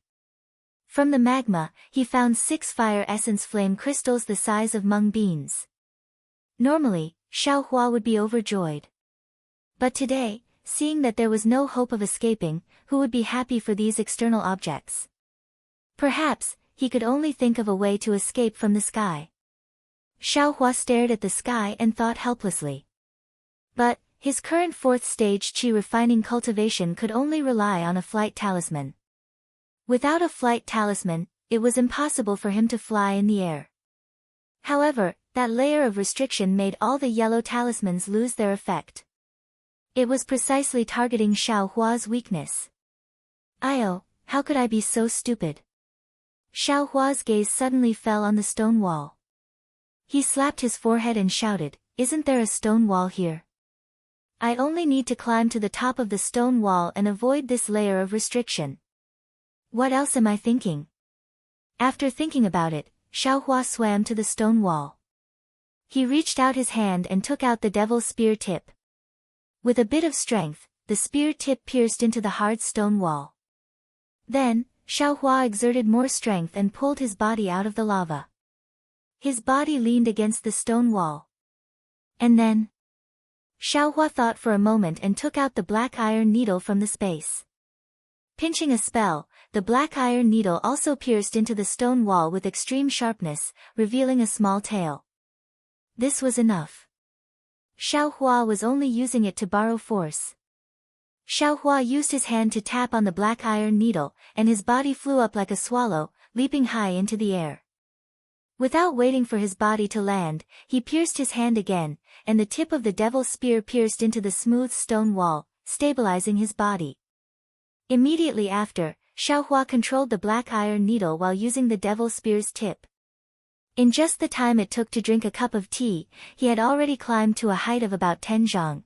From the magma, he found 6 Fire Essence Flame Crystals the size of mung beans. Normally, Xiaohua would be overjoyed. But today, seeing that there was no hope of escaping, who would be happy for these external objects? Perhaps, he could only think of a way to escape from the sky. Xiaohua stared at the sky and thought helplessly. But, his current 4th-stage qi refining cultivation could only rely on a flight talisman. Without a flight talisman, it was impossible for him to fly in the air. However, that layer of restriction made all the yellow talismans lose their effect. It was precisely targeting Xiaohua's weakness. How could I be so stupid? Xiaohua's gaze suddenly fell on the stone wall. He slapped his forehead and shouted, "Isn't there a stone wall here? I only need to climb to the top of the stone wall and avoid this layer of restriction. What else am I thinking?" After thinking about it, Xiaohua swam to the stone wall. He reached out his hand and took out the devil's spear tip. With a bit of strength, the spear tip pierced into the hard stone wall. Then, Xiaohua exerted more strength and pulled his body out of the lava. His body leaned against the stone wall. And then, Xiaohua thought for a moment and took out the black iron needle from the space. Pinching a spell, the black iron needle also pierced into the stone wall with extreme sharpness, revealing a small tail. This was enough. Xiaohua was only using it to borrow force. Xiaohua used his hand to tap on the black iron needle, and his body flew up like a swallow, leaping high into the air. Without waiting for his body to land, he pierced his hand again, and the tip of the devil's spear pierced into the smooth stone wall, stabilizing his body. Immediately after, Xiaohua controlled the black iron needle while using the devil's spear's tip. In just the time it took to drink a cup of tea, he had already climbed to a height of about 10 zhang.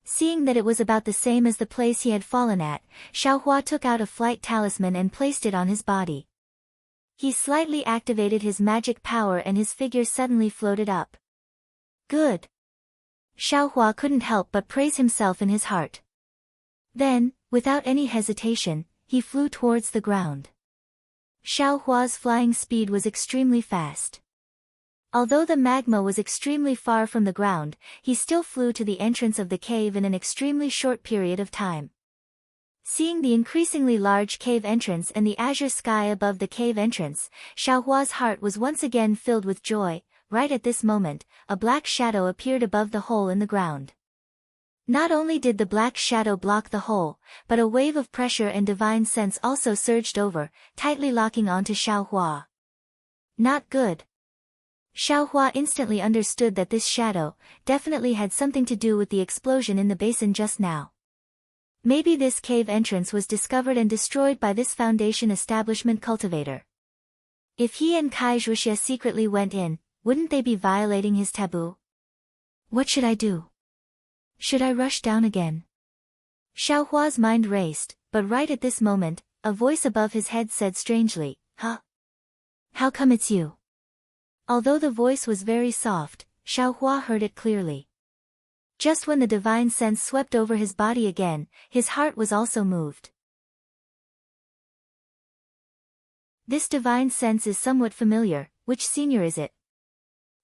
Seeing that it was about the same as the place he had fallen at, Xiaohua took out a flight talisman and placed it on his body. He slightly activated his magic power and his figure suddenly floated up. Good. Xiaohua couldn't help but praise himself in his heart. Then, without any hesitation, he flew towards the ground. Xiaohua's flying speed was extremely fast. Although the magma was extremely far from the ground, he still flew to the entrance of the cave in an extremely short period of time. Seeing the increasingly large cave entrance and the azure sky above the cave entrance, Xiaohua's heart was once again filled with joy. Right at this moment, a black shadow appeared above the hole in the ground. Not only did the black shadow block the hole, but a wave of pressure and divine sense also surged over, tightly locking onto Xiaohua. Not good. Xiaohua instantly understood that this shadow definitely had something to do with the explosion in the basin just now. Maybe this cave entrance was discovered and destroyed by this Foundation establishment cultivator. If he and Kai Zhuxia secretly went in, wouldn't they be violating his taboo? What should I do? Should I rush down again? Xiaohua's mind raced, but right at this moment, a voice above his head said strangely, "Huh? How come it's you?" Although the voice was very soft, Xiaohua heard it clearly. Just when the divine sense swept over his body again, his heart was also moved. This divine sense is somewhat familiar. Which senior is it?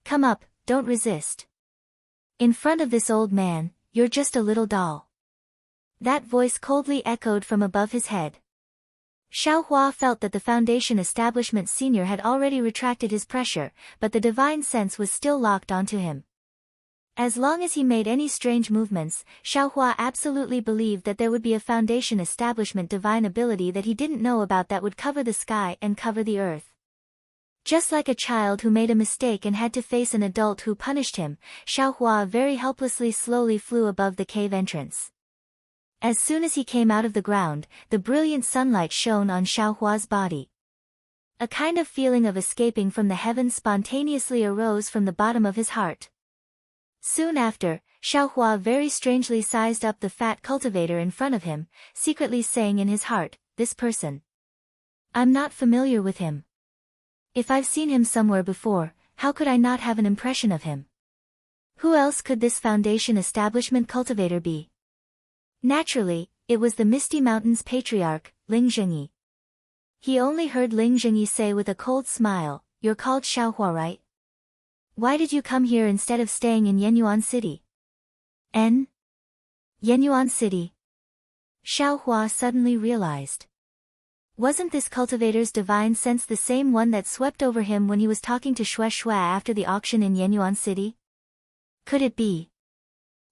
Come up, don't resist. In front of this old man, you're just a little doll. That voice coldly echoed from above his head. Xiaohua felt that the Foundation Establishment senior had already retracted his pressure, but the divine sense was still locked onto him. As long as he made any strange movements, Xiaohua absolutely believed that there would be a Foundation Establishment divine ability that he didn't know about that would cover the sky and cover the earth. Just like a child who made a mistake and had to face an adult who punished him, Xiaohua very helplessly slowly flew above the cave entrance. As soon as he came out of the ground, the brilliant sunlight shone on Xiaohua's body. A kind of feeling of escaping from the heavens spontaneously arose from the bottom of his heart. Soon after, Xiaohua very strangely sized up the fat cultivator in front of him, secretly saying in his heart, "This person. I'm not familiar with him. If I've seen him somewhere before, how could I not have an impression of him? Who else could this Foundation Establishment cultivator be?" Naturally, it was the Misty Mountains patriarch, Ling Zhengyi. He only heard Ling Zhengyi say with a cold smile, "You're called Xiaohua, right? Why did you come here instead of staying in Yenyuan City?" Yenyuan City? Xiaohua suddenly realized. Wasn't this cultivator's divine sense the same one that swept over him when he was talking to Xue Xue after the auction in Yenyuan City? Could it be?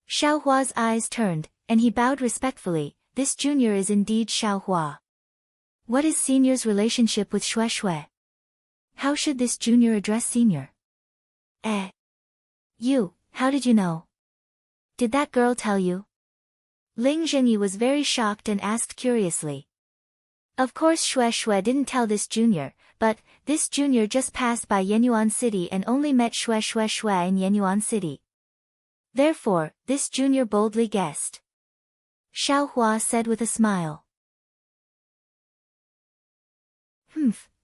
Xiaohua's eyes turned, and he bowed respectfully. This junior is indeed Xiaohua. What is senior's relationship with Xue Xue? How should this junior address senior? You, how did you know? Did that girl tell you? Ling Zhengyi was very shocked and asked curiously. Of course Xue Xue didn't tell this junior, but this junior just passed by Yenyuan City and only met Xue Xue in Yenyuan City. Therefore, this junior boldly guessed. Xiaohua said with a smile.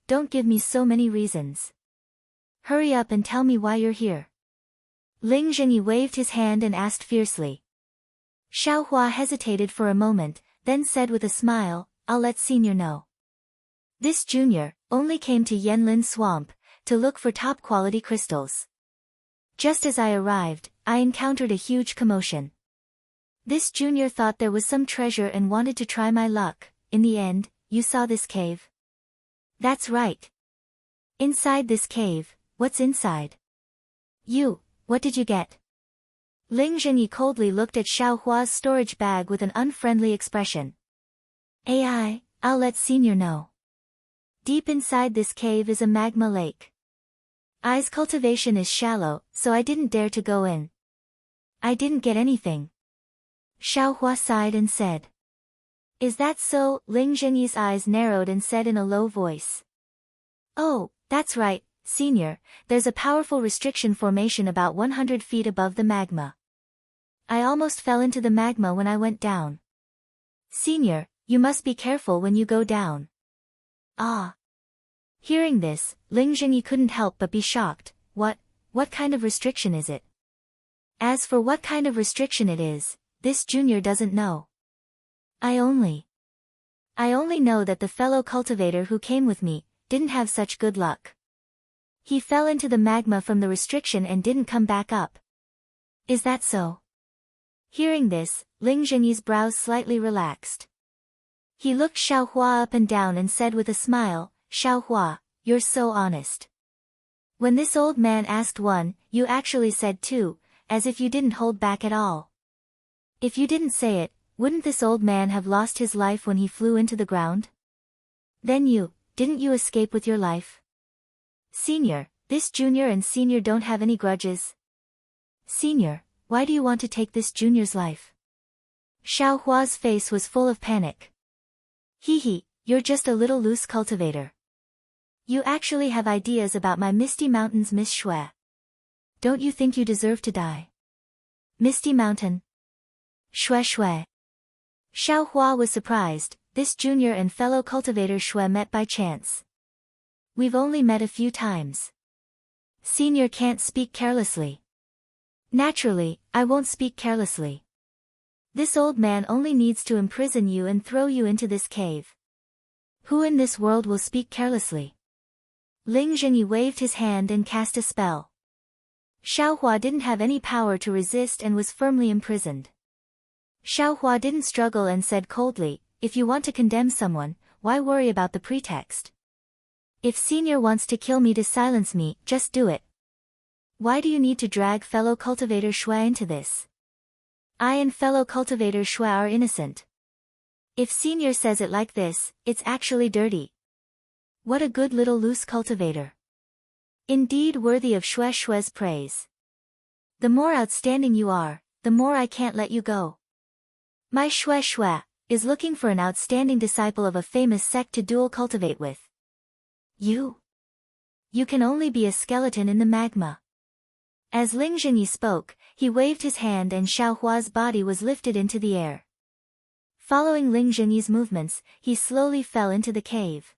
Don't give me so many reasons. Hurry up and tell me why you're here. Ling Zhengyi waved his hand and asked fiercely. Xiaohua hesitated for a moment, then said with a smile, "I'll let senior know. This junior only came to Yanlin Swamp to look for top-quality crystals. Just as I arrived, I encountered a huge commotion. This junior thought there was some treasure and wanted to try my luck. In the end, you saw this cave?" "That's right. Inside this cave, what's inside?" What did you get?" Ling Zhengyi coldly looked at Xiaohua's storage bag with an unfriendly expression. I'll let senior know. Deep inside this cave is a magma lake. I's cultivation is shallow, so I didn't dare to go in. I didn't get anything. Xiaohua sighed and said. Is that so? Ling Zhengyi's eyes narrowed and said in a low voice. Oh, that's right, senior, there's a powerful restriction formation about 100 feet above the magma. I almost fell into the magma when I went down. Senior, you must be careful when you go down. Ah. Hearing this, Ling Zhengyi couldn't help but be shocked. What kind of restriction is it? As for what kind of restriction it is, this junior doesn't know. I only know that the fellow cultivator who came with me didn't have such good luck. He fell into the magma from the restriction and didn't come back up. Is that so? Hearing this, Ling Zhengyi's brows slightly relaxed. He looked Xiaohua up and down and said with a smile, Xiaohua, you're so honest. When this old man asked one, you actually said two, as if you didn't hold back at all. If you didn't say it, wouldn't this old man have lost his life when he flew into the ground? Then didn't you escape with your life? Senior, this junior and senior don't have any grudges. Senior, why do you want to take this junior's life? Xiaohua's face was full of panic. You're just a little loose cultivator. You actually have ideas about my Misty Mountains, Miss Xue. Don't you think you deserve to die? Misty Mountain? Shui Shui. Xiao Hua was surprised. This junior and fellow cultivator Shui met by chance. We've only met a few times. Senior can't speak carelessly. Naturally, I won't speak carelessly. This old man only needs to imprison you and throw you into this cave. Who in this world will speak carelessly? Ling Zhengyi waved his hand and cast a spell. Xiaohua didn't have any power to resist and was firmly imprisoned. Xiaohua didn't struggle and said coldly, if you want to condemn someone, why worry about the pretext? If Senior wants to kill me to silence me, just do it. Why do you need to drag fellow cultivator Shui into this? I and fellow cultivator Shui are innocent. If Senior says it like this, it's actually dirty. What a good little loose cultivator. Indeed worthy of Shui Shui's praise. The more outstanding you are, the more I can't let you go. My Shui Shui is looking for an outstanding disciple of a famous sect to dual cultivate with. You can only be a skeleton in the magma. As Ling Zhengyi spoke, he waved his hand and Xiaohua's body was lifted into the air. Following Ling Zhengyi's movements, he slowly fell into the cave.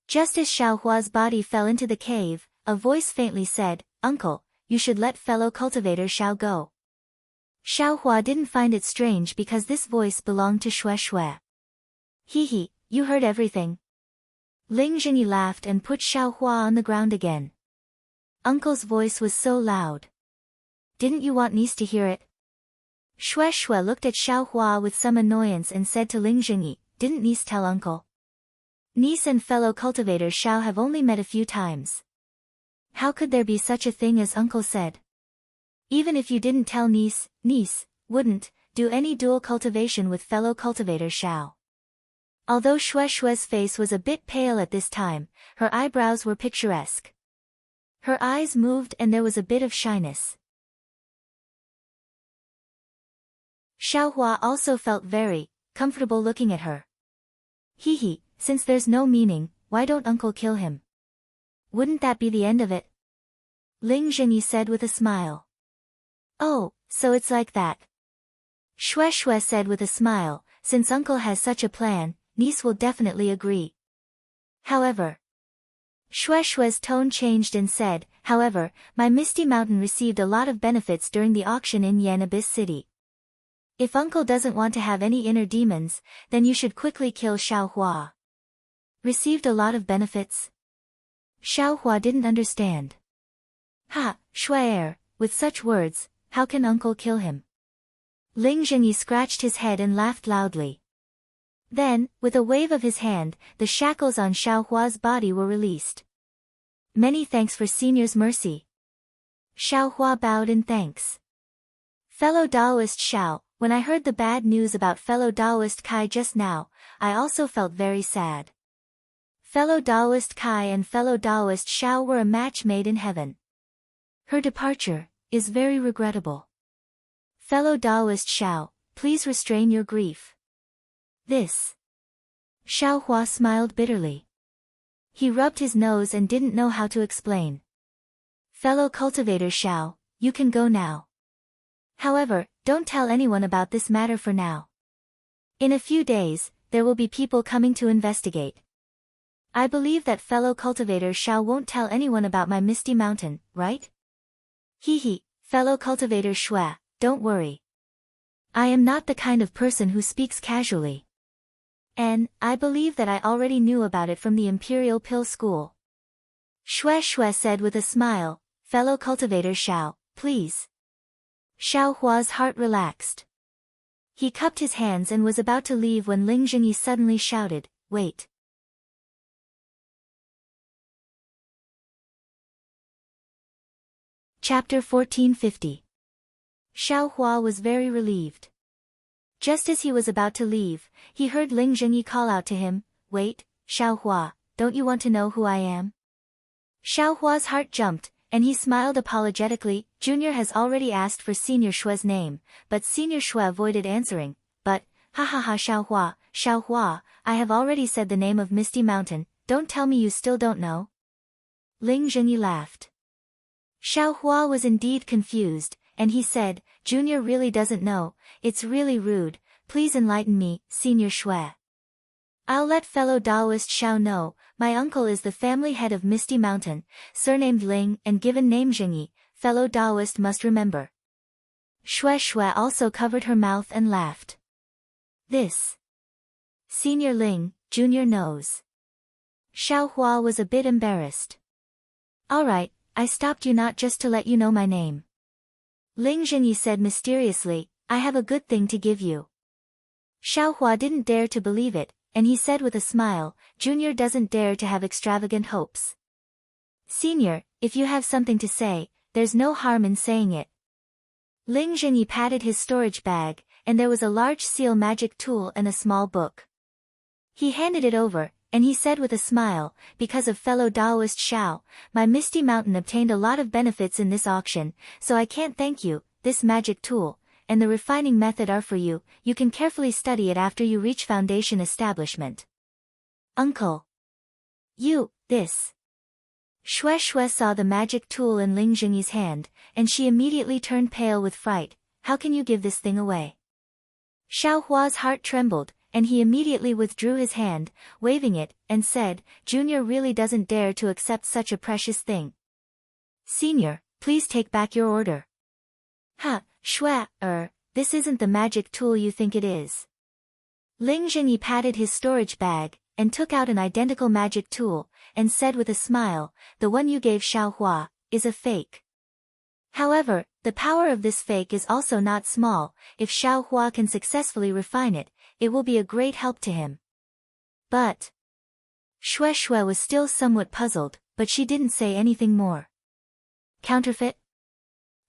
Just as Xiaohua's body fell into the cave, a voice faintly said, Uncle, you should let fellow cultivator Xiao go. Xiaohua didn't find it strange because this voice belonged to Shui Shui. He, you heard everything. Ling Zhengyi laughed and put Xiaohua on the ground again. Uncle's voice was so loud. Didn't you want niece to hear it? Shui Shui looked at Xiaohua with some annoyance and said to Ling Zhengyi, didn't niece tell uncle? Niece and fellow cultivator Xiao have only met a few times. How could there be such a thing as uncle said? Even if you didn't tell niece wouldn't do any dual cultivation with fellow cultivator Xiao. Although Shui Shui's face was a bit pale at this time, her eyebrows were picturesque. Her eyes moved and there was a bit of shyness. Xiaohua also felt very comfortable looking at her. Since there's no meaning, why don't uncle kill him? Wouldn't that be the end of it? Ling Zhengyi said with a smile. Oh, so it's like that. Shui Shui said with a smile, since uncle has such a plan, niece will definitely agree. However, Shui Shui's tone changed and said, however, my Misty Mountain received a lot of benefits during the auction in Yan Abyss City. If uncle doesn't want to have any inner demons, then you should quickly kill Xiaohua. Received a lot of benefits? Xiaohua didn't understand. Shui with such words, how can uncle kill him? Ling Zhengyi scratched his head and laughed loudly. Then, with a wave of his hand, the shackles on Xiaohua's body were released. Many thanks for Senior's mercy. Xiaohua bowed in thanks. Fellow Daoist Xiao, when I heard the bad news about fellow Daoist Kai just now, I also felt very sad. Fellow Daoist Kai and fellow Daoist Xiao were a match made in heaven. Her departure is very regrettable. Fellow Daoist Xiao, please restrain your grief. This. Xiaohua smiled bitterly. He rubbed his nose and didn't know how to explain. Fellow cultivator Xiao, you can go now. However, don't tell anyone about this matter for now. In a few days, there will be people coming to investigate. I believe that fellow cultivator Xiao won't tell anyone about my Misty Mountain, right? Fellow cultivator Shui, don't worry. I am not the kind of person who speaks casually. And, I believe that I already knew about it from the Imperial Pill School. Shui Shui said with a smile, fellow cultivator Xiao, please. Xiaohua's heart relaxed. He cupped his hands and was about to leave when Ling Zhengyi suddenly shouted, wait. Chapter 1450. Xiaohua was very relieved. Just as he was about to leave, he heard Ling Zhengyi call out to him, wait, Xiaohua, don't you want to know who I am? Xiaohua's heart jumped, and he smiled apologetically. Junior has already asked for Senior Shui's name, but Senior Shui avoided answering. But, Xiaohua, I have already said the name of Misty Mountain, don't tell me you still don't know. Ling Zhengyi laughed. Xiaohua was indeed confused, and he said, Junior really doesn't know, it's really rude, please enlighten me, Senior Shui. I'll let fellow Taoist Xiao know, my uncle is the family head of Misty Mountain, surnamed Ling and given name Jingyi, fellow Taoist must remember. Shui also covered her mouth and laughed. This. Senior Ling, Junior knows. Xiaohua was a bit embarrassed. Alright, I stopped you not just to let you know my name. Ling Jingyi said mysteriously, I have a good thing to give you. Xiaohua didn't dare to believe it, and he said with a smile, Junior doesn't dare to have extravagant hopes. Senior, if you have something to say, there's no harm in saying it. Ling Jingyi patted his storage bag, and there was a large seal magic tool and a small book. He handed it over, and he said with a smile, because of fellow Taoist Xiao, my Misty Mountain obtained a lot of benefits in this auction, so I can't thank you, this magic tool, and the refining method are for you, you can carefully study it after you reach foundation establishment. Uncle. You, this. Shui saw the magic tool in Ling Jingyi's hand, and she immediately turned pale with fright, how can you give this thing away? Xiaohua's heart trembled, and he immediately withdrew his hand, waving it, and said, Junior really doesn't dare to accept such a precious thing. Senior, please take back your order. Shui, this isn't the magic tool you think it is. Ling Jingyi patted his storage bag, and took out an identical magic tool, and said with a smile, the one you gave Xiaohua, is a fake. However, the power of this fake is also not small, if Xiaohua can successfully refine it, it will be a great help to him. But. Shui was still somewhat puzzled, but she didn't say anything more. Counterfeit?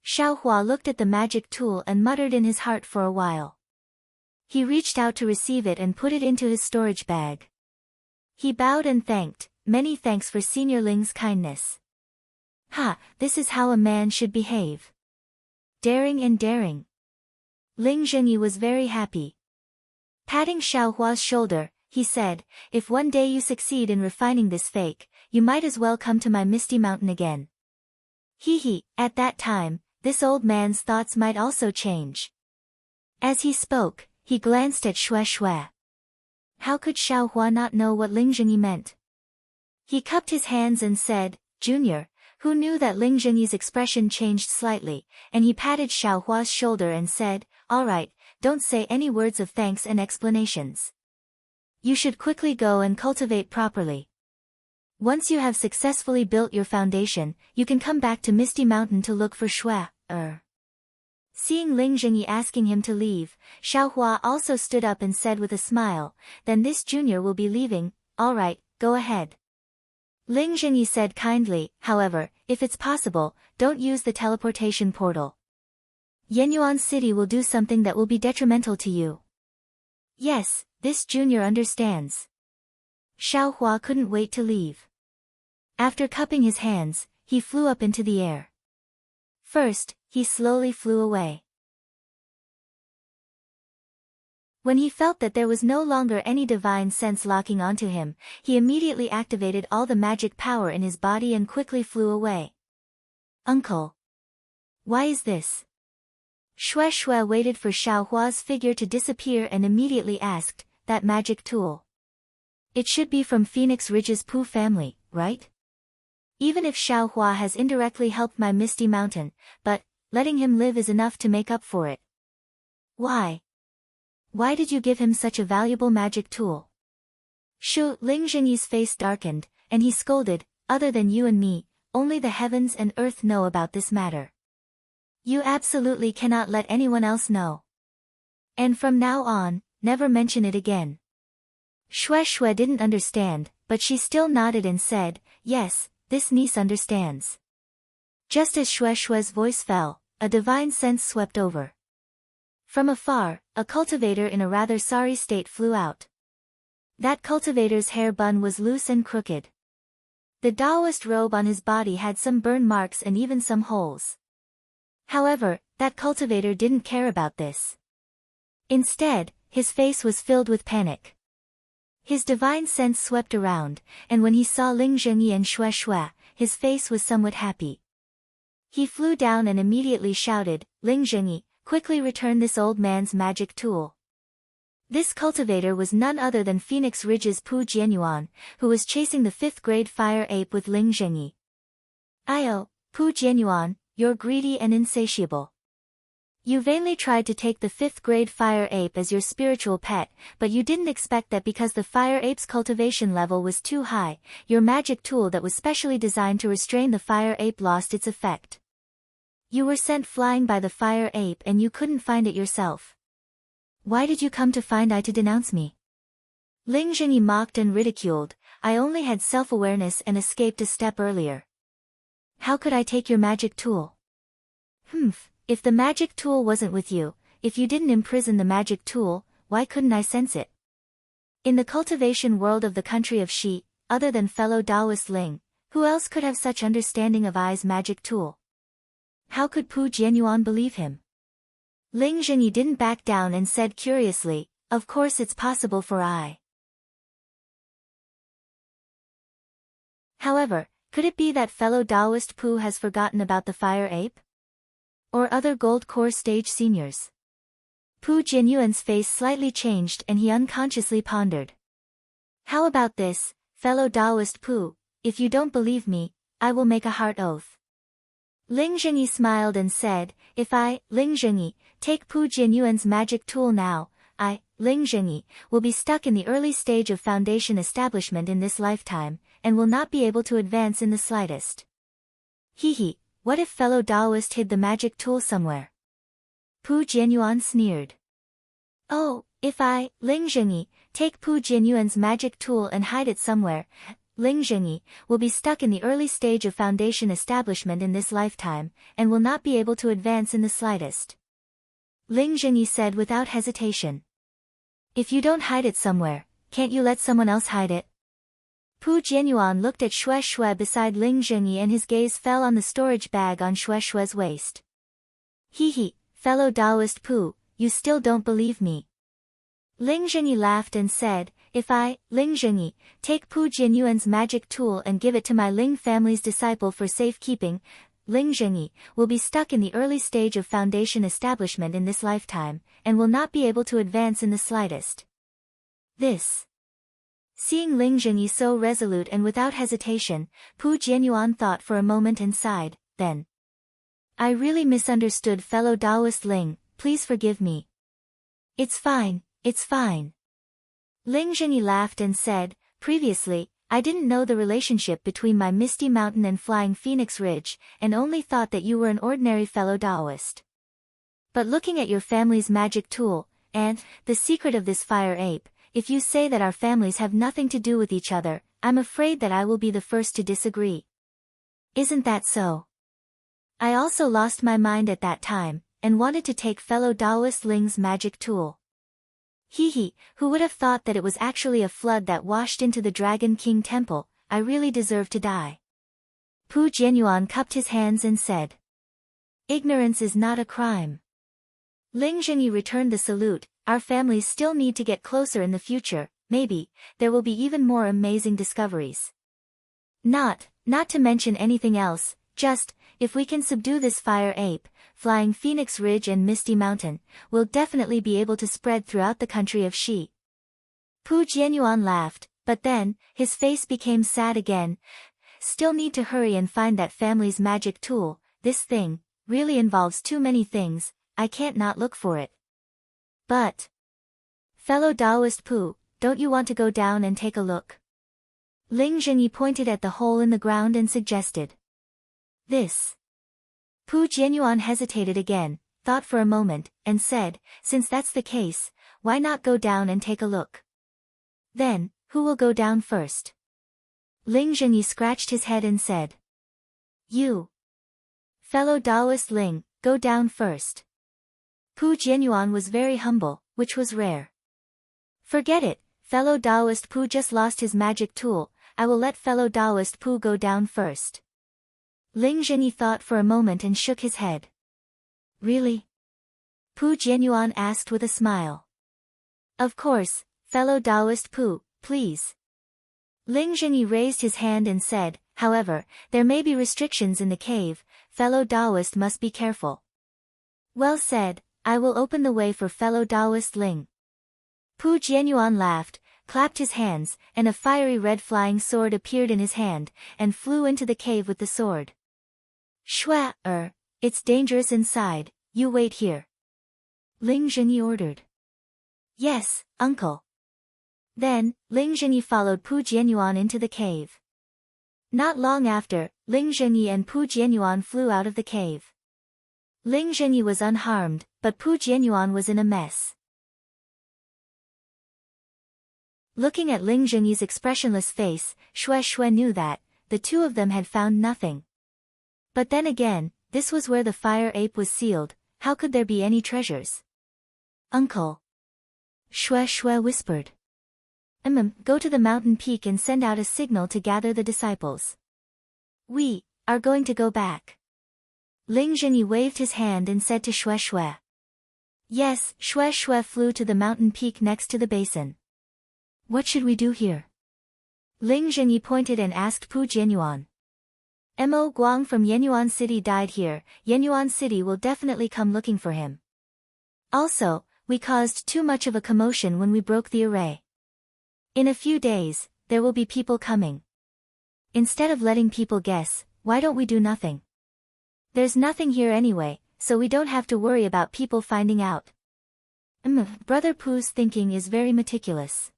Xiaohua looked at the magic tool and muttered in his heart for a while. He reached out to receive it and put it into his storage bag. He bowed and thanked, many thanks for Senior Ling's kindness. This is how a man should behave. Daring and daring. Ling Jingyi was very happy. Patting Xiaohua's shoulder, he said, if one day you succeed in refining this fake, you might as well come to my Misty Mountain again. At that time, this old man's thoughts might also change. As he spoke, he glanced at Shui. How could Xiaohua not know what Ling Jingyi meant? He cupped his hands and said, Junior, who knew that Ling Jingyi's expression changed slightly, and he patted Xiaohua's shoulder and said, alright, don't say any words of thanks and explanations. You should quickly go and cultivate properly. Once you have successfully built your foundation, you can come back to Misty Mountain to look for Shui. Seeing Ling Jingyi asking him to leave, Xiaohua also stood up and said with a smile, then this junior will be leaving, alright, go ahead. Ling Jingyi said kindly, however, if it's possible, don't use the teleportation portal. Yenyuan City will do something that will be detrimental to you. Yes, this junior understands. Xiaohua couldn't wait to leave. After cupping his hands, he flew up into the air. First, he slowly flew away. When he felt that there was no longer any divine sense locking onto him, he immediately activated all the magic power in his body and quickly flew away. Uncle. Why is this? Shui waited for Xiaohua's figure to disappear and immediately asked, that magic tool. It should be from Phoenix Ridge's Pooh family, right? Even if Xiaohua has indirectly helped my Misty Mountain, but, letting him live is enough to make up for it. Why? Why did you give him such a valuable magic tool? Ling Jingyi's face darkened, and he scolded, other than you and me, only the heavens and earth know about this matter. You absolutely cannot let anyone else know. And from now on, never mention it again. Shui didn't understand, but she still nodded and said, yes, this niece understands. Just as Shui's voice fell, a divine sense swept over. From afar, a cultivator in a rather sorry state flew out. That cultivator's hair bun was loose and crooked. The Taoist robe on his body had some burn marks and even some holes. However, that cultivator didn't care about this. Instead, his face was filled with panic. His divine sense swept around, and when he saw Ling Jingyi and Shui, his face was somewhat happy. He flew down and immediately shouted, Ling Zhengyi, quickly return this old man's magic tool. This cultivator was none other than Phoenix Ridge's Pu Jianyuan, who was chasing the 5th grade fire ape with Ling Zhengyi. Io, Pu Jianyuan, you're greedy and insatiable. You vainly tried to take the 5th grade fire ape as your spiritual pet, but you didn't expect that because the fire ape's cultivation level was too high, your magic tool that was specially designed to restrain the fire ape lost its effect. You were sent flying by the fire ape and you couldn't find it yourself. Why did you come to find I to denounce me? Ling Zhengyi mocked and ridiculed, I only had self-awareness and escaped a step earlier. How could I take your magic tool? If the magic tool wasn't with you, if you didn't imprison the magic tool, why couldn't I sense it? In the cultivation world of the country of Shi, other than fellow Taoist Ling, who else could have such understanding of I's magic tool? How could Pu Jianyuan believe him? Ling Zhengyi didn't back down and said curiously, of course it's possible for I. However, could it be that fellow Taoist Pu has forgotten about the fire ape? Or other gold core stage seniors? Pu Jianyuan's face slightly changed and he unconsciously pondered. How about this, fellow Taoist Pu, if you don't believe me, I will make a heart oath. Ling Zhengyi smiled and said, if I, Ling Zhengyi, take Pu Jianyuan's magic tool now, I, Ling Zhengyi, will be stuck in the early stage of foundation establishment in this lifetime, and will not be able to advance in the slightest. Hee, what if fellow Taoist hid the magic tool somewhere? Pu Jianyuan sneered. Oh, if I, Ling Zhengyi, take Pu Jianyuan's magic tool and hide it somewhere, Ling Zhengyi will be stuck in the early stage of foundation establishment in this lifetime, and will not be able to advance in the slightest. Ling Zhengyi said without hesitation. If you don't hide it somewhere, can't you let someone else hide it? Pu Jianyuan looked at Xue Xue beside Ling Zhengyi and his gaze fell on the storage bag on Xue Xue's waist. Hee, fellow Taoist Pu, you still don't believe me. Ling Zhengyi laughed and said, if I, Ling Zhengyi, take Pu Jianyuan's magic tool and give it to my Ling family's disciple for safekeeping, Ling Zhengyi will be stuck in the early stage of foundation establishment in this lifetime, and will not be able to advance in the slightest. This. Seeing Ling Zhengyi so resolute and without hesitation, Pu Jianyuan thought for a moment and sighed, then. I really misunderstood fellow Taoist Ling, please forgive me. It's fine, it's fine. Ling Zhengyi laughed and said, previously, I didn't know the relationship between my Misty Mountain and Flying Phoenix Ridge, and only thought that you were an ordinary fellow Taoist. But looking at your family's magic tool, and the secret of this fire ape, if you say that our families have nothing to do with each other, I'm afraid that I will be the first to disagree. Isn't that so? I also lost my mind at that time, and wanted to take fellow Taoist Ling's magic tool. Hee, who would have thought that it was actually a flood that washed into the Dragon King Temple, I really deserve to die. Pu Jianyuan cupped his hands and said. Ignorance is not a crime. Ling Zhengyi returned the salute, our families still need to get closer in the future, maybe, there will be even more amazing discoveries. Not to mention anything else, just, if we can subdue this fire ape, Flying Phoenix Ridge and Misty Mountain, we'll definitely be able to spread throughout the country of Shi. Pu Jianyuan laughed, but then, his face became sad again. Still need to hurry and find that family's magic tool, this thing, really involves too many things, I can't not look for it. But. Fellow Taoist Pu, don't you want to go down and take a look? Ling Zhengyi pointed at the hole in the ground and suggested. This. Pu Jianyuan hesitated again, thought for a moment, and said, since that's the case, why not go down and take a look? Then, who will go down first? Ling Zhengyi scratched his head and said. You. Fellow Taoist Ling, go down first. Pu Jianyuan was very humble, which was rare. Forget it, fellow Taoist Pu just lost his magic tool, I will let fellow Taoist Pu go down first. Ling Zhengyi thought for a moment and shook his head. Really? Pu Jianyuan asked with a smile. Of course, fellow Taoist Pu, please. Ling Zhengyi raised his hand and said, however, there may be restrictions in the cave, fellow Taoist must be careful. Well said, I will open the way for fellow Taoist Ling. Pu Jianyuan laughed, clapped his hands, and a fiery red flying sword appeared in his hand, and flew into the cave with the sword. Shua, it's dangerous inside, you wait here. Ling Zhenyi ordered. Yes, uncle. Then, Ling Zhenyi followed Pu Jianyuan into the cave. Not long after, Ling Zhenyi and Pu Jianyuan flew out of the cave. Ling Zhenyi was unharmed, but Pu Jianyuan was in a mess. Looking at Ling Zhenyi's expressionless face, Shue knew that the two of them had found nothing. But then again, this was where the fire ape was sealed, how could there be any treasures? Uncle. Shue whispered. Go to the mountain peak and send out a signal to gather the disciples. We are going to go back. Ling Zhenyi waved his hand and said to Shue. Yes, Shue flew to the mountain peak next to the basin. What should we do here? Ling Zhenyi pointed and asked Pu Jianyuan. Mo Guang from Yenyuan City died here, Yenyuan City will definitely come looking for him. Also, we caused too much of a commotion when we broke the array. In a few days, there will be people coming. Instead of letting people guess, why don't we do nothing? There's nothing here anyway, so we don't have to worry about people finding out. Brother Pu's thinking is very meticulous.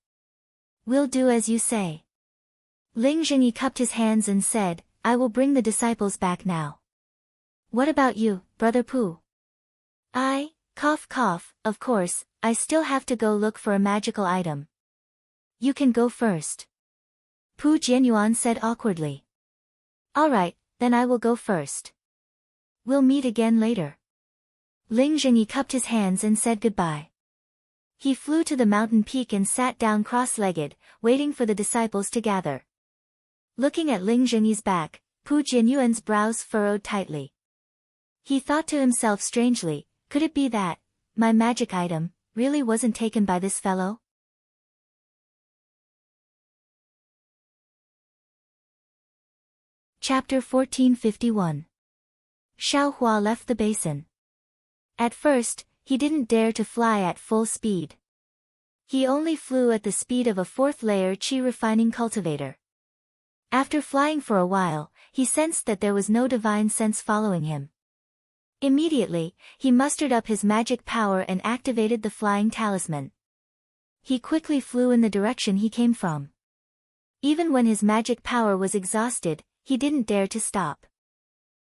We'll do as you say. Ling Zhenyi cupped his hands and said, I will bring the disciples back now. What about you, Brother Pu? Cough, of course, I still have to go look for a magical item. You can go first. Pu Jianyuan said awkwardly. Alright, then I will go first. We'll meet again later. Ling Zhenyi cupped his hands and said goodbye. He flew to the mountain peak and sat down cross-legged, waiting for the disciples to gather. Looking at Ling Zhenyi's back, Pu Jianyuan's brows furrowed tightly. He thought to himself strangely, could it be that my magic item really wasn't taken by this fellow? Chapter 1451. Xiaohua left the basin. At first, he didn't dare to fly at full speed. He only flew at the speed of a fourth-layer qi refining cultivator. After flying for a while, he sensed that there was no divine sense following him. Immediately, he mustered up his magic power and activated the flying talisman. He quickly flew in the direction he came from. Even when his magic power was exhausted, he didn't dare to stop.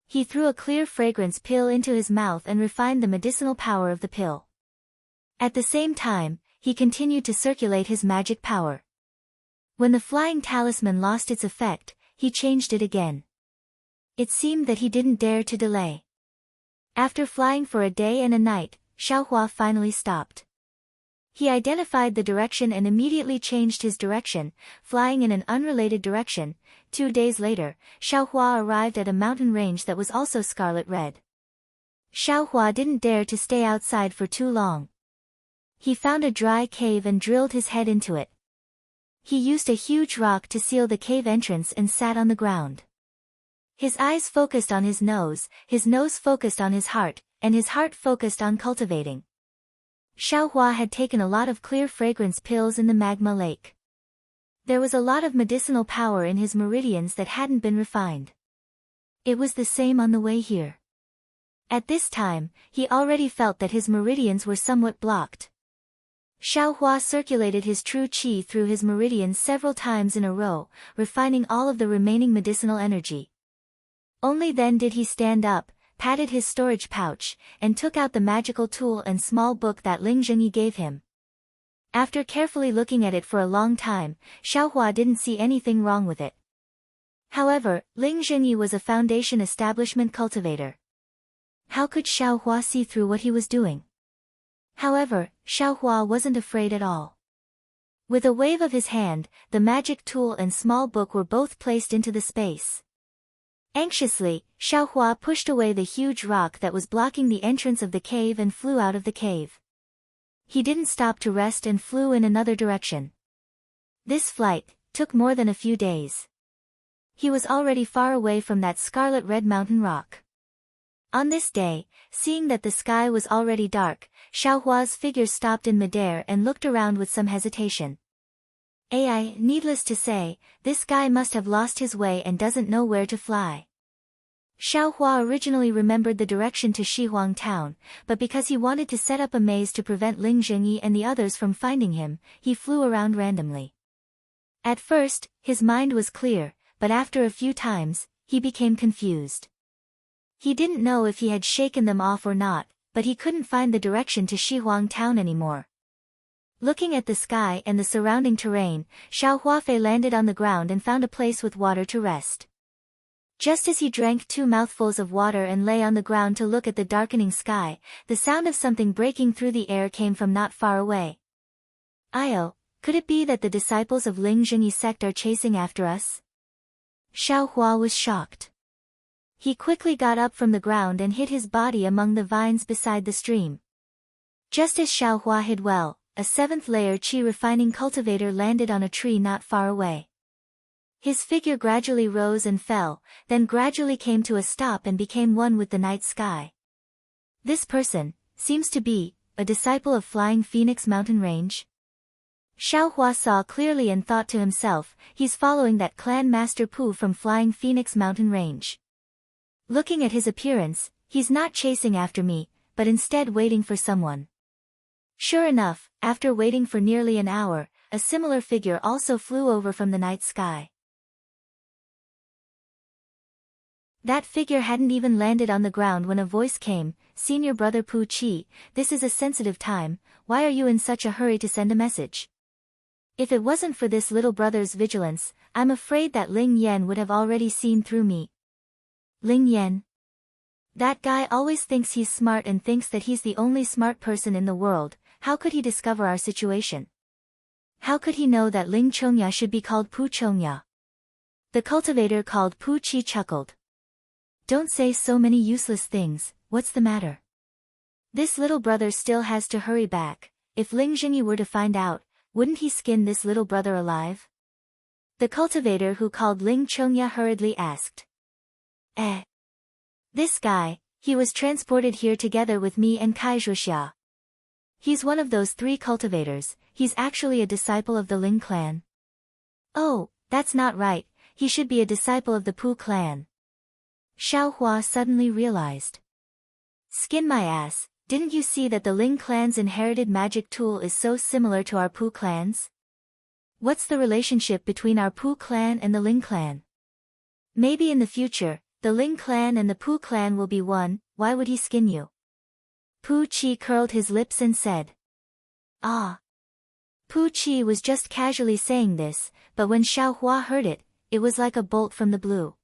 He threw a clear fragrance pill into his mouth and refined the medicinal power of the pill. At the same time, he continued to circulate his magic power. When the flying talisman lost its effect, he changed it again. It seemed that he didn't dare to delay. After flying for a day and a night, Xiaohua finally stopped. He identified the direction and immediately changed his direction, flying in an unrelated direction. 2 days later, Xiaohua arrived at a mountain range that was also scarlet red. Xiaohua didn't dare to stay outside for too long. He found a dry cave and drilled his head into it. He used a huge rock to seal the cave entrance and sat on the ground. His eyes focused on his nose focused on his heart, and his heart focused on cultivating. Xiaohua had taken a lot of clear fragrance pills in the magma lake. There was a lot of medicinal power in his meridians that hadn't been refined. It was the same on the way here. At this time, he already felt that his meridians were somewhat blocked. Xiaohua circulated his true qi through his meridians several times in a row, refining all of the remaining medicinal energy. Only then did he stand up, patted his storage pouch, and took out the magical tool and small book that Ling Zhenyi gave him. After carefully looking at it for a long time, Xiaohua didn't see anything wrong with it. However, Ling Zhenyi was a foundation establishment cultivator. How could Xiaohua see through what he was doing? However, Xiaohua wasn't afraid at all. With a wave of his hand, the magic tool and small book were both placed into the space. Anxiously, Xiaohua pushed away the huge rock that was blocking the entrance of the cave and flew out of the cave. He didn't stop to rest and flew in another direction. This flight took more than a few days. He was already far away from that scarlet red mountain rock. On this day, seeing that the sky was already dark, Xiaohua's figure stopped in midair and looked around with some hesitation. Needless to say, this guy must have lost his way and doesn't know where to fly. Xiaohua originally remembered the direction to Shihuang town, but because he wanted to set up a maze to prevent Ling Zhengyi and the others from finding him, he flew around randomly. At first, his mind was clear, but after a few times, he became confused. He didn't know if he had shaken them off or not, but he couldn't find the direction to Shihuang town anymore. Looking at the sky and the surrounding terrain, Xiao Huafei landed on the ground and found a place with water to rest. Just as he drank 2 mouthfuls of water and lay on the ground to look at the darkening sky, the sound of something breaking through the air came from not far away. Could it be that the disciples of Ling Zhengyi's sect are chasing after us? Xiao Hua was shocked. He quickly got up from the ground and hid his body among the vines beside the stream. Just as Xiao Hua hid well, a 7th-layer qi refining cultivator landed on a tree not far away. His figure gradually rose and fell, then gradually came to a stop and became one with the night sky. This person seems to be a disciple of Flying Phoenix Mountain Range. Xiao Hua saw clearly and thought to himself, he's following that clan master Pu from Flying Phoenix Mountain Range. Looking at his appearance, he's not chasing after me, but instead waiting for someone. Sure enough, after waiting for nearly an hour, a similar figure also flew over from the night sky. That figure hadn't even landed on the ground when a voice came, "Senior brother Pu Chi, this is a sensitive time, why are you in such a hurry to send a message? If it wasn't for this little brother's vigilance, I'm afraid that Ling Yan would have already seen through me." Ling Yan? That guy always thinks he's smart and thinks that he's the only smart person in the world. How could he discover our situation? How could he know that Ling Chongya should be called Pu Chongya? The cultivator called Pu Chi chuckled. Don't say so many useless things, what's the matter? This little brother still has to hurry back. If Ling Zhengyi were to find out, wouldn't he skin this little brother alive? The cultivator who called Ling Chongya hurriedly asked. This guy, he was transported here together with me and Kai Zhuxia. He's one of those 3 cultivators, he's actually a disciple of the Ling clan. Oh, that's not right, he should be a disciple of the Pu clan. Xiao Hua suddenly realized. Skin my ass, didn't you see that the Ling clan's inherited magic tool is so similar to our Pu clan's? What's the relationship between our Pu clan and the Ling clan? Maybe in the future, the Ling clan and the Pu clan will be one, why would he skin you? Pu Chi curled his lips and said. Pu Chi was just casually saying this, but when Xiao Hua heard it, it was like a bolt from the blue.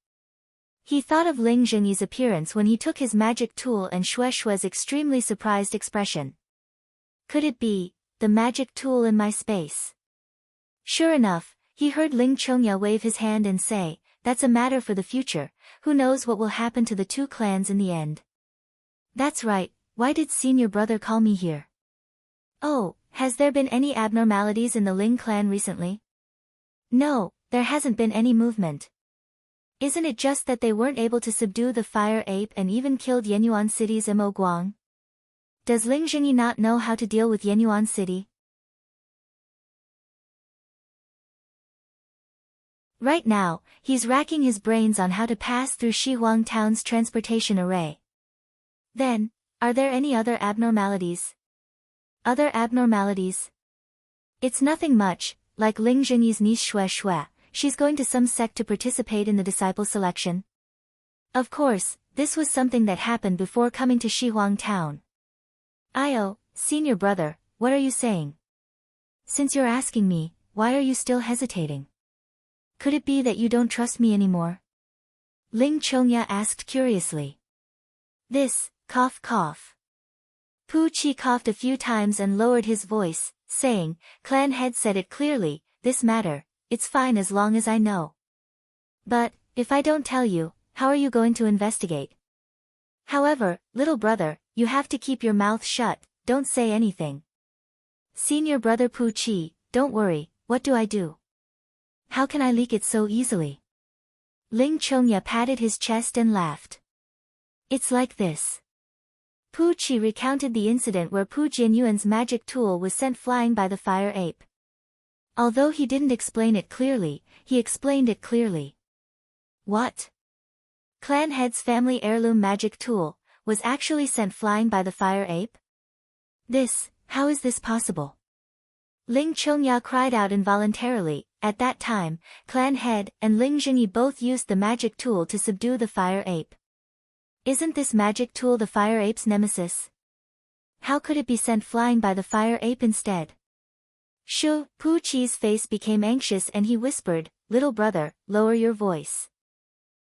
He thought of Ling Zhengyi's appearance when he took his magic tool and Xue Xue's extremely surprised expression. Could it be the magic tool in my space? Sure enough, he heard Ling Chongya wave his hand and say, that's a matter for the future, who knows what will happen to the 2 clans in the end. That's right, why did senior brother call me here? Oh, has there been any abnormalities in the Ling clan recently? No, there hasn't been any movement. Isn't it just that they weren't able to subdue the fire ape and even killed Yenyuan City's Mo Guang? Does Ling Zhengyi not know how to deal with Yenyuan City? Right now, he's racking his brains on how to pass through Shihuang town's transportation array. Then, are there any other abnormalities? Other abnormalities? It's nothing much, like Ling Zhengyi's niece Xue Xue, she's going to some sect to participate in the disciple selection. Of course, this was something that happened before coming to Shihuang town. Senior brother, what are you saying? Since you're asking me, why are you still hesitating? Could it be that you don't trust me anymore? Ling Chongya asked curiously. This, cough cough. Pu Chi coughed a few times and lowered his voice, saying, clan head said it clearly, this matter, it's fine as long as I know. But, if I don't tell you, how are you going to investigate? However, little brother, you have to keep your mouth shut, don't say anything. Senior brother Pu Chi, don't worry, what do I do? How can I leak it so easily? Ling Chongya patted his chest and laughed. It's like this. Pu Qi recounted the incident where Pu Jianyuan's magic tool was sent flying by the fire ape. Although he didn't explain it clearly, he explained it clearly. What? Clan Head's family heirloom magic tool was actually sent flying by the fire ape? How is this possible? Ling Chongya cried out involuntarily. At that time, Clan Head and Ling Jingyi both used the magic tool to subdue the fire ape. Isn't this magic tool the fire ape's nemesis? How could it be sent flying by the fire ape instead? Pu Qi's face became anxious and he whispered, "Little brother, lower your voice."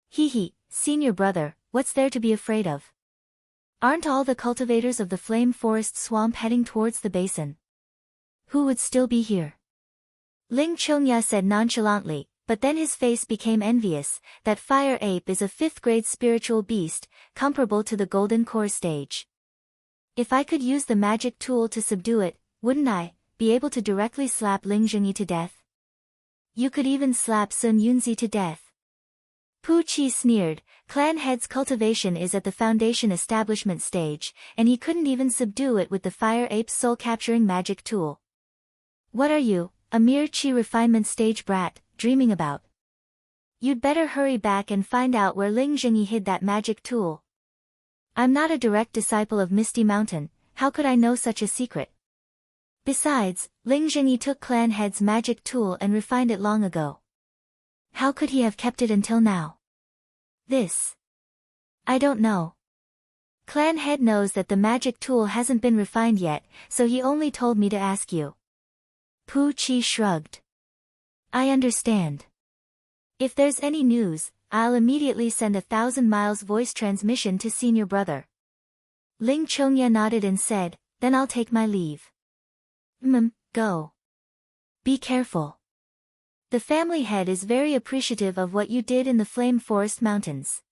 He, senior brother, what's there to be afraid of? Aren't all the cultivators of the Flame Forest Swamp heading towards the basin? Who would still be here? Ling Chongya said nonchalantly, but then his face became envious. That fire ape is a 5th-grade spiritual beast, comparable to the Golden Core stage. If I could use the magic tool to subdue it, wouldn't I be able to directly slap Ling Jingyi to death? You could even slap Sun Yunzi to death. Pu Qi sneered. Clan Head's cultivation is at the foundation establishment stage, and he couldn't even subdue it with the fire ape's soul-capturing magic tool. What are you, a mere Qi refinement stage brat, dreaming about? You'd better hurry back and find out where Ling Jingyi hid that magic tool. I'm not a direct disciple of Misty Mountain, how could I know such a secret? Besides, Ling Jingyi took Clan Head's magic tool and refined it long ago. How could he have kept it until now? I don't know. Clan Head knows that the magic tool hasn't been refined yet, so he only told me to ask you. Pu Qi shrugged. I understand. If there's any news, I'll immediately send 1,000 miles voice transmission to senior brother. Ling Chongya nodded and said, then I'll take my leave. Go. Be careful. The family head is very appreciative of what you did in the Flame Forest Mountains.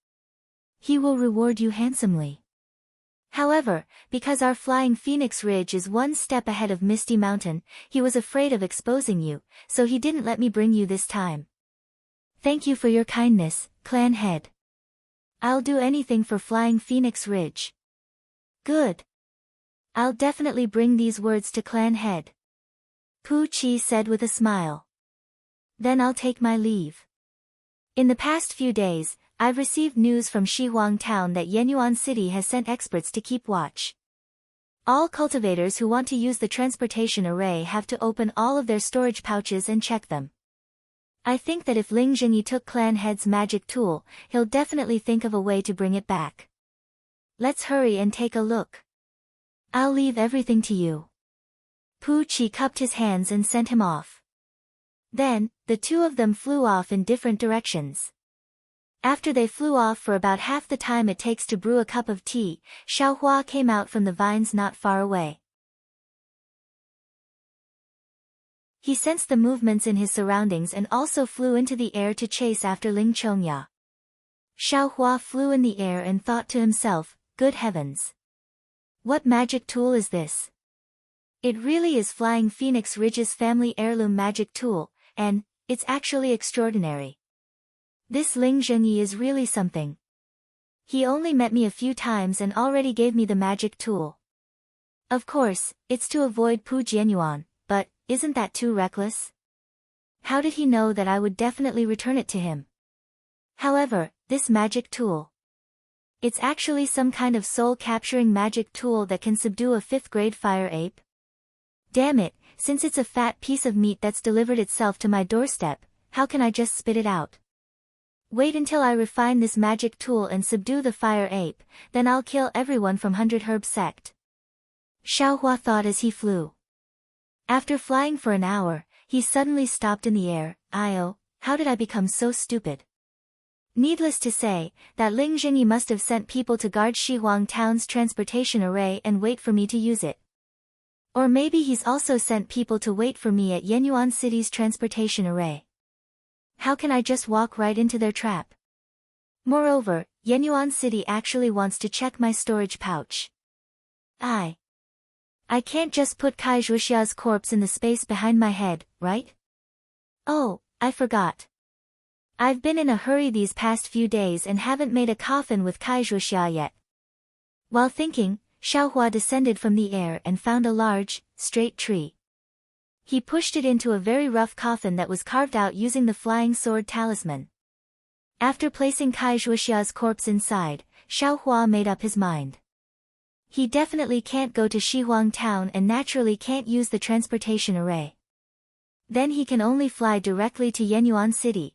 He will reward you handsomely. However, because our Flying Phoenix Ridge is one step ahead of Misty Mountain, he was afraid of exposing you, so he didn't let me bring you this time. Thank you for your kindness, Clan Head. I'll do anything for Flying Phoenix Ridge. Good. I'll definitely bring these words to Clan Head. Pu Qi said with a smile. Then I'll take my leave. In the past few days, I've received news from Shihuang Town that Yenyuan City has sent experts to keep watch. All cultivators who want to use the transportation array have to open all of their storage pouches and check them. I think that if Ling Jingyi took Clan Head's magic tool, he'll definitely think of a way to bring it back. Let's hurry and take a look. I'll leave everything to you. Pu Qi cupped his hands and sent him off. Then, the two of them flew off in different directions. After they flew off for about half the time it takes to brew a cup of tea, Xiaohua came out from the vines not far away. He sensed the movements in his surroundings and also flew into the air to chase after Ling Chongya. Xiaohua flew in the air and thought to himself, good heavens! What magic tool is this? It really is Flying Phoenix Ridge's family heirloom magic tool, and it's actually extraordinary. This Ling Zhengyi is really something. He only met me a few times and already gave me the magic tool. Of course, it's to avoid Pu Jianyuan, but isn't that too reckless? How did he know that I would definitely return it to him? However, this magic tool. It's actually some kind of soul-capturing magic tool that can subdue a 5th-grade fire ape. Damn it, since it's a fat piece of meat that's delivered itself to my doorstep, how can I just spit it out? Wait until I refine this magic tool and subdue the fire ape, then I'll kill everyone from 100 Herb sect. Xiaohua thought as he flew. After flying for an hour, he suddenly stopped in the air. How did I become so stupid? Needless to say, that Ling Jingyi must have sent people to guard Shihuang Town's transportation array and wait for me to use it. Or maybe he's also sent people to wait for me at Yenyuan City's transportation array. How can I just walk right into their trap? Moreover, Yenyuan City actually wants to check my storage pouch. I can't just put Kai Zhuxia's corpse in the space behind my head, right? Oh, I forgot. I've been in a hurry these past few days and haven't made a coffin with Kai Zhuxia yet, While thinking, Xiaohua descended from the air and found a large, straight tree. He pushed it into a very rough coffin that was carved out using the flying sword talisman. After placing Kai Zhuoxia's corpse inside, Xiaohua made up his mind. He definitely can't go to Shihuang town and naturally can't use the transportation array. Then he can only fly directly to Yenyuan City.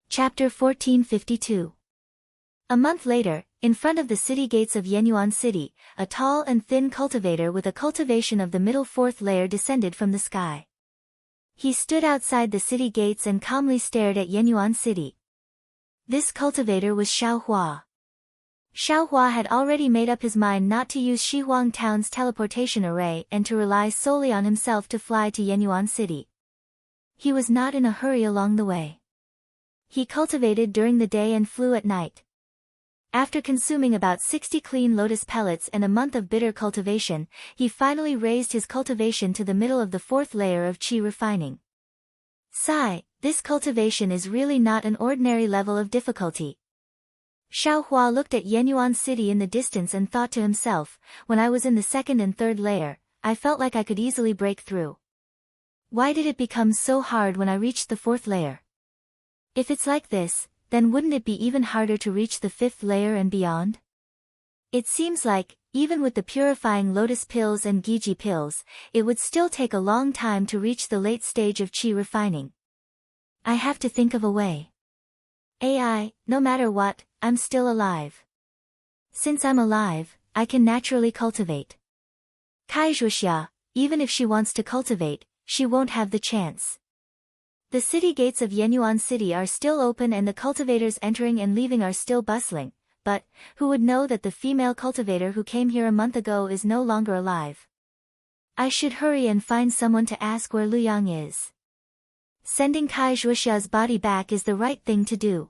Chapter 1452. A month later, in front of the city gates of Yenyuan City, a tall and thin cultivator with a cultivation of the middle fourth layer descended from the sky. He stood outside the city gates and calmly stared at Yenyuan City. This cultivator was Xiaohua. Xiaohua had already made up his mind not to use Shihuang town's teleportation array and to rely solely on himself to fly to Yenyuan City. He was not in a hurry along the way. He cultivated during the day and flew at night. After consuming about 60 clean lotus pellets and a month of bitter cultivation, he finally raised his cultivation to the middle of the fourth layer of qi refining. Sigh, this cultivation is really not an ordinary level of difficulty. Xiaohua looked at Yenyuan City in the distance and thought to himself, when I was in the second and third layer, I felt like I could easily break through. Why did it become so hard when I reached the fourth layer? If it's like this, then wouldn't it be even harder to reach the fifth layer and beyond? It seems like, even with the purifying lotus pills and Giji pills, it would still take a long time to reach the late stage of qi refining. I have to think of a way. AI, no matter what, I'm still alive. Since I'm alive, I can naturally cultivate. Kai Zhuoxia, even if she wants to cultivate, she won't have the chance. The city gates of Yenyuan City are still open and the cultivators entering and leaving are still bustling, but, who would know that the female cultivator who came here a month ago is no longer alive? I should hurry and find someone to ask where Luyang is. Sending Kai Zhuoxia's body back is the right thing to do.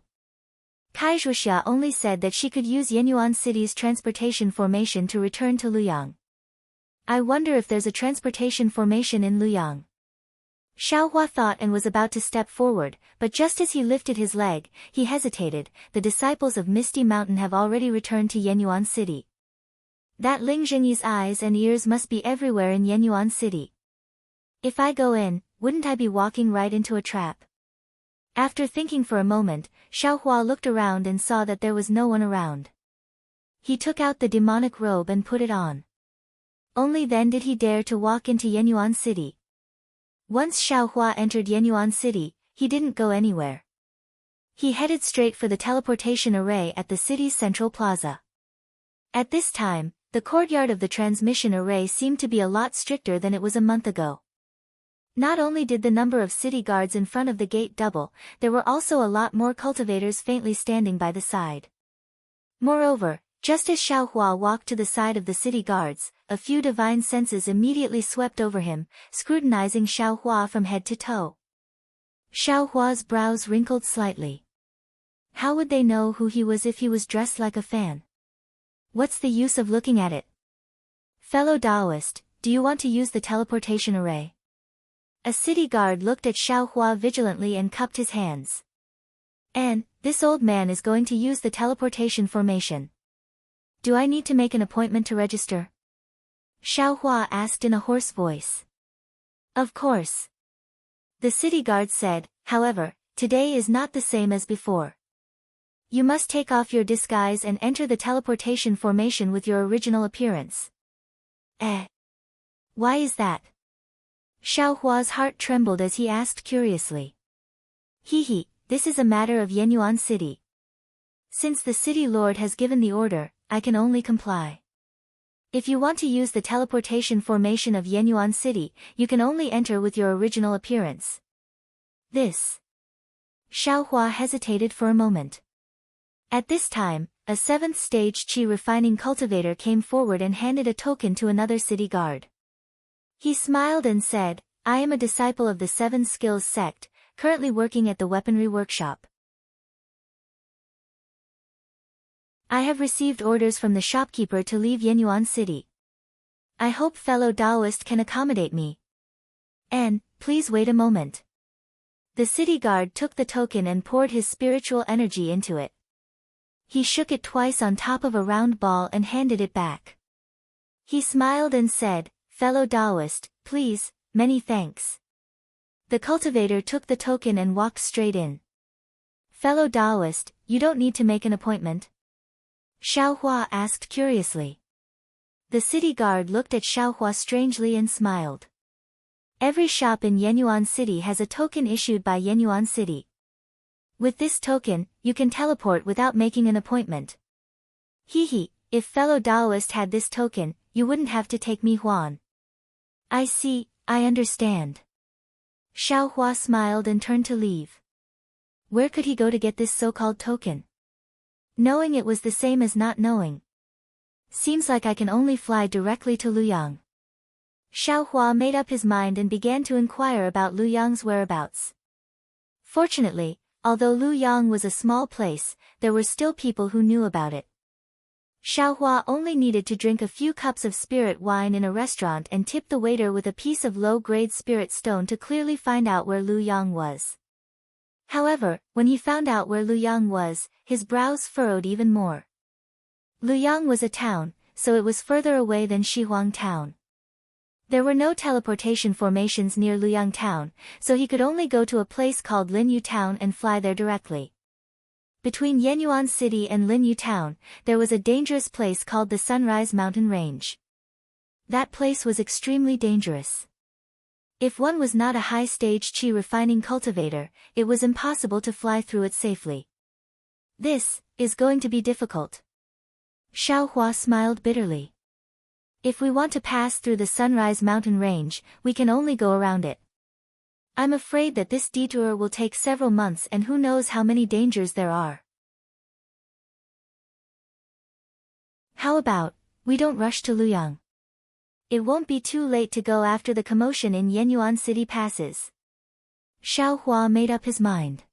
Kai Zhuoxia only said that she could use Yenyuan City's transportation formation to return to Luyang. I wonder if there's a transportation formation in Luyang. Xiaohua thought and was about to step forward, but just as he lifted his leg, he hesitated. The disciples of Misty Mountain have already returned to Yenyuan City. That Ling Zhengyi's eyes and ears must be everywhere in Yenyuan City. If I go in, wouldn't I be walking right into a trap? After thinking for a moment, Xiaohua looked around and saw that there was no one around. He took out the demonic robe and put it on. Only then did he dare to walk into Yenyuan City. Once Xiaohua entered Yenyuan City, he didn't go anywhere. He headed straight for the teleportation array at the city's central plaza. At this time, the courtyard of the transmission array seemed to be a lot stricter than it was a month ago. Not only did the number of city guards in front of the gate double, there were also a lot more cultivators faintly standing by the side. Moreover, just as Xiaohua walked to the side of the city guards, a few divine senses immediately swept over him, scrutinizing Xiaohua from head to toe. Xiaohua's brows wrinkled slightly. How would they know who he was if he was dressed like a fan? What's the use of looking at it? Fellow Taoist, do you want to use the teleportation array? A city guard looked at Xiaohua vigilantly and cupped his hands. And, this old man is going to use the teleportation formation. Do I need to make an appointment to register? Xiaohua asked in a hoarse voice. Of course. The city guard said, however, today is not the same as before. You must take off your disguise and enter the teleportation formation with your original appearance. Why is that? Xiaohua's heart trembled as he asked curiously. This is a matter of Yenyuan City. Since the city lord has given the order, I can only comply. If you want to use the teleportation formation of Yenyuan City, you can only enter with your original appearance. This. Xiaohua hesitated for a moment. At this time, a 7th stage qi refining cultivator came forward and handed a token to another city guard. He smiled and said, I am a disciple of the 7 Skills sect, currently working at the weaponry workshop. I have received orders from the shopkeeper to leave Yenyuan City. I hope fellow Taoist can accommodate me. And, please wait a moment. The city guard took the token and poured his spiritual energy into it. He shook it twice on top of a round ball and handed it back. He smiled and said, "Fellow Taoist, please, many thanks." The cultivator took the token and walked straight in. "Fellow Taoist, you don't need to make an appointment?" Xiaohua asked curiously. The city guard looked at Xiaohua strangely and smiled. Every shop in Yenyuan City has a token issued by Yenyuan City. With this token, you can teleport without making an appointment. Hehe, if fellow Taoist had this token, you wouldn't have to take me Huan. I see, I understand. Xiaohua smiled and turned to leave. Where could he go to get this so-called token? Knowing it was the same as not knowing. Seems like I can only fly directly to Luyang. Xiaohua made up his mind and began to inquire about Luyang's whereabouts. Fortunately, although Luyang was a small place, there were still people who knew about it. Xiaohua only needed to drink a few cups of spirit wine in a restaurant and tip the waiter with a piece of low-grade spirit stone to clearly find out where Luyang was. However, when he found out where Luyang was, his brows furrowed even more. Luyang was a town, so it was further away than Shihuang town. There were no teleportation formations near Luyang town, so he could only go to a place called Linyu town and fly there directly. Between Yenyuan City and Linyu town, there was a dangerous place called the Sunrise Mountain Range. That place was extremely dangerous. If one was not a high-stage qi refining cultivator, it was impossible to fly through it safely. This is going to be difficult. Xiaohua smiled bitterly. If we want to pass through the Sunrise Mountain Range, we can only go around it. I'm afraid that this detour will take several months and who knows how many dangers there are. How about, we don't rush to Luyang? It won't be too late to go after the commotion in Yenyuan City passes. Xiaohua made up his mind.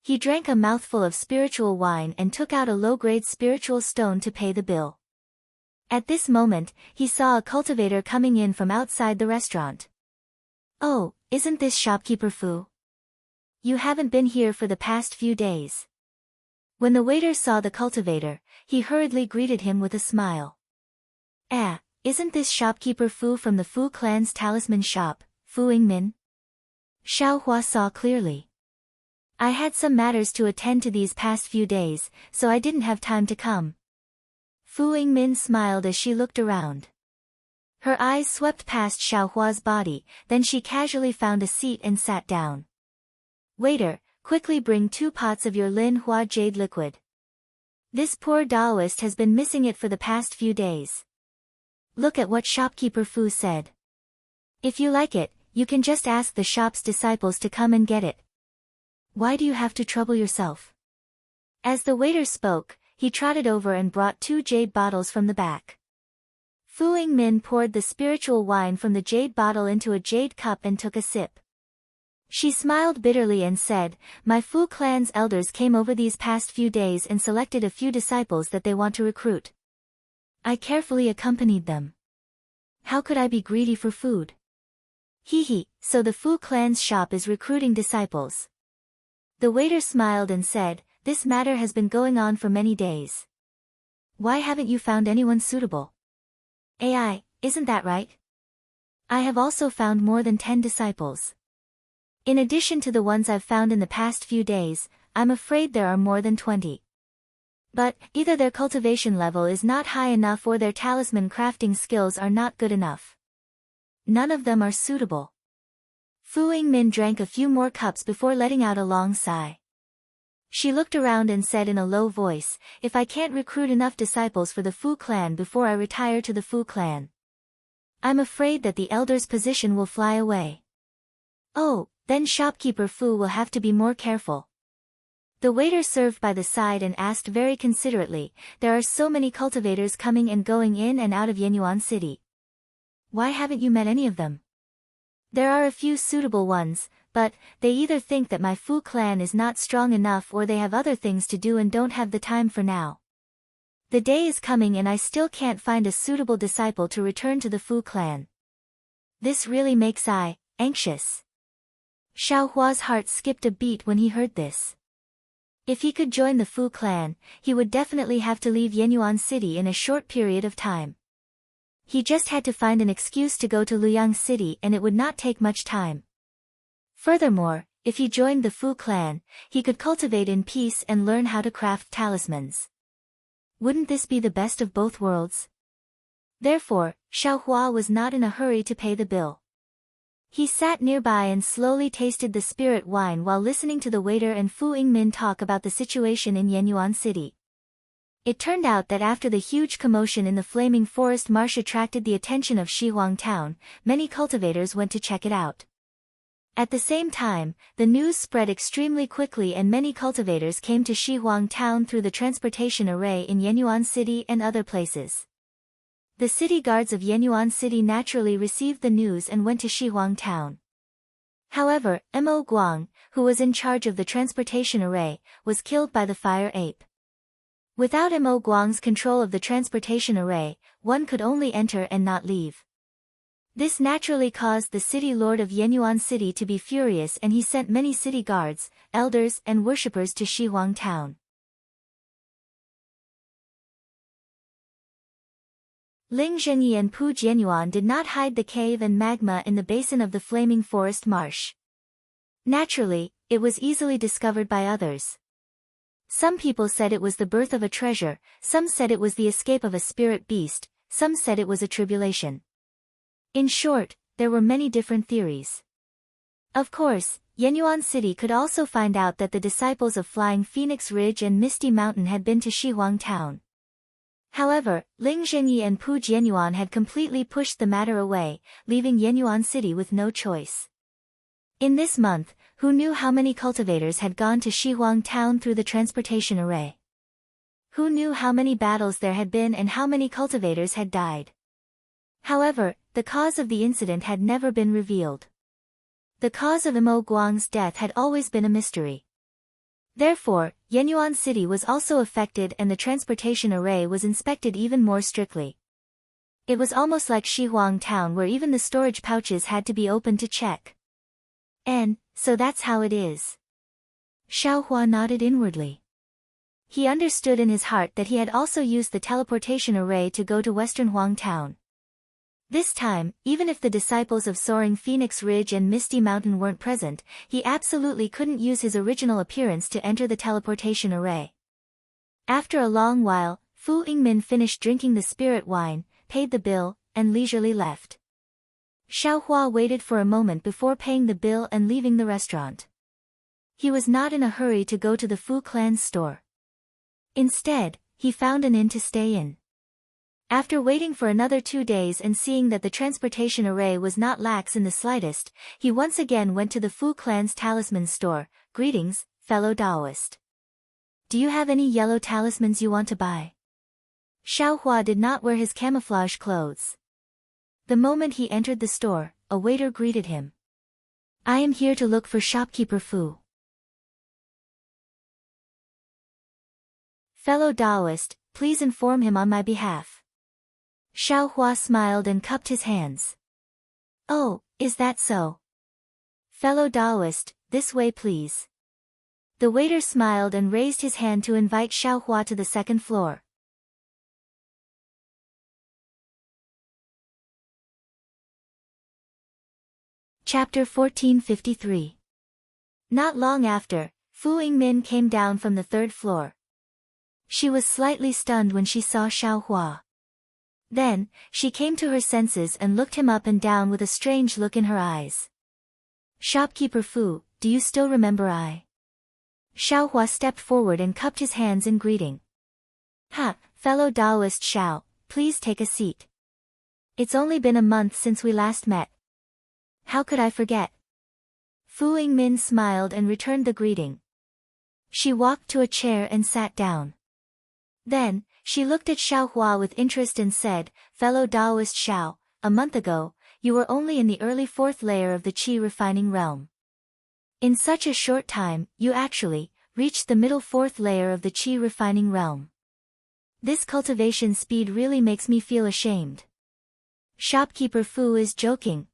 He drank a mouthful of spiritual wine and took out a low-grade spiritual stone to pay the bill. At this moment, he saw a cultivator coming in from outside the restaurant. "Oh, isn't this shopkeeper Fu? You haven't been here for the past few days." When the waiter saw the cultivator, he hurriedly greeted him with a smile. "Ah, isn't this shopkeeper Fu from the Fu clan's talisman shop, Fu Yingmin?" Xiaohua saw clearly. "I had some matters to attend to these past few days, so I didn't have time to come." Fu Yingmin smiled as she looked around. Her eyes swept past Xiaohua's body, then she casually found a seat and sat down. "Waiter, quickly bring 2 pots of your Lin Hua jade liquid. This poor Taoist has been missing it for the past few days." Look at what shopkeeper Fu said. "If you like it, you can just ask the shop's disciples to come and get it. Why do you have to trouble yourself?" As the waiter spoke, he trotted over and brought 2 jade bottles from the back. Fu Yingmin poured the spiritual wine from the jade bottle into a jade cup and took a sip. She smiled bitterly and said, "My Fu clan's elders came over these past few days and selected a few disciples that they want to recruit. I carefully accompanied them. How could I be greedy for food?" Hehe, so the Fu clan's shop is recruiting disciples. The waiter smiled and said, "This matter has been going on for many days. Why haven't you found anyone suitable?" "AI, isn't that right? I have also found more than 10 disciples. In addition to the ones I've found in the past few days, I'm afraid there are more than 20. But, either their cultivation level is not high enough or their talisman crafting skills are not good enough. None of them are suitable." Fu Yingmin drank a few more cups before letting out a long sigh. She looked around and said in a low voice, "If I can't recruit enough disciples for the Fu clan before I retire to the Fu clan, I'm afraid that the elder's position will fly away. Oh, then shopkeeper Fu will have to be more careful." The waiter served by the side and asked very considerately, "There are so many cultivators coming and going in and out of Yenyuan City. Why haven't you met any of them?" "There are a few suitable ones, but they either think that my Fu clan is not strong enough or they have other things to do and don't have the time for now. The day is coming and I still can't find a suitable disciple to return to the Fu clan. This really makes I anxious." Xiaohua's heart skipped a beat when he heard this. If he could join the Fu clan, he would definitely have to leave Yenyuan City in a short period of time. He just had to find an excuse to go to Luoyang City and it would not take much time. Furthermore, if he joined the Fu clan, he could cultivate in peace and learn how to craft talismans. Wouldn't this be the best of both worlds? Therefore, Xiaohua was not in a hurry to pay the bill. He sat nearby and slowly tasted the spirit wine while listening to the waiter and Fu Yingmin talk about the situation in Yenyuan City. It turned out that after the huge commotion in the Flaming Forest Marsh attracted the attention of Shihuang Town, many cultivators went to check it out. At the same time, the news spread extremely quickly and many cultivators came to Shihuang Town through the transportation array in Yenyuan City and other places. The city guards of Yenyuan City naturally received the news and went to Shihuang Town. However, Mo Guang, who was in charge of the transportation array, was killed by the fire ape. Without Mo Guang's control of the transportation array, one could only enter and not leave. This naturally caused the city lord of Yenyuan City to be furious and he sent many city guards, elders and worshippers to Shihuang Town. Ling Zhengyi and Pu Jianyuan did not hide the cave and magma in the basin of the Flaming Forest Marsh. Naturally, it was easily discovered by others. Some people said it was the birth of a treasure, some said it was the escape of a spirit beast, some said it was a tribulation. In short, there were many different theories. Of course, Yenyuan City could also find out that the disciples of Flying Phoenix Ridge and Misty Mountain had been to Shihuang Town. However, Ling Zhengyi and Pu Jianyuan had completely pushed the matter away, leaving Yenyuan City with no choice. In this month, who knew how many cultivators had gone to Shihuang Town through the transportation array? Who knew how many battles there had been and how many cultivators had died? However, the cause of the incident had never been revealed. The cause of Mo Guang's death had always been a mystery. Therefore, Yenyuan City was also affected and the transportation array was inspected even more strictly. It was almost like Shihuang Town where even the storage pouches had to be opened to check. And, so that's how it is. Xiaohua nodded inwardly. He understood in his heart that he had also used the teleportation array to go to Western Huang Town. This time, even if the disciples of Soaring Phoenix Ridge and Misty Mountain weren't present, he absolutely couldn't use his original appearance to enter the teleportation array. After a long while, Fu Yingmin finished drinking the spirit wine, paid the bill, and leisurely left. Xiaohua waited for a moment before paying the bill and leaving the restaurant. He was not in a hurry to go to the Fu clan's store. Instead, he found an inn to stay in. After waiting for another 2 days and seeing that the transportation array was not lax in the slightest, he once again went to the Fu clan's talisman store. Greetings, fellow Taoist. Do you have any yellow talismans you want to buy? Xiaohua did not wear his camouflage clothes. The moment he entered the store, a waiter greeted him. I am here to look for shopkeeper Fu. Fellow Taoist, please inform him on my behalf. Xiaohua smiled and cupped his hands. Oh, is that so? Fellow Taoist, this way please. The waiter smiled and raised his hand to invite Xiaohua to the second floor. Chapter 1453. Not long after, Fu Yingmin came down from the third floor. She was slightly stunned when she saw Xiaohua. Then, she came to her senses and looked him up and down with a strange look in her eyes. Shopkeeper Fu, do you still remember I? Xiaohua stepped forward and cupped his hands in greeting. Ha, fellow Taoist Xiao, please take a seat. It's only been a month since we last met. How could I forget? Fu Yingmin smiled and returned the greeting. She walked to a chair and sat down. Then, she looked at Xiaohua with interest and said, Fellow Taoist Xiao, a month ago, you were only in the early 4th layer of the qi refining realm. In such a short time, you actually reached the middle 4th layer of the qi refining realm. This cultivation speed really makes me feel ashamed. Shopkeeper Fu is joking.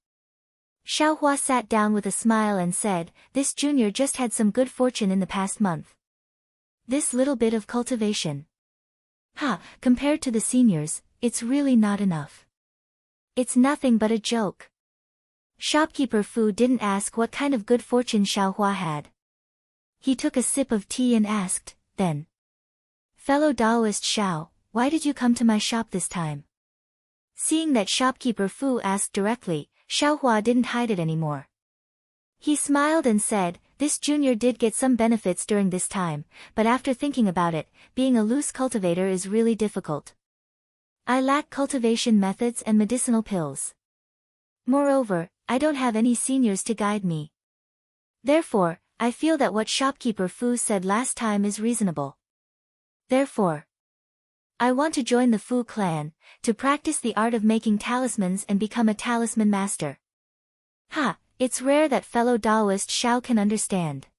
Xiaohua sat down with a smile and said, "This junior just had some good fortune in the past month. This little bit of cultivation. Compared to the seniors, it's really not enough. It's nothing but a joke." Shopkeeper Fu didn't ask what kind of good fortune Xiaohua had. He took a sip of tea and asked, then, "Fellow Taoist Xiao, why did you come to my shop this time?" Seeing that Shopkeeper Fu asked directly, Xiaohua didn't hide it anymore. He smiled and said, "This junior did get some benefits during this time, but after thinking about it, being a loose cultivator is really difficult. I lack cultivation methods and medicinal pills. Moreover, I don't have any seniors to guide me. Therefore, I feel that what Shopkeeper Fu said last time is reasonable. Therefore, I want to join the Fu clan, to practice the art of making talismans and become a talisman master." It's rare that fellow Taoist Xiao can understand.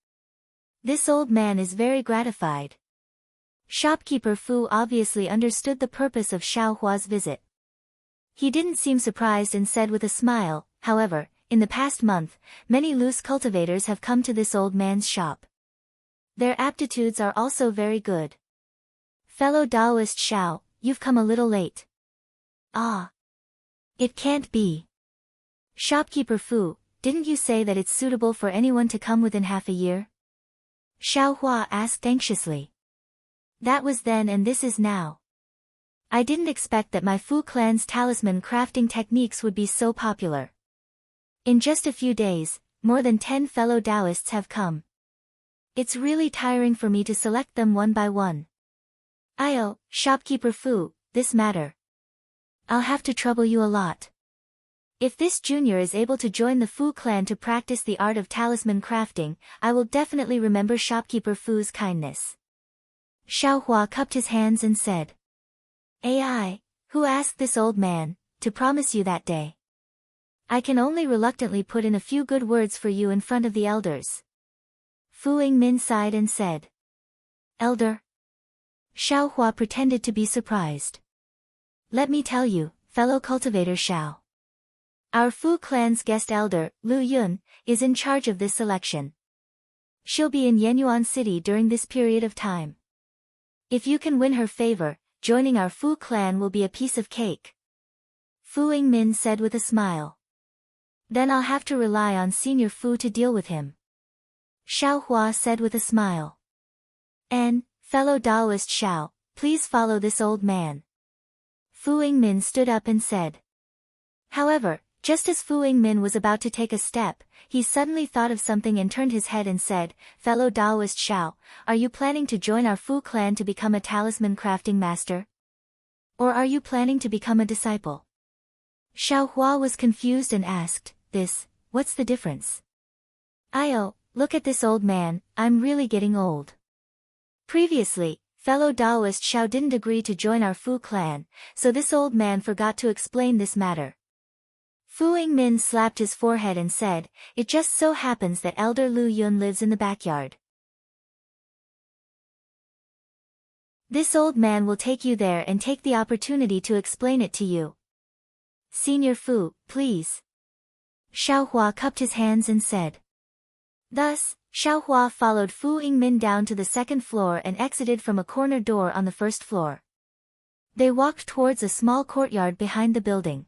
This old man is very gratified. Shopkeeper Fu obviously understood the purpose of Xiaohua's visit. He didn't seem surprised and said with a smile, "However, in the past month, many loose cultivators have come to this old man's shop. Their aptitudes are also very good. Fellow Taoist Xiao, you've come a little late." It can't be. Shopkeeper Fu, didn't you say that it's suitable for anyone to come within half a year? Xiaohua asked anxiously. That was then and this is now. I didn't expect that my Fu clan's talisman crafting techniques would be so popular. In just a few days, more than 10 fellow Taoists have come. It's really tiring for me to select them one by one. Shopkeeper Fu, this matter. I'll have to trouble you a lot. If this junior is able to join the Fu clan to practice the art of talisman crafting, I will definitely remember Shopkeeper Fu's kindness. Xiaohua cupped his hands and said, Who asked this old man to promise you that day? I can only reluctantly put in a few good words for you in front of the elders." Fu Yingmin sighed and said, "Elder?" Xiaohua pretended to be surprised. "Let me tell you, fellow cultivator Xiao. Our Fu clan's guest elder, Lu Yun, is in charge of this selection. She'll be in Yenyuan City during this period of time. If you can win her favor, joining our Fu clan will be a piece of cake." Fu Yingmin said with a smile. "Then I'll have to rely on Senior Fu to deal with him." Xiaohua said with a smile. "And, fellow Taoist Xiao, please follow this old man." Fu Yingmin stood up and said. However, just as Fu Yingmin was about to take a step, he suddenly thought of something and turned his head and said, "Fellow Taoist Xiao, are you planning to join our Fu clan to become a talisman crafting master? Or are you planning to become a disciple?" Xiaohua was confused and asked, What's the difference?" Look at this old man, I'm really getting old. Previously, fellow Taoist Xiao didn't agree to join our Fu clan, so this old man forgot to explain this matter. Fu Yingmin slapped his forehead and said, "It just so happens that Elder Lu Yun lives in the backyard. This old man will take you there and take the opportunity to explain it to you. Senior Fu, please." Xiaohua cupped his hands and said. Thus, Xiaohua followed Fu Yingmin down to the second floor and exited from a corner door on the first floor. They walked towards a small courtyard behind the building.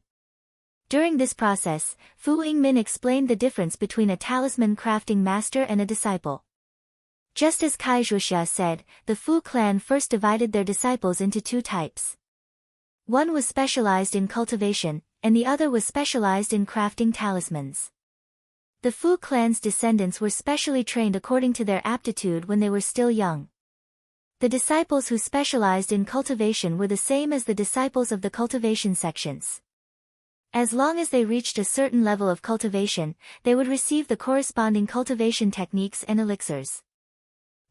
During this process, Fu Yingmin explained the difference between a talisman crafting master and a disciple. Just as Kai Zhuxia said, the Fu clan first divided their disciples into two types. One was specialized in cultivation, and the other was specialized in crafting talismans. The Fu clan's descendants were specially trained according to their aptitude when they were still young. The disciples who specialized in cultivation were the same as the disciples of the cultivation sections. As long as they reached a certain level of cultivation, they would receive the corresponding cultivation techniques and elixirs.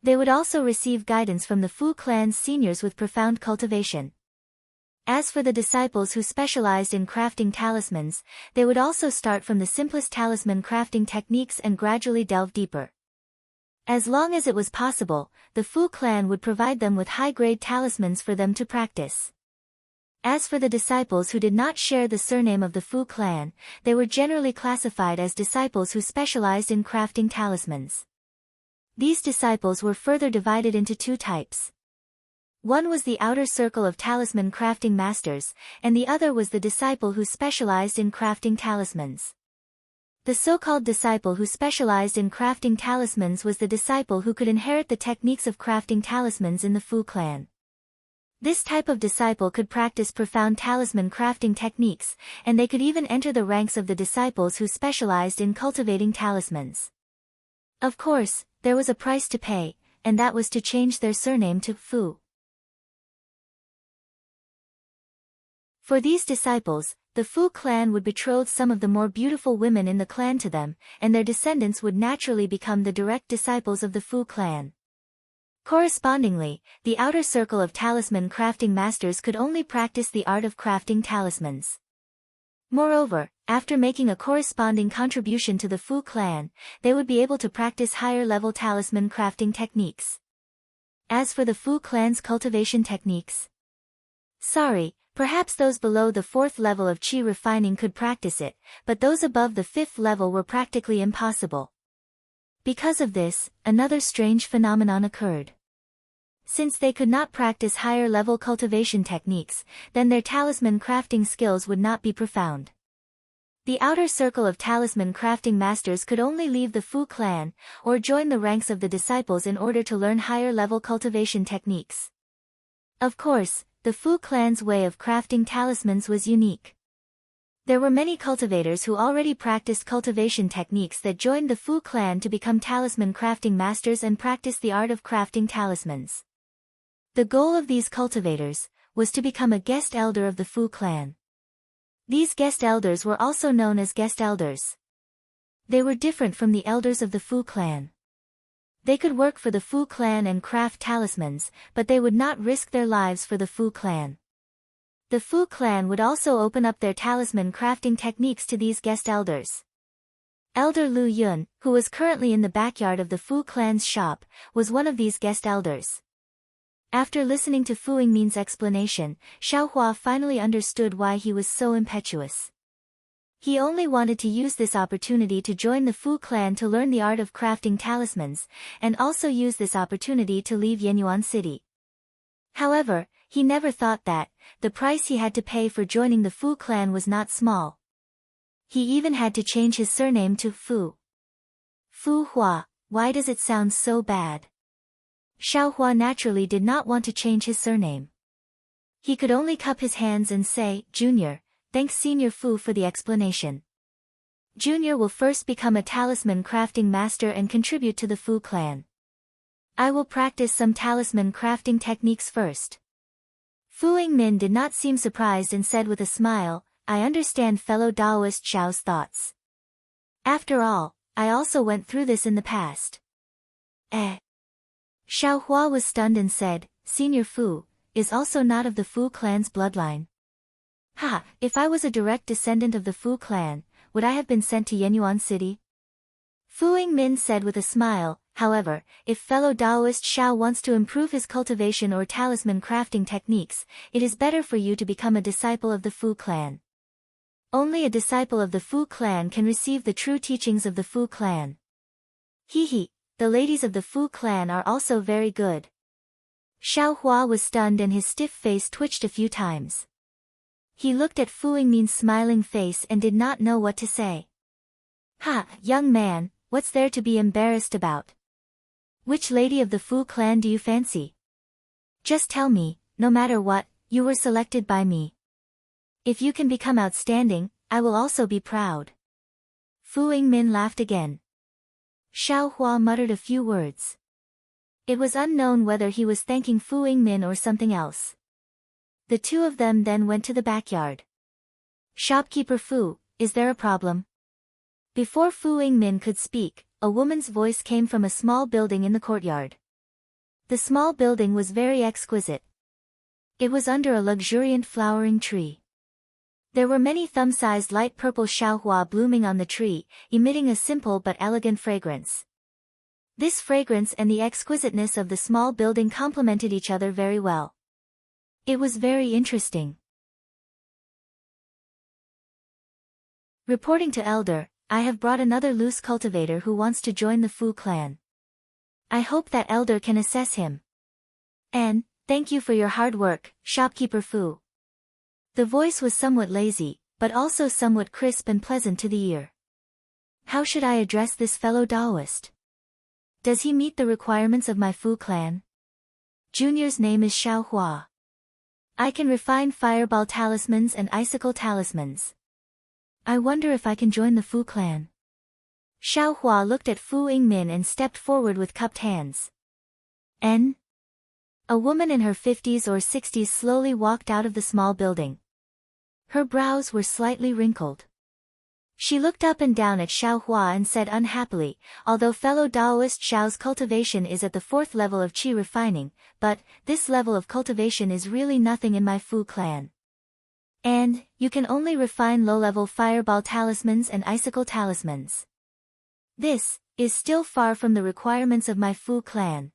They would also receive guidance from the Fu clan's seniors with profound cultivation. As for the disciples who specialized in crafting talismans, they would also start from the simplest talisman crafting techniques and gradually delve deeper. As long as it was possible, the Fu clan would provide them with high-grade talismans for them to practice. As for the disciples who did not share the surname of the Fu clan, they were generally classified as disciples who specialized in crafting talismans. These disciples were further divided into two types. One was the outer circle of talisman crafting masters, and the other was the disciple who specialized in crafting talismans. The so-called disciple who specialized in crafting talismans was the disciple who could inherit the techniques of crafting talismans in the Fu clan. This type of disciple could practice profound talisman crafting techniques, and they could even enter the ranks of the disciples who specialized in cultivating talismans. Of course, there was a price to pay, and that was to change their surname to Fu. For these disciples, the Fu clan would betroth some of the more beautiful women in the clan to them, and their descendants would naturally become the direct disciples of the Fu clan. Correspondingly, the outer circle of talisman crafting masters could only practice the art of crafting talismans. Moreover, after making a corresponding contribution to the Fu clan, they would be able to practice higher-level talisman crafting techniques. As for the Fu clan's cultivation techniques, perhaps those below the 4th level of qi refining could practice it, but those above the 5th level were practically impossible. Because of this, another strange phenomenon occurred. Since they could not practice higher-level cultivation techniques, then their talisman crafting skills would not be profound. The outer circle of talisman crafting masters could only leave the Fu clan, or join the ranks of the disciples in order to learn higher-level cultivation techniques. Of course, the Fu clan's way of crafting talismans was unique. There were many cultivators who already practiced cultivation techniques that joined the Fu clan to become talisman crafting masters and practice the art of crafting talismans. The goal of these cultivators was to become a guest elder of the Fu clan. These guest elders were also known as guest elders. They were different from the elders of the Fu clan. They could work for the Fu clan and craft talismans, but they would not risk their lives for the Fu clan. The Fu clan would also open up their talisman crafting techniques to these guest elders. Elder Lu Yun, who was currently in the backyard of the Fu clan's shop, was one of these guest elders. After listening to Fu Yingmin's explanation, Xiaohua finally understood why he was so impetuous. He only wanted to use this opportunity to join the Fu clan to learn the art of crafting talismans, and also use this opportunity to leave Yenyuan City. However, he never thought that the price he had to pay for joining the Fu clan was not small. He even had to change his surname to Fu. Fu Hua, why does it sound so bad? Xiaohua naturally did not want to change his surname. He could only cup his hands and say, "Junior, thanks Senior Fu for the explanation. Junior will first become a talisman crafting master and contribute to the Fu clan. I will practice some talisman crafting techniques first." Fu Yingmin did not seem surprised and said with a smile, "I understand fellow Taoist Xiao's thoughts. After all, I also went through this in the past." Xiao Hua was stunned and said, "Senior Fu is also not of the Fu clan's bloodline." If I was a direct descendant of the Fu clan, would I have been sent to Yenyuan City? Fu Yingmin said with a smile, "However, if fellow Taoist Xiao wants to improve his cultivation or talisman crafting techniques, it is better for you to become a disciple of the Fu clan. Only a disciple of the Fu clan can receive the true teachings of the Fu clan. The ladies of the Fu clan are also very good." Xiao Hua was stunned and his stiff face twitched a few times. He looked at Fu Yingmin's smiling face and did not know what to say. Young man, what's there to be embarrassed about? Which lady of the Fu clan do you fancy? Just tell me, no matter what, you were selected by me. If you can become outstanding, I will also be proud." Fu Yingmin laughed again. Xiao Hua muttered a few words. It was unknown whether he was thanking Fu Yingmin or something else. The two of them then went to the backyard. "Shopkeeper Fu, is there a problem?" Before Fu Yingmin could speak, a woman's voice came from a small building in the courtyard. The small building was very exquisite. It was under a luxuriant flowering tree. There were many thumb-sized light purple xiaohua blooming on the tree, emitting a simple but elegant fragrance. This fragrance and the exquisiteness of the small building complemented each other very well. It was very interesting. Reporting to Elder, I have brought another loose cultivator who wants to join the Fu clan. I hope that Elder can assess him. And, thank you for your hard work, shopkeeper Fu. The voice was somewhat lazy, but also somewhat crisp and pleasant to the ear. How should I address this fellow Taoist? Does he meet the requirements of my Fu clan? Junior's name is Xiaohua. I can refine fireball talismans and icicle talismans. I wonder if I can join the Fu clan. Xiaohua looked at Fu Yingmin and stepped forward with cupped hands. N? A woman in her 50s or 60s slowly walked out of the small building. Her brows were slightly wrinkled. She looked up and down at Xiaohua and said unhappily, although fellow Taoist Xiao's cultivation is at the 4th level of qi refining, but, this level of cultivation is really nothing in my Fu clan. And, you can only refine low-level fireball talismans and icicle talismans. This, is still far from the requirements of my Fu clan.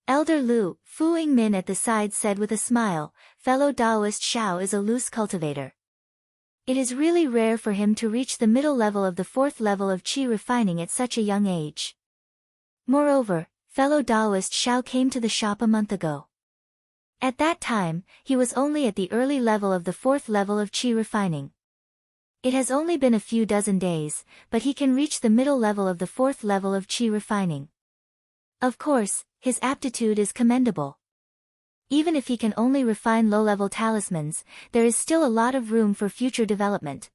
Elder Lu, Fu Yingmin at the side said with a smile, fellow Taoist Xiao is a loose cultivator. It is really rare for him to reach the middle level of the 4th level of qi refining at such a young age. Moreover, fellow Taoist Xiao came to the shop a month ago. At that time, he was only at the early level of the 4th level of qi refining. It has only been a few dozen days, but he can reach the middle level of the 4th level of qi refining. Of course, his aptitude is commendable. Even if he can only refine low-level talismans, there is still a lot of room for future development.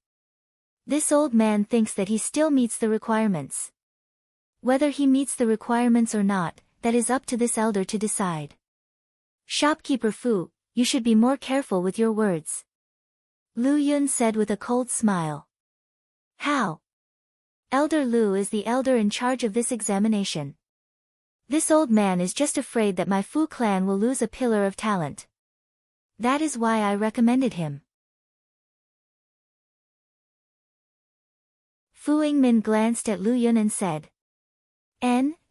This old man thinks that he still meets the requirements. Whether he meets the requirements or not, that is up to this elder to decide. Shopkeeper Fu, you should be more careful with your words. Lu Yun said with a cold smile. How? Elder Lu is the elder in charge of this examination. This old man is just afraid that my Fu clan will lose a pillar of talent. That is why I recommended him. Fu Yingmin glanced at Lu Yun and said.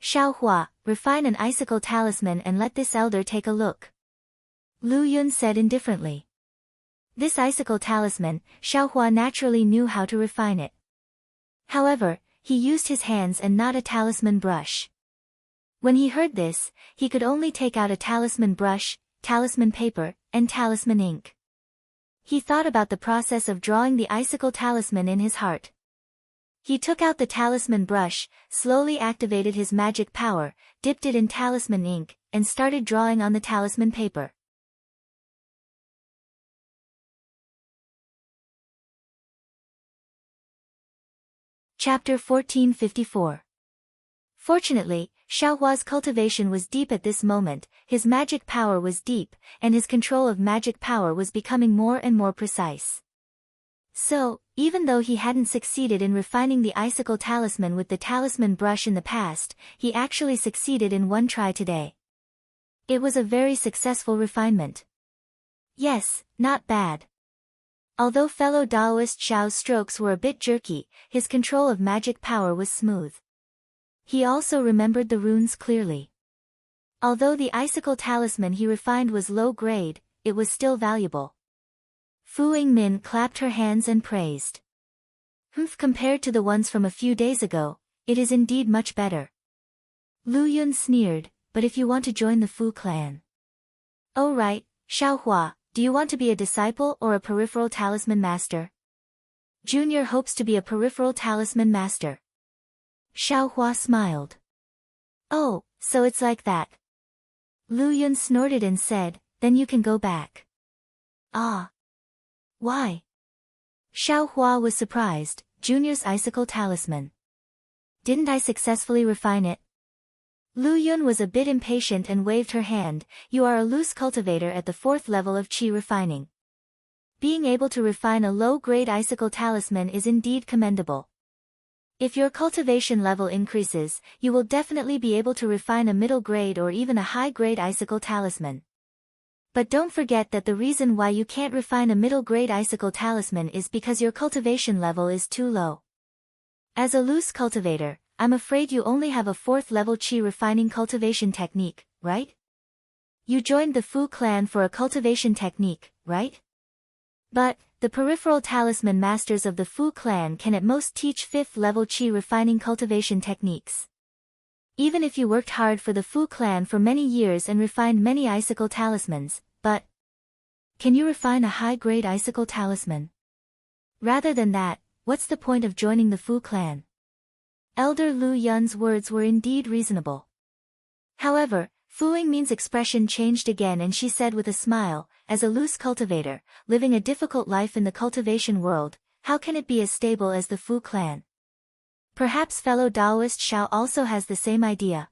Xiaohua, refine an icicle talisman and let this elder take a look. Lu Yun said indifferently. This icicle talisman, Xiaohua naturally knew how to refine it. However, he used his hands and not a talisman brush. When he heard this, he could only take out a talisman brush, talisman paper, and talisman ink. He thought about the process of drawing the icicle talisman in his heart. He took out the talisman brush, slowly activated his magic power, dipped it in talisman ink, and started drawing on the talisman paper. Chapter 1454. Fortunately, Xiaohua's cultivation was deep at this moment, his magic power was deep, and his control of magic power was becoming more and more precise. So, even though he hadn't succeeded in refining the icicle talisman with the talisman brush in the past, he actually succeeded in one try today. It was a very successful refinement. Yes, not bad. Although fellow Taoist Xiao's strokes were a bit jerky, his control of magic power was smooth. He also remembered the runes clearly. Although the icicle talisman he refined was low grade, it was still valuable. Fu Yingmin clapped her hands and praised. Compared to the ones from a few days ago, it is indeed much better. Lu Yun sneered, but if you want to join the Fu clan. Oh right, Xiaohua, do you want to be a disciple or a peripheral talisman master? Junior hopes to be a peripheral talisman master. Xiaohua smiled. Oh, so it's like that. Lu Yun snorted and said, then you can go back. Ah. Why? Xiaohua was surprised, Junior's icicle talisman. Didn't I successfully refine it? Lu Yun was a bit impatient and waved her hand, you are a loose cultivator at the 4th level of qi refining. Being able to refine a low-grade icicle talisman is indeed commendable. If your cultivation level increases, you will definitely be able to refine a middle-grade or even a high-grade icicle talisman. But don't forget that the reason why you can't refine a middle-grade icicle talisman is because your cultivation level is too low. As a loose cultivator, I'm afraid you only have a 4th level qi refining cultivation technique, right? You joined the Fu clan for a cultivation technique, right? But, the peripheral talisman masters of the Fu clan can at most teach 5th level qi refining cultivation techniques. Even if you worked hard for the Fu clan for many years and refined many icicle talismans, but can you refine a high-grade icicle talisman? Rather than that, what's the point of joining the Fu clan? Elder Lu Yun's words were indeed reasonable. However, Fu Yingmin's expression changed again and she said with a smile, as a loose cultivator, living a difficult life in the cultivation world, how can it be as stable as the Fu clan? Perhaps fellow Taoist Xiao also has the same idea.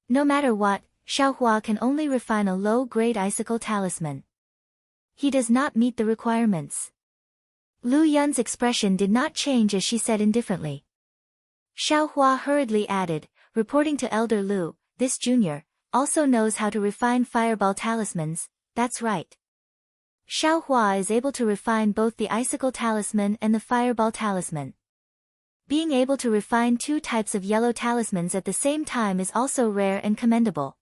No matter what, Xiaohua can only refine a low-grade icicle talisman. He does not meet the requirements. Lu Yun's expression did not change as she said indifferently. Xiaohua hurriedly added, reporting to Elder Lu, this junior also knows how to refine fireball talismans, that's right. Xiaohua is able to refine both the icicle talisman and the fireball talisman. Being able to refine 2 types of yellow talismans at the same time is also rare and commendable.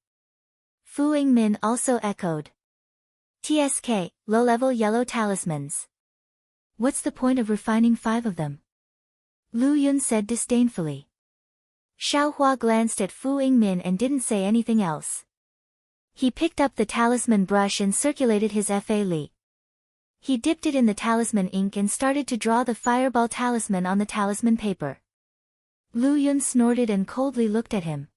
Fu Yingmin also echoed. TSK, low-level yellow talismans. What's the point of refining 5 of them? Lu Yun said disdainfully. Xiaohua glanced at Fu Yingmin and didn't say anything else. He picked up the talisman brush and circulated his Fa Li. He dipped it in the talisman ink and started to draw the fireball talisman on the talisman paper. Lu Yun snorted and coldly looked at him.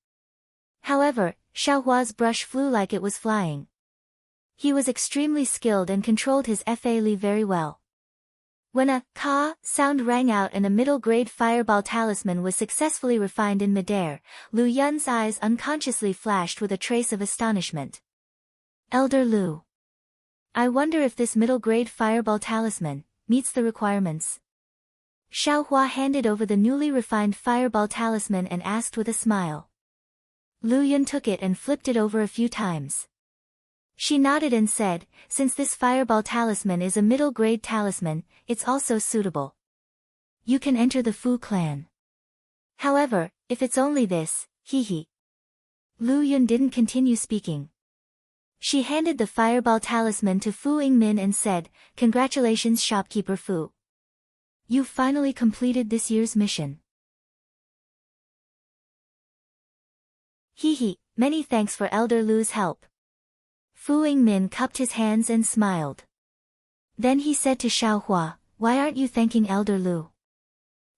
However, Xiaohua's brush flew like it was flying. He was extremely skilled and controlled his Fa Li very well. When a ka sound rang out and a middle-grade fireball talisman was successfully refined in midair, Lu Yun's eyes unconsciously flashed with a trace of astonishment. Elder Lu. I wonder if this middle-grade fireball talisman meets the requirements. Xiaohua handed over the newly refined fireball talisman and asked with a smile. Lu Yun took it and flipped it over a few times. She nodded and said, since this fireball talisman is a middle-grade talisman, it's also suitable. You can enter the Fu clan. However, if it's only this, hee. Lu Yun didn't continue speaking. She handed the fireball talisman to Fu Yingmin and said, congratulations shopkeeper Fu. You finally completed this year's mission. Hee, many thanks for Elder Lu's help. Fu Yingmin cupped his hands and smiled. Then he said to Xiaohua, why aren't you thanking Elder Lu?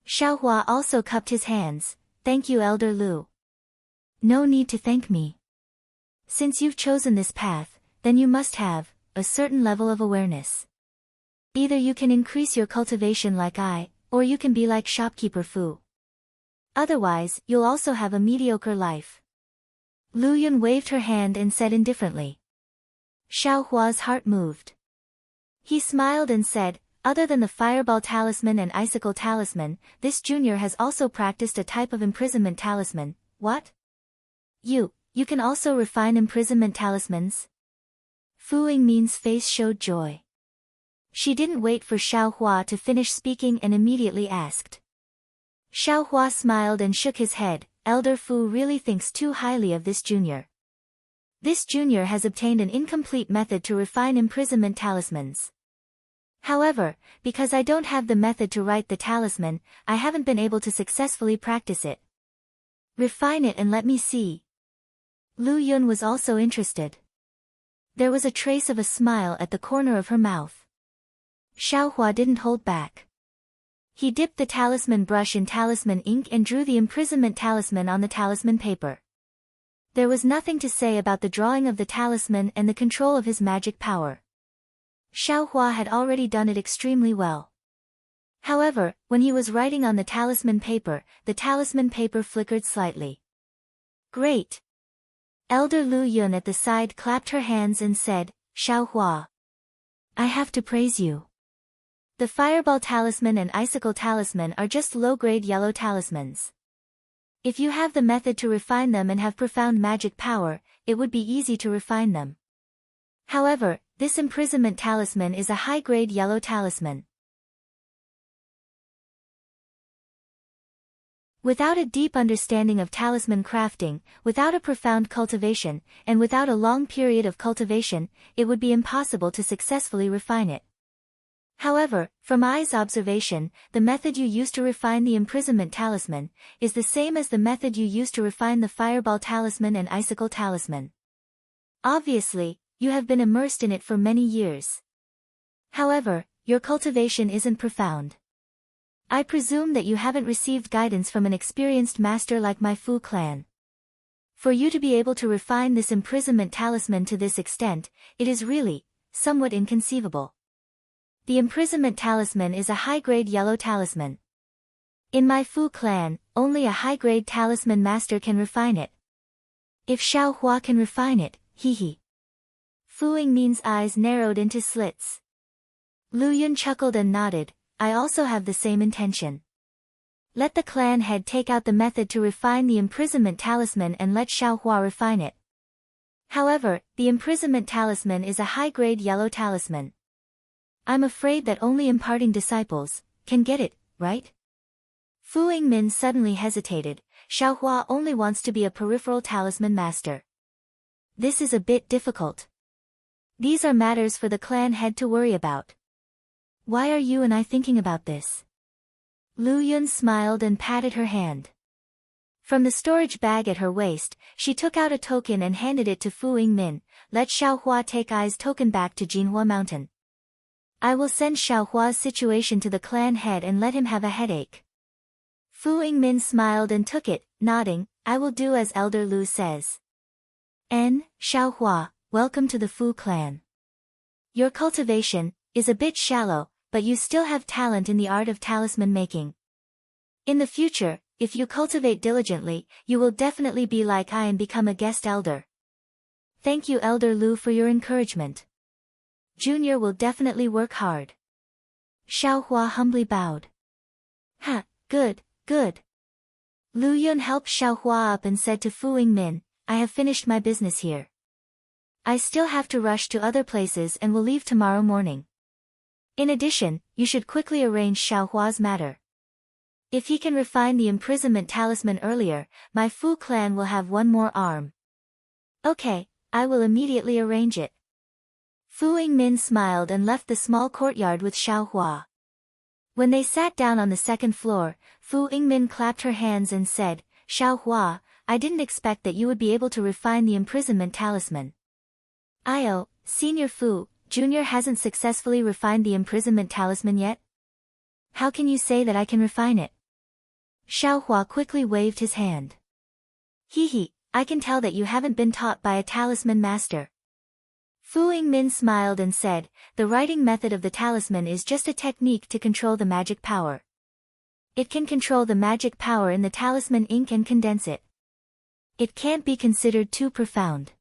Xiaohua also cupped his hands, thank you Elder Lu. No need to thank me. Since you've chosen this path, then you must have a certain level of awareness. Either you can increase your cultivation like I, or you can be like shopkeeper Fu. Otherwise, you'll also have a mediocre life. Lu Yun waved her hand and said indifferently. Xiaohua's heart moved. He smiled and said, other than the fireball talisman and icicle talisman, this junior has also practiced a type of imprisonment talisman. What? You can also refine imprisonment talismans? Fu Yingmin's face showed joy. She didn't wait for Xiaohua to finish speaking and immediately asked. Xiaohua smiled and shook his head, Elder Fu really thinks too highly of this junior. This junior has obtained an incomplete method to refine imprisonment talismans. However, because I don't have the method to write the talisman, I haven't been able to successfully practice it. Refine it and let me see. Lu Yun was also interested. There was a trace of a smile at the corner of her mouth. Xiaohua didn't hold back. He dipped the talisman brush in talisman ink and drew the imprisonment talisman on the talisman paper. There was nothing to say about the drawing of the talisman and the control of his magic power. Xiaohua had already done it extremely well. However, when he was writing on the talisman paper flickered slightly. Great! Elder Lu Yun at the side clapped her hands and said, Xiaohua. I have to praise you. The fireball talisman and icicle talisman are just low-grade yellow talismans. If you have the method to refine them and have profound magic power, it would be easy to refine them. However, this imprisonment talisman is a high-grade yellow talisman. Without a deep understanding of talisman crafting, without a profound cultivation, and without a long period of cultivation, it would be impossible to successfully refine it. However, from I's observation, the method you used to refine the imprisonment talisman is the same as the method you used to refine the fireball talisman and icicle talisman. Obviously, you have been immersed in it for many years. However, your cultivation isn't profound. I presume that you haven't received guidance from an experienced master like my Fu clan. For you to be able to refine this imprisonment talisman to this extent, it is really somewhat inconceivable. The imprisonment talisman is a high-grade yellow talisman. In my Fu clan, only a high-grade talisman master can refine it. If Xiaohua can refine it, hee. Fu Yingmin's eyes narrowed into slits. Lu Yun chuckled and nodded. I also have the same intention. Let the clan head take out the method to refine the imprisonment talisman and let Xiaohua refine it. However, the imprisonment talisman is a high-grade yellow talisman. I'm afraid that only imparting disciples can get it, right? Fu Yingmin suddenly hesitated. Xiaohua only wants to be a peripheral talisman master. This is a bit difficult. These are matters for the clan head to worry about. Why are you and I thinking about this? Lu Yun smiled and patted her hand. From the storage bag at her waist, she took out a token and handed it to Fu Yingmin. Let Xiaohua take I's token back to Jinhua Mountain. I will send Xiaohua's situation to the clan head and let him have a headache. Fu Yingmin smiled and took it, nodding. I will do as Elder Lu says. Xiaohua, welcome to the Fu clan. Your cultivation is a bit shallow, but you still have talent in the art of talisman making. In the future, if you cultivate diligently, you will definitely be like I and become a guest elder. Thank you Elder Lu for your encouragement. Junior will definitely work hard. Xiaohua humbly bowed. Ha, good. Lu Yun helped Xiaohua up and said to Fu Yingmin, I have finished my business here. I still have to rush to other places and will leave tomorrow morning. In addition, you should quickly arrange Xiaohua's matter. If he can refine the imprisonment talisman earlier, my Fu clan will have one more arm. Okay, I will immediately arrange it. Fu Yingmin smiled and left the small courtyard with Xiaohua. When they sat down on the second floor, Fu Yingmin clapped her hands and said, Xiaohua, I didn't expect that you would be able to refine the imprisonment talisman. Senior Fu, Junior hasn't successfully refined the imprisonment talisman yet? How can you say that I can refine it? Xiaohua quickly waved his hand. I can tell that you haven't been taught by a talisman master. Fu Yingmin smiled and said, the writing method of the talisman is just a technique to control the magic power. It can control the magic power in the talisman ink and condense it. It can't be considered too profound.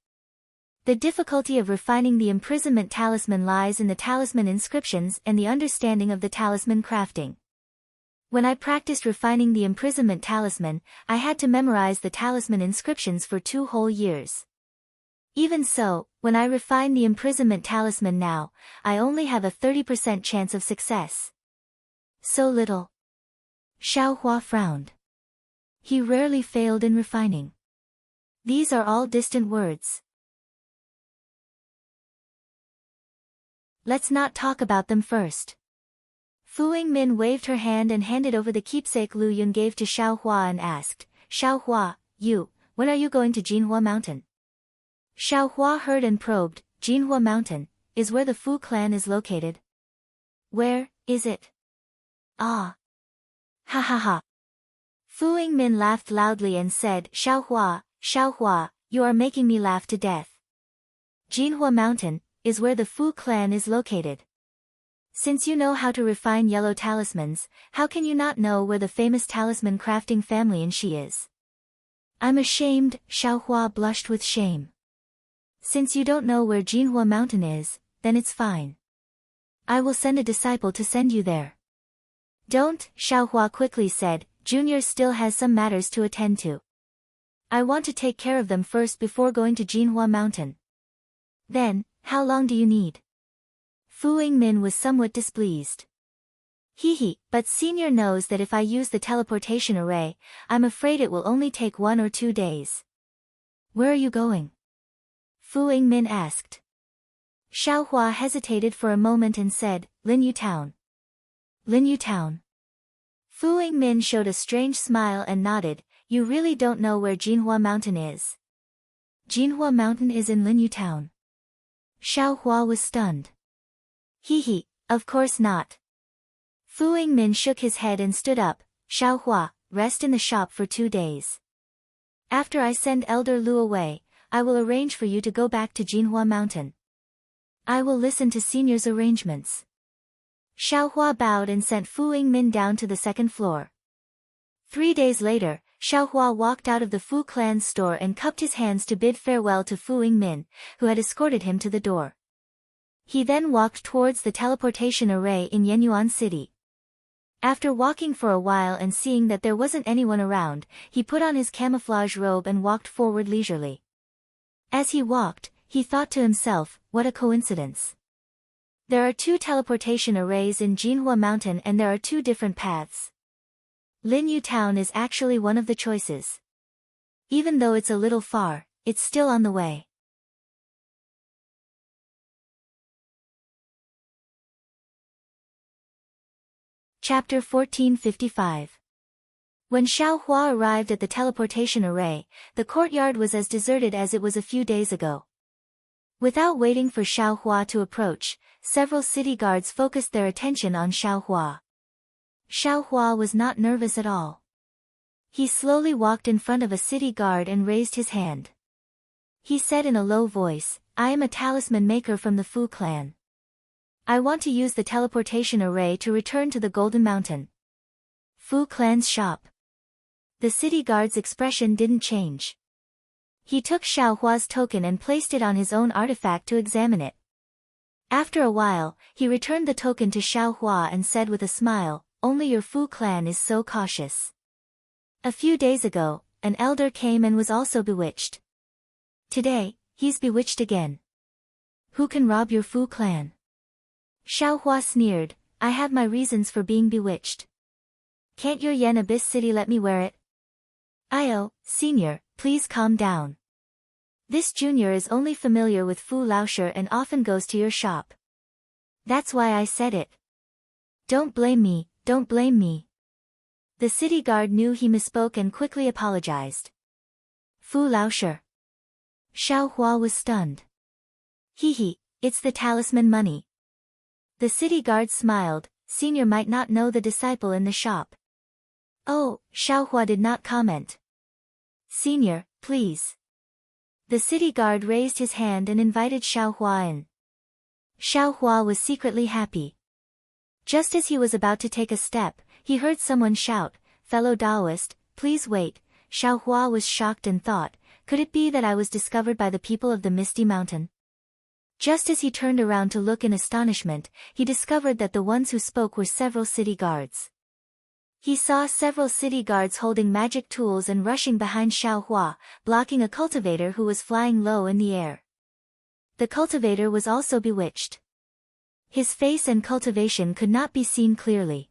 The difficulty of refining the imprisonment talisman lies in the talisman inscriptions and the understanding of the talisman crafting. When I practiced refining the imprisonment talisman, I had to memorize the talisman inscriptions for 2 whole years. Even so, when I refine the imprisonment talisman now, I only have a 30% chance of success. So little. Xiaohua frowned. He rarely failed in refining. These are all distant words. Let's not talk about them first. Fu Yingmin waved her hand and handed over the keepsake Lu Yun gave to Xiaohua and asked, Xiaohua, when are you going to Jinhua Mountain? Xiaohua heard and probed. Jinhua Mountain is where the Fu clan is located. Where is it? Ah. Ha. Fu Yingmin laughed loudly and said, Xiaohua, you are making me laugh to death. Jinhua Mountain is where the Fu clan is located. Since you know how to refine yellow talismans, how can you not know where the famous talisman crafting family in Shi is? I'm ashamed. Xiaohua blushed with shame. Since you don't know where Jinhua Mountain is, then it's fine. I will send a disciple to send you there. Don't, Xiaohua quickly said, Junior still has some matters to attend to. I want to take care of them first before going to Jinhua Mountain. Then, how long do you need? Fu Yingmin was somewhat displeased. But Senior knows that if I use the teleportation array, I'm afraid it will only take 1 or 2 days. Where are you going? Fu Yingmin asked. Xiaohua hesitated for a moment and said, Linyu Town. Linyu Town. Fu Yingmin showed a strange smile and nodded. You really don't know where Jinhua Mountain is. Jinhua Mountain is in Linyu Town. Xiaohua was stunned. Hee, of course not. Fu Yingmin shook his head and stood up. Xiaohua, rest in the shop for 2 days. After I send Elder Lu away, I will arrange for you to go back to Jinhua Mountain. I will listen to Senior's arrangements. Xiaohua bowed and sent Fu Yingmin down to the 2nd floor. 3 days later, Xiaohua walked out of the Fu clan's store and cupped his hands to bid farewell to Fu Yingmin, who had escorted him to the door. He then walked towards the teleportation array in Yenyuan City. After walking for a while and seeing that there wasn't anyone around, he put on his camouflage robe and walked forward leisurely. As he walked, he thought to himself, what a coincidence. There are 2 teleportation arrays in Jinhua Mountain and there are 2 different paths. Linyu Town is actually one of the choices. Even though it's a little far, it's still on the way. Chapter 1455. When Xiaohua arrived at the teleportation array, the courtyard was as deserted as it was a few days ago. Without waiting for Xiaohua to approach, several city guards focused their attention on Xiaohua. Xiaohua was not nervous at all. He slowly walked in front of a city guard and raised his hand. He said in a low voice, I am a talisman maker from the Fu clan. I want to use the teleportation array to return to the Golden Mountain. Fu clan's shop. The city guard's expression didn't change. He took Xiaohua's token and placed it on his own artifact to examine it. After a while, he returned the token to Xiaohua and said with a smile, only your Fu clan is so cautious. A few days ago, an elder came and was also bewitched. Today, he's bewitched again. Who can rob your Fu clan? Xiaohua sneered, I have my reasons for being bewitched. Can't your Yen Abyss City let me wear it? Io, Senior, please calm down. This junior is only familiar with Fu Laoshe and often goes to your shop. That's why I said it. Don't blame me, don't blame me. The city guard knew he misspoke and quickly apologized. Fu Laoshe. Xiaohua was stunned. Hee, it's the talisman money. The city guard smiled, Senior might not know the disciple in the shop. Oh, Xiaohua did not comment. Senior, please. The city guard raised his hand and invited Xiaohua in. Xiaohua was secretly happy. Just as he was about to take a step, he heard someone shout, fellow Taoist, please wait. Xiaohua was shocked and thought, could it be that I was discovered by the people of the Misty Mountain? Just as he turned around to look in astonishment, he discovered that the ones who spoke were several city guards. He saw several city guards holding magic tools and rushing behind Xiaohua, blocking a cultivator who was flying low in the air. The cultivator was also bewitched. His face and cultivation could not be seen clearly.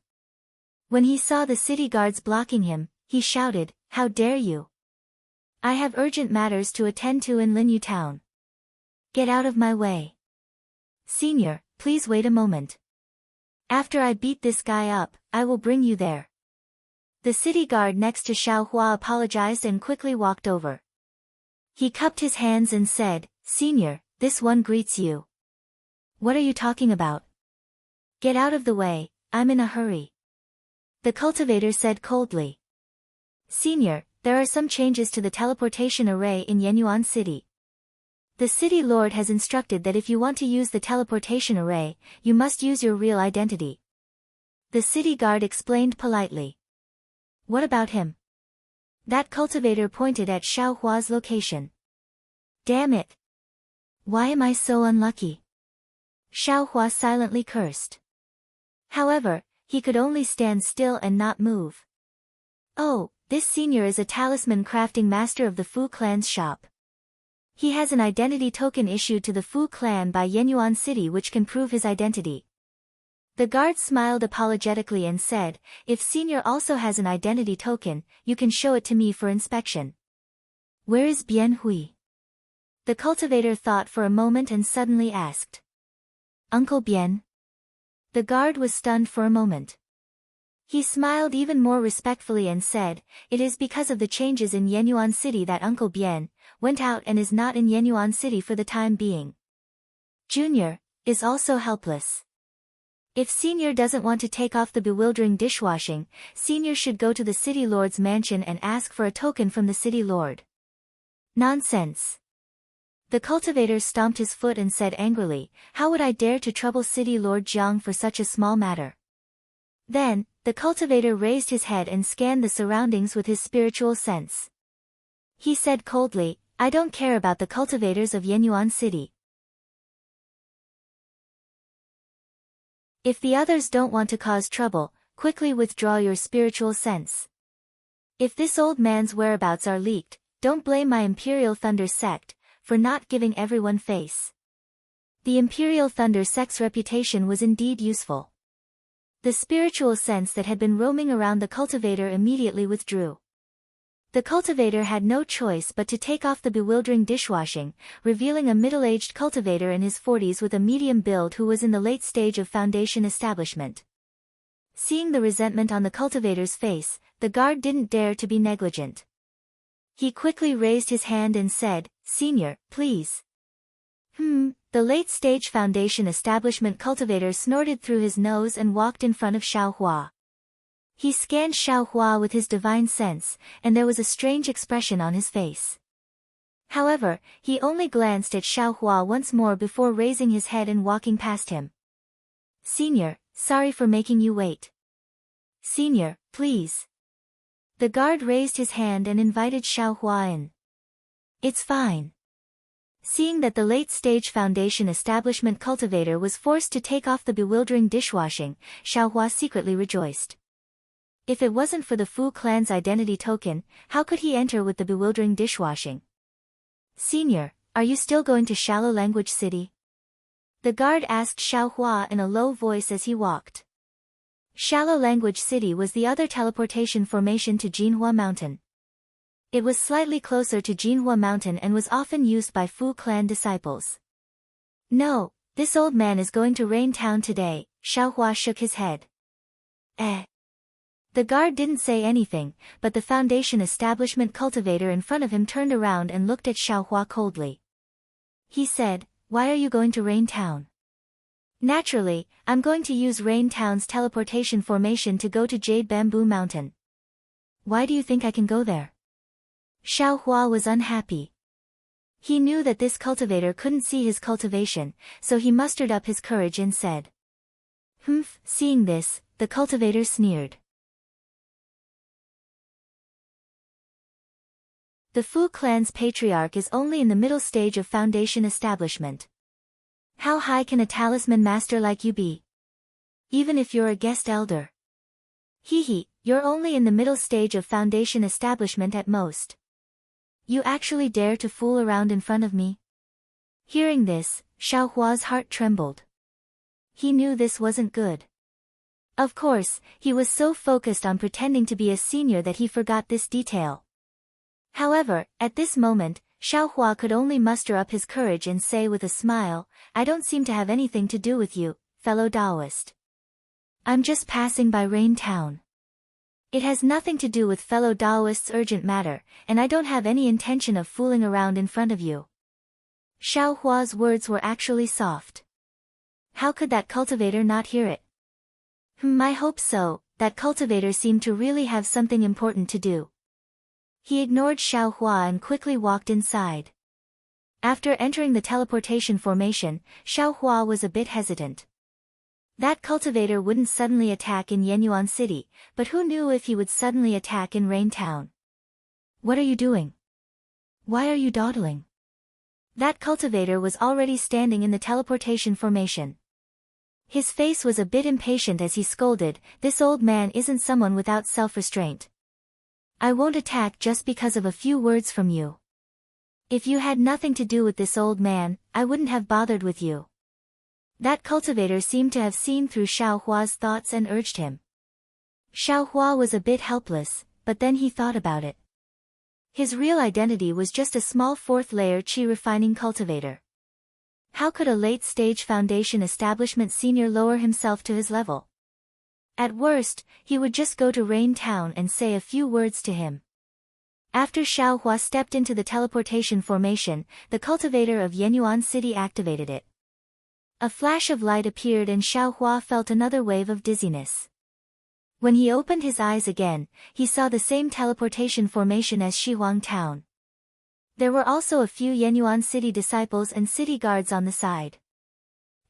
When he saw the city guards blocking him, he shouted, how dare you? I have urgent matters to attend to in Linyu Town. Get out of my way. Senior, please wait a moment. After I beat this guy up, I will bring you there. The city guard next to Xiaohua apologized and quickly walked over. He cupped his hands and said, Senior, this one greets you. What are you talking about? Get out of the way, I'm in a hurry. The cultivator said coldly. Senior, there are some changes to the teleportation array in Yenyuan City. The city lord has instructed that if you want to use the teleportation array, you must use your real identity. The city guard explained politely. What about him? That cultivator pointed at Xiaohua's location. Damn it. Why am I so unlucky? Xiaohua silently cursed. However, he could only stand still and not move. Oh, this senior is a talisman crafting master of the Fu clan's shop. He has an identity token issued to the Fu clan by Yenyuan City which can prove his identity. The guard smiled apologetically and said, if Senior also has an identity token, you can show it to me for inspection. Where is Bian Hui? The cultivator thought for a moment and suddenly asked. Uncle Bian? The guard was stunned for a moment. He smiled even more respectfully and said, "It is because of the changes in Yenyuan City that Uncle Bien went out and is not in Yenyuan City for the time being. Junior is also helpless. If Senior doesn't want to take off the bewildering dishwashing, Senior should go to the city lord's mansion and ask for a token from the city lord." "Nonsense." The cultivator stomped his foot and said angrily, "How would I dare to trouble City Lord Jiang for such a small matter?" Then, the cultivator raised his head and scanned the surroundings with his spiritual sense. He said coldly, "I don't care about the cultivators of Yenyuan City. If the others don't want to cause trouble, quickly withdraw your spiritual sense. If this old man's whereabouts are leaked, don't blame my Imperial Thunder sect for not giving everyone face." The Imperial Thunder sect's reputation was indeed useful. The spiritual sense that had been roaming around the cultivator immediately withdrew. The cultivator had no choice but to take off the bewildering dishwashing, revealing a middle-aged cultivator in his 40s with a medium build who was in the late stage of foundation establishment. Seeing the resentment on the cultivator's face, the guard didn't dare to be negligent. He quickly raised his hand and said, "Senior, please." The late-stage foundation establishment cultivator snorted through his nose and walked in front of Xiaohua. He scanned Xiaohua with his divine sense, and there was a strange expression on his face. However, he only glanced at Xiaohua once more before raising his head and walking past him. "Senior, sorry for making you wait." "Senior, please." The guard raised his hand and invited Xiaohua in. "It's fine." Seeing that the late-stage foundation establishment cultivator was forced to take off the bewildering dishwashing, Xiaohua secretly rejoiced. If it wasn't for the Fu clan's identity token, how could he enter with the bewildering dishwashing? "Senior, are you still going to Shallow Language City?" The guard asked Xiaohua in a low voice as he walked. Shallow Language City was the other teleportation formation to Jinhua Mountain. It was slightly closer to Jinhua Mountain and was often used by Fu clan disciples. "No, this old man is going to Rain Town today," Xiaohua shook his head. The guard didn't say anything, but the foundation establishment cultivator in front of him turned around and looked at Xiaohua coldly. He said, "Why are you going to Rain Town?" "Naturally, I'm going to use Rain Town's teleportation formation to go to Jade Bamboo Mountain." "Why do you think I can go there?" Xiaohua was unhappy. He knew that this cultivator couldn't see his cultivation, so he mustered up his courage and said. Seeing this, the cultivator sneered. The Fu clan's patriarch is only in the middle stage of foundation establishment. How high can a talisman master like you be? Even if you're a guest elder. You're only in the middle stage of foundation establishment at most. You actually dare to fool around in front of me? Hearing this, Xiaohua's heart trembled. He knew this wasn't good. Of course, he was so focused on pretending to be a senior that he forgot this detail. However, at this moment, Xiaohua could only muster up his courage and say with a smile, "I don't seem to have anything to do with you, fellow Taoist. I'm just passing by Rain Town. It has nothing to do with fellow Taoists' urgent matter, and I don't have any intention of fooling around in front of you." Xiaohua's words were actually soft. How could that cultivator not hear it? I hope so. That cultivator seemed to really have something important to do. He ignored Xiaohua and quickly walked inside. After entering the teleportation formation, Xiaohua was a bit hesitant. That cultivator wouldn't suddenly attack in Yenyuan City, but who knew if he would suddenly attack in Rain Town? "What are you doing? Why are you dawdling?" That cultivator was already standing in the teleportation formation. His face was a bit impatient as he scolded, "This old man isn't someone without self-restraint. I won't attack just because of a few words from you. If you had nothing to do with this old man, I wouldn't have bothered with you." That cultivator seemed to have seen through Xiaohua's thoughts and urged him. Xiaohua was a bit helpless, but then he thought about it. His real identity was just a small fourth-layer qi refining cultivator. How could a late-stage foundation establishment senior lower himself to his level? At worst, he would just go to Rain Town and say a few words to him. After Xiaohua stepped into the teleportation formation, the cultivator of Yenyuan City activated it. A flash of light appeared and Xiaohua felt another wave of dizziness. When he opened his eyes again, he saw the same teleportation formation as Shihuang Town. There were also a few Yenyuan City disciples and city guards on the side.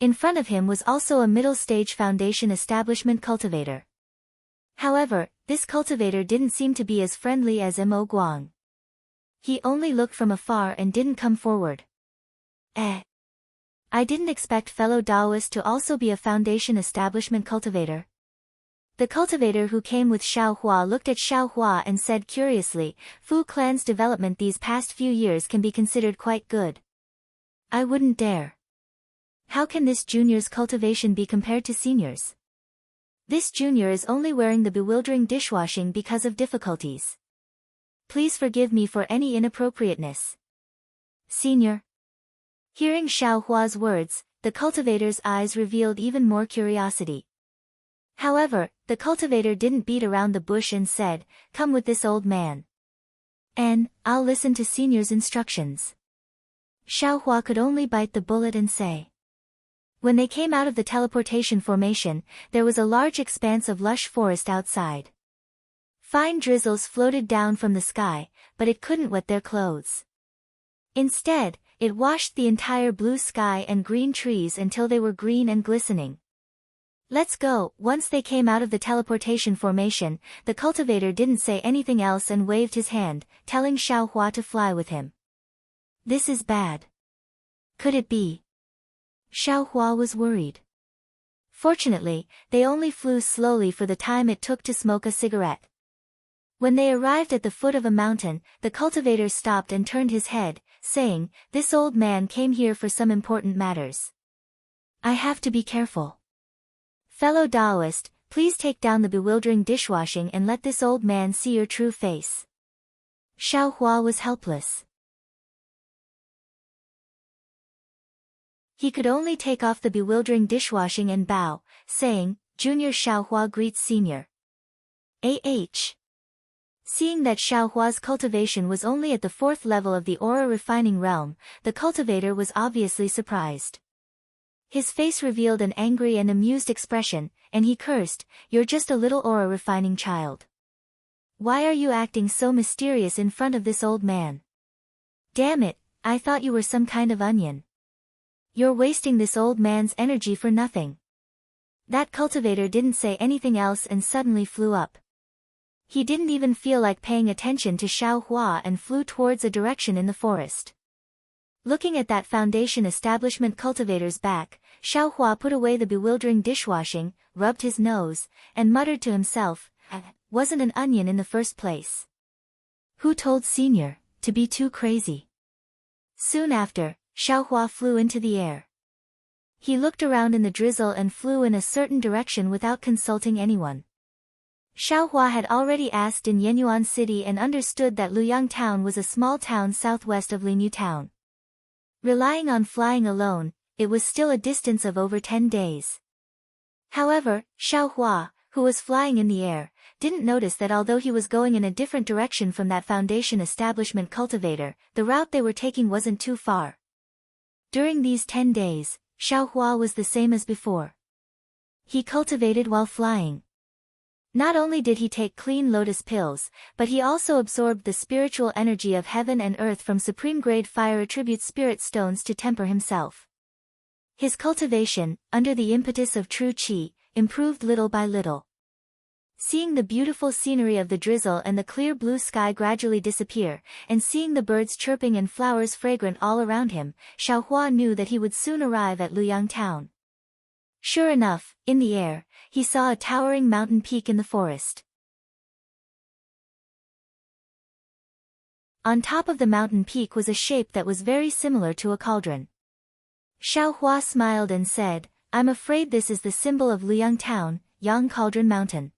In front of him was also a middle-stage foundation establishment cultivator. However, this cultivator didn't seem to be as friendly as Mo Guang. He only looked from afar and didn't come forward. I didn't expect fellow Taoist to also be a foundation establishment cultivator. The cultivator who came with Xiaohua looked at Xiaohua and said curiously, Fu clan's development these past few years can be considered quite good. I wouldn't dare. How can this junior's cultivation be compared to senior's? This junior is only wearing the bewildering dishwashing because of difficulties. Please forgive me for any inappropriateness. Senior. Hearing Xiaohua's words, the cultivator's eyes revealed even more curiosity. However, the cultivator didn't beat around the bush and said, come with this old man. And, I'll listen to senior's instructions. Xiaohua could only bite the bullet and say. When they came out of the teleportation formation, there was a large expanse of lush forest outside. Fine drizzles floated down from the sky, but it couldn't wet their clothes. Instead, it washed the entire blue sky and green trees until they were green and glistening. Let's go. Once they came out of the teleportation formation, the cultivator didn't say anything else and waved his hand, telling Xiaohua to fly with him. This is bad. Could it be? Xiaohua was worried. Fortunately, they only flew slowly for the time it took to smoke a cigarette. When they arrived at the foot of a mountain, the cultivator stopped and turned his head, saying, this old man came here for some important matters. I have to be careful. Fellow Taoist, please take down the bewildering dishwashing and let this old man see your true face. Xiaohua was helpless. He could only take off the bewildering dishwashing and bow, saying, Junior Xiaohua greets Senior. Seeing that Xiaohua's cultivation was only at the 4th level of the aura refining realm, the cultivator was obviously surprised. His face revealed an angry and amused expression, and he cursed, you're just a little aura refining child. Why are you acting so mysterious in front of this old man? Damn it, I thought you were some kind of onion. You're wasting this old man's energy for nothing. That cultivator didn't say anything else and suddenly flew up. He didn't even feel like paying attention to Xiaohua and flew towards a direction in the forest. Looking at that foundation establishment cultivator's back, Xiaohua put away the bewildering dishwashing, rubbed his nose, and muttered to himself, wasn't an onion in the first place. Who told Senior to be too crazy? Soon after, Xiaohua flew into the air. He looked around in the drizzle and flew in a certain direction without consulting anyone. Xiaohua had already asked in Yenyuan City and understood that Luyang Town was a small town southwest of Linyu Town. Relying on flying alone, it was still a distance of over 10 days. However, Xiaohua, who was flying in the air, didn't notice that although he was going in a different direction from that foundation establishment cultivator, the route they were taking wasn't too far. During these 10 days, Xiaohua was the same as before. He cultivated while flying. Not only did he take clean lotus pills, but he also absorbed the spiritual energy of heaven and earth from supreme-grade fire attribute spirit stones to temper himself. His cultivation, under the impetus of true qi, improved little by little. Seeing the beautiful scenery of the drizzle and the clear blue sky gradually disappear, and seeing the birds chirping and flowers fragrant all around him, Xiaohua knew that he would soon arrive at Luyang Town. Sure enough, in the air, he saw a towering mountain peak in the forest. On top of the mountain peak was a shape that was very similar to a cauldron. Xiaohua smiled and said, I'm afraid this is the symbol of Luyang Town, Yang Cauldron Mountain.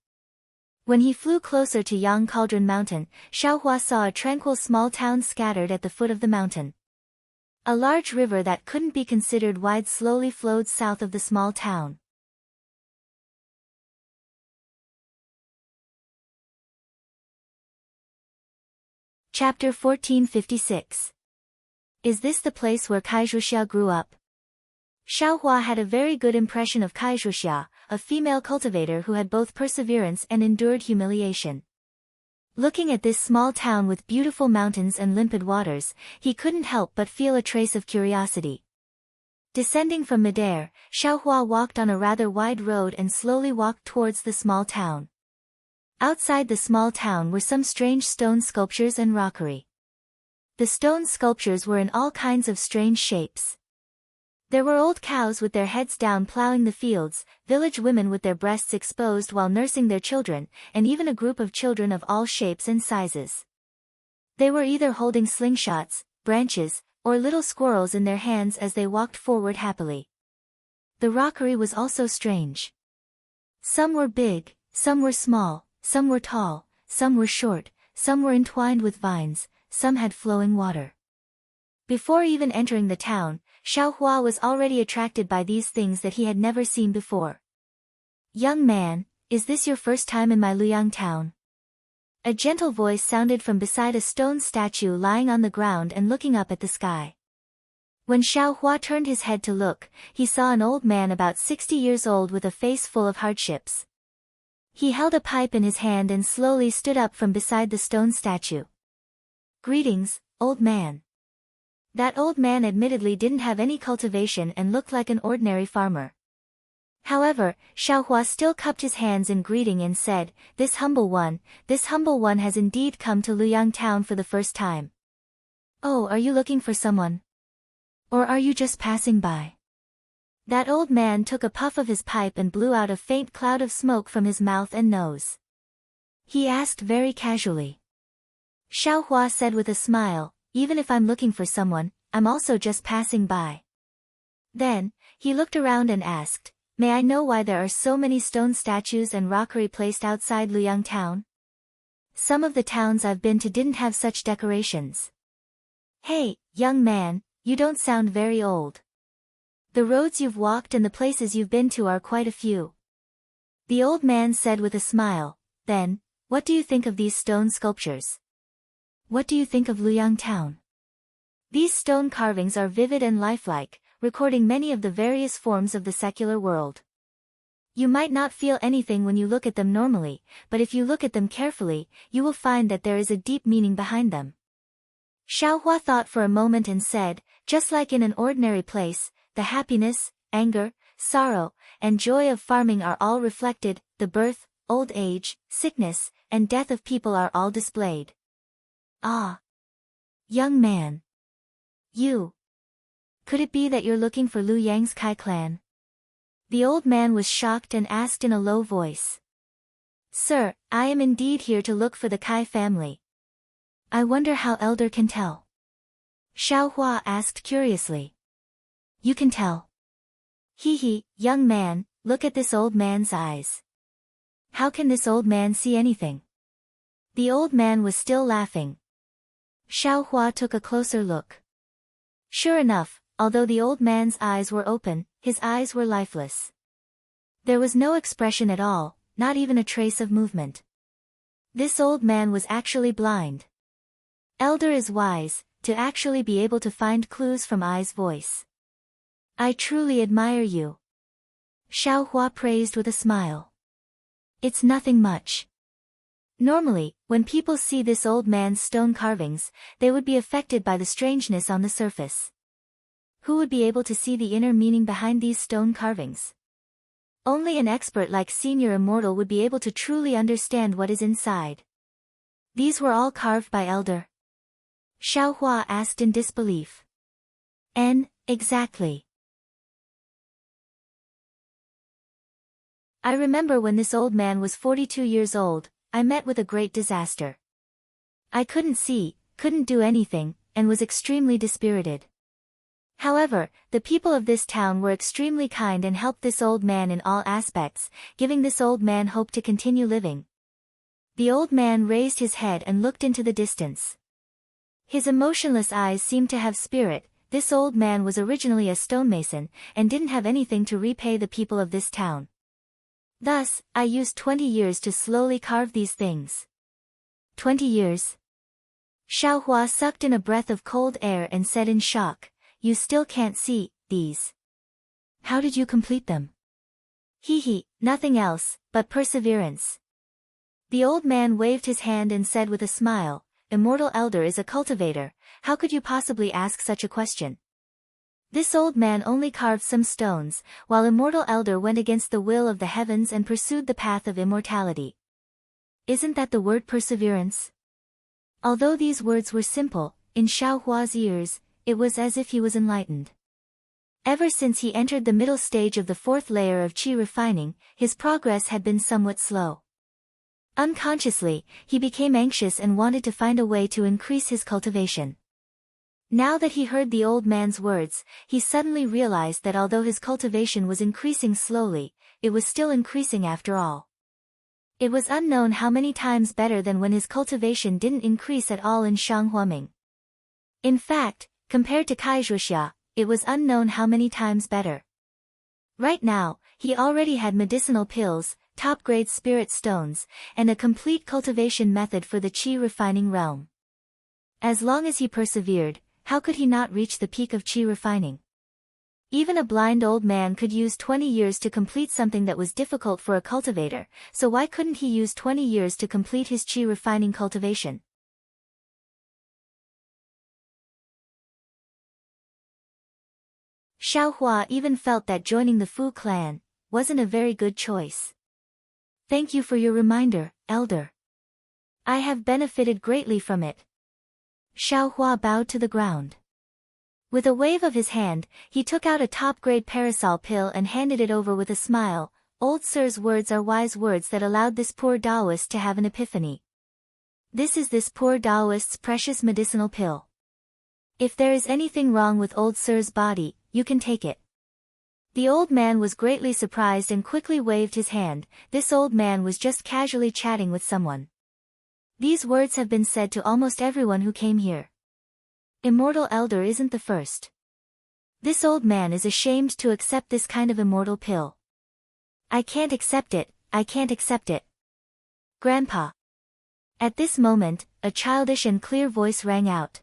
When he flew closer to Yang Cauldron Mountain, Xiaohua saw a tranquil small town scattered at the foot of the mountain. A large river that couldn't be considered wide slowly flowed south of the small town. Chapter 1456. Is this the place where Kaizhuxia grew up? Xiaohua had a very good impression of Kaizhuxia, a female cultivator who had both perseverance and endured humiliation. Looking at this small town with beautiful mountains and limpid waters, he couldn't help but feel a trace of curiosity. Descending from midair, Xiaohua walked on a rather wide road and slowly walked towards the small town. Outside the small town were some strange stone sculptures and rockery. The stone sculptures were in all kinds of strange shapes. There were old cows with their heads down plowing the fields, village women with their breasts exposed while nursing their children, and even a group of children of all shapes and sizes. They were either holding slingshots, branches, or little squirrels in their hands as they walked forward happily. The rockery was also strange. Some were big, some were small, some were tall, some were short, some were entwined with vines, some had flowing water. Before even entering the town, Xiaohua was already attracted by these things that he had never seen before. "Young man, is this your first time in my Luyang town?" A gentle voice sounded from beside a stone statue lying on the ground and looking up at the sky. When Xiaohua turned his head to look, he saw an old man about 60 years old with a face full of hardships. He held a pipe in his hand and slowly stood up from beside the stone statue. "Greetings, old man." That old man admittedly didn't have any cultivation and looked like an ordinary farmer. However, Xiaohua still cupped his hands in greeting and said, this humble one has indeed come to Luyang town for the first time." "Oh, are you looking for someone? Or are you just passing by?" That old man took a puff of his pipe and blew out a faint cloud of smoke from his mouth and nose. He asked very casually. Xiaohua said with a smile, "Even if I'm looking for someone, I'm also just passing by." Then, he looked around and asked, "May I know why there are so many stone statues and rockery placed outside Luyang town? Some of the towns I've been to didn't have such decorations." "Hey, young man, you don't sound very old. The roads you've walked and the places you've been to are quite a few." The old man said with a smile, "Then, what do you think of these stone sculptures? What do you think of Luyang town? These stone carvings are vivid and lifelike, recording many of the various forms of the secular world. You might not feel anything when you look at them normally, but if you look at them carefully, you will find that there is a deep meaning behind them." Xiaohua thought for a moment and said, "Just like in an ordinary place, the happiness, anger, sorrow, and joy of farming are all reflected, the birth, old age, sickness, and death of people are all displayed." "Ah. Young man. Could it be that you're looking for Lu Yang's Kai clan?" The old man was shocked and asked in a low voice. "Sir, I am indeed here to look for the Kai family." "I wonder how Elder can tell?" Xiaohua asked curiously. "You can tell?" "Hee, young man, look at this old man's eyes. How can this old man see anything?" The old man was still laughing. Xiaohua took a closer look. Sure enough, although the old man's eyes were open, his eyes were lifeless. There was no expression at all, not even a trace of movement. This old man was actually blind. Elder is wise, to actually be able to find clues from eyes' voice. "I truly admire you," Xiaohua praised with a smile. "It's nothing much." Normally, when people see this old man's stone carvings, they would be affected by the strangeness on the surface. Who would be able to see the inner meaning behind these stone carvings? Only an expert like Senior Immortal would be able to truly understand what is inside. "These were all carved by Elder?" Xiaohua asked in disbelief. Exactly. "I remember when this old man was 42 years old, I met with a great disaster. I couldn't see, couldn't do anything, and was extremely dispirited. However, the people of this town were extremely kind and helped this old man in all aspects, giving this old man hope to continue living." The old man raised his head and looked into the distance. His emotionless eyes seemed to have spirit, this old man was originally a stonemason, and didn't have anything to repay the people of this town. Thus, I used 20 years to slowly carve these things. 20 years? Xiaohua sucked in a breath of cold air and said in shock, "You still can't see these. How did you complete them?" "Hee, nothing else, but perseverance." The old man waved his hand and said with a smile, "Immortal Elder is a cultivator, how could you possibly ask such a question?" This old man only carved some stones, while Immortal Elder went against the will of the heavens and pursued the path of immortality. Isn't that the word perseverance? Although these words were simple, in Xiaohua's ears, it was as if he was enlightened. Ever since he entered the middle stage of the fourth layer of qi refining, his progress had been somewhat slow. Unconsciously, he became anxious and wanted to find a way to increase his cultivation. Now that he heard the old man's words, he suddenly realized that although his cultivation was increasing slowly, it was still increasing after all. It was unknown how many times better than when his cultivation didn't increase at all in Shanghuaming. In fact, compared to Kaizhuxia, it was unknown how many times better. Right now, he already had medicinal pills, top-grade spirit stones, and a complete cultivation method for the qi refining realm. As long as he persevered, how could he not reach the peak of qi refining? Even a blind old man could use 20 years to complete something that was difficult for a cultivator, so why couldn't he use 20 years to complete his qi refining cultivation? Xiaohua even felt that joining the Fu clan wasn't a very good choice. "Thank you for your reminder, Elder. I have benefited greatly from it." Xiaohua bowed to the ground. With a wave of his hand, he took out a top-grade parasol pill and handed it over with a smile. "Old Sir's words are wise words that allowed this poor Taoist to have an epiphany. This is this poor Taoist's precious medicinal pill. If there is anything wrong with Old Sir's body, you can take it." The old man was greatly surprised and quickly waved his hand. This old man was just casually chatting with someone. These words have been said to almost everyone who came here. Immortal Elder isn't the first. This old man is ashamed to accept this kind of immortal pill. "I can't accept it, I can't accept it. Grandpa." At this moment, a childish and clear voice rang out.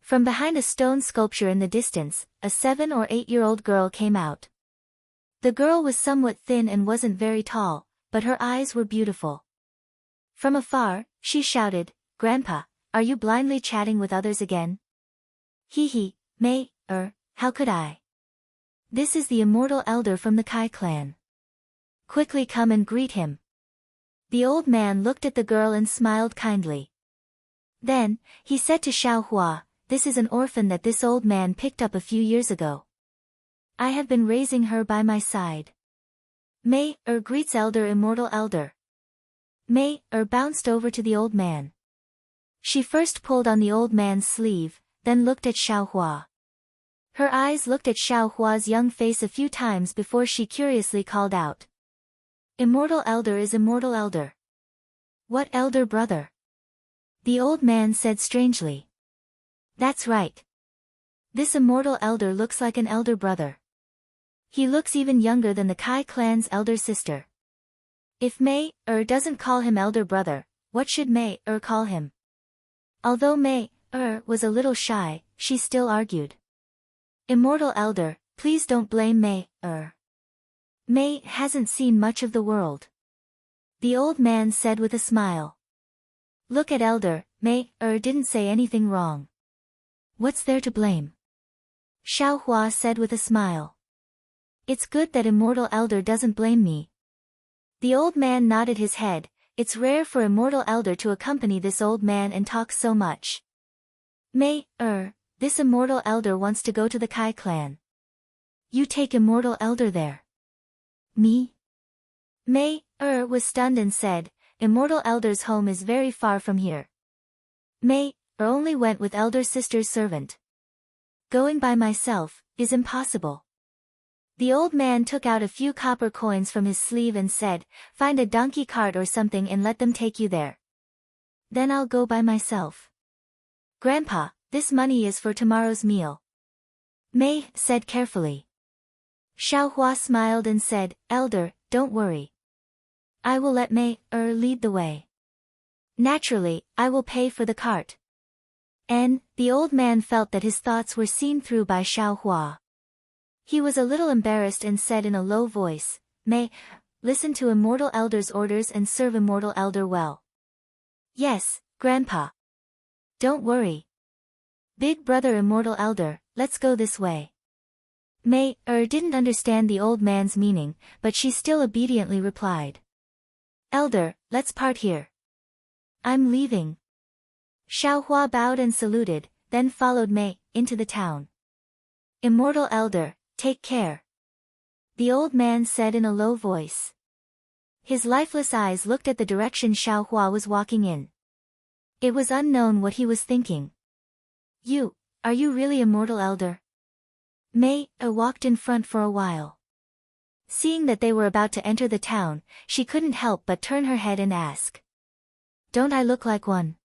From behind a stone sculpture in the distance, a 7 or 8-year-old girl came out. The girl was somewhat thin and wasn't very tall, but her eyes were beautiful. From afar, she shouted, "Grandpa, are you blindly chatting with others again?" "Hee, how could I? This is the Immortal Elder from the Kai clan. Quickly come and greet him." The old man looked at the girl and smiled kindly. Then, he said to Xiaohua, "This is an orphan that this old man picked up a few years ago. I have been raising her by my side." Greets Elder Immortal Elder. Bounced over to the old man. She first pulled on the old man's sleeve, then looked at Xiaohua. Her eyes looked at Xiaohua's young face a few times before she curiously called out, "Immortal Elder is Immortal Elder." "What elder brother?" the old man said strangely. "That's right. This Immortal Elder looks like an elder brother. He looks even younger than the Kai clan's elder sister. If doesn't call him elder brother, what should call him?" Although was a little shy, she still argued. "Immortal Elder, please don't blame May hasn't seen much of the world." The old man said with a smile. "Look at Elder, didn't say anything wrong. What's there to blame?" Xiaohua said with a smile. "It's good that Immortal Elder doesn't blame me." The old man nodded his head. It's rare for Immortal Elder to accompany this old man and talk so much. This Immortal Elder wants to go to the Kai clan. You take Immortal Elder there. Me? Was stunned and said, "Immortal Elder's home is very far from here. Only went with Elder Sister's servant. Going by myself is impossible." The old man took out a few copper coins from his sleeve and said, "Find a donkey cart or something and let them take you there. Then I'll go by myself. Grandpa, this money is for tomorrow's meal. Mei said carefully. Xiaohua smiled and said, Elder, don't worry. I will let Mei lead the way. Naturally, I will pay for the cart. And the old man felt that his thoughts were seen through by Xiaohua. He was a little embarrassed and said in a low voice, Mei, listen to Immortal Elder's orders and serve Immortal Elder well. Yes, Grandpa. Don't worry. Big brother Immortal Elder, let's go this way. Mei didn't understand the old man's meaning, but she still obediently replied. Elder, let's part here. I'm leaving. Xiaohua bowed and saluted, then followed Mei into the town. Immortal Elder, take care. The old man said in a low voice. His lifeless eyes looked at the direction Xiaohua was walking in. It was unknown what he was thinking. Are you really Immortal Elder? Mei walked in front for a while. Seeing that they were about to enter the town, she couldn't help but turn her head and ask. Don't I look like one?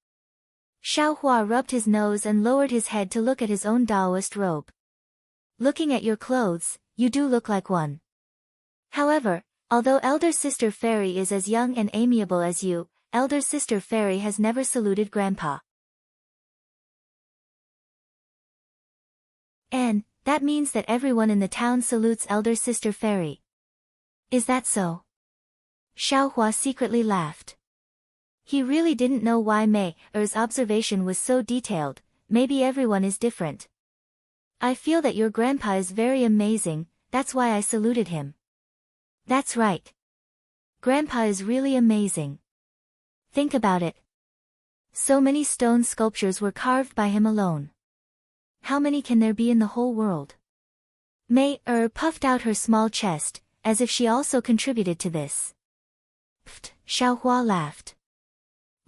Xiaohua rubbed his nose and lowered his head to look at his own Taoist robe. Looking at your clothes, you do look like one. However, although Elder Sister Fairy is as young and amiable as you, Elder Sister Fairy has never saluted Grandpa. And that means that everyone in the town salutes Elder Sister Fairy. Is that so? Xiaohua secretly laughed. He really didn't know why Mei's observation was so detailed. Maybe everyone is different. I feel that your grandpa is very amazing, that's why I saluted him. That's right. Grandpa is really amazing. Think about it. So many stone sculptures were carved by him alone. How many can there be in the whole world? Mei puffed out her small chest, as if she also contributed to this. Pfft, Xiaohua laughed.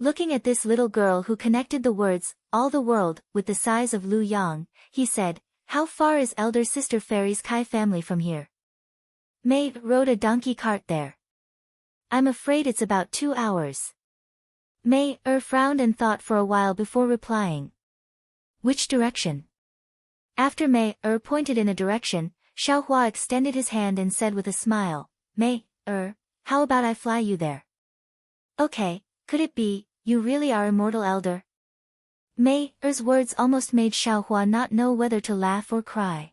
Looking at this little girl who connected the words, all the world, with the size of Lu Yang, he said, how far is Elder Sister Fairy's Kai family from here? Mei rode a donkey cart there. I'm afraid it's about 2 hours. Mei frowned and thought for a while before replying. Which direction? After Mei pointed in a direction, Xiaohua extended his hand and said with a smile, Mei, how about I fly you there? Okay, could it be, you really are Immortal Elder? Mei's words almost made Xiaohua not know whether to laugh or cry.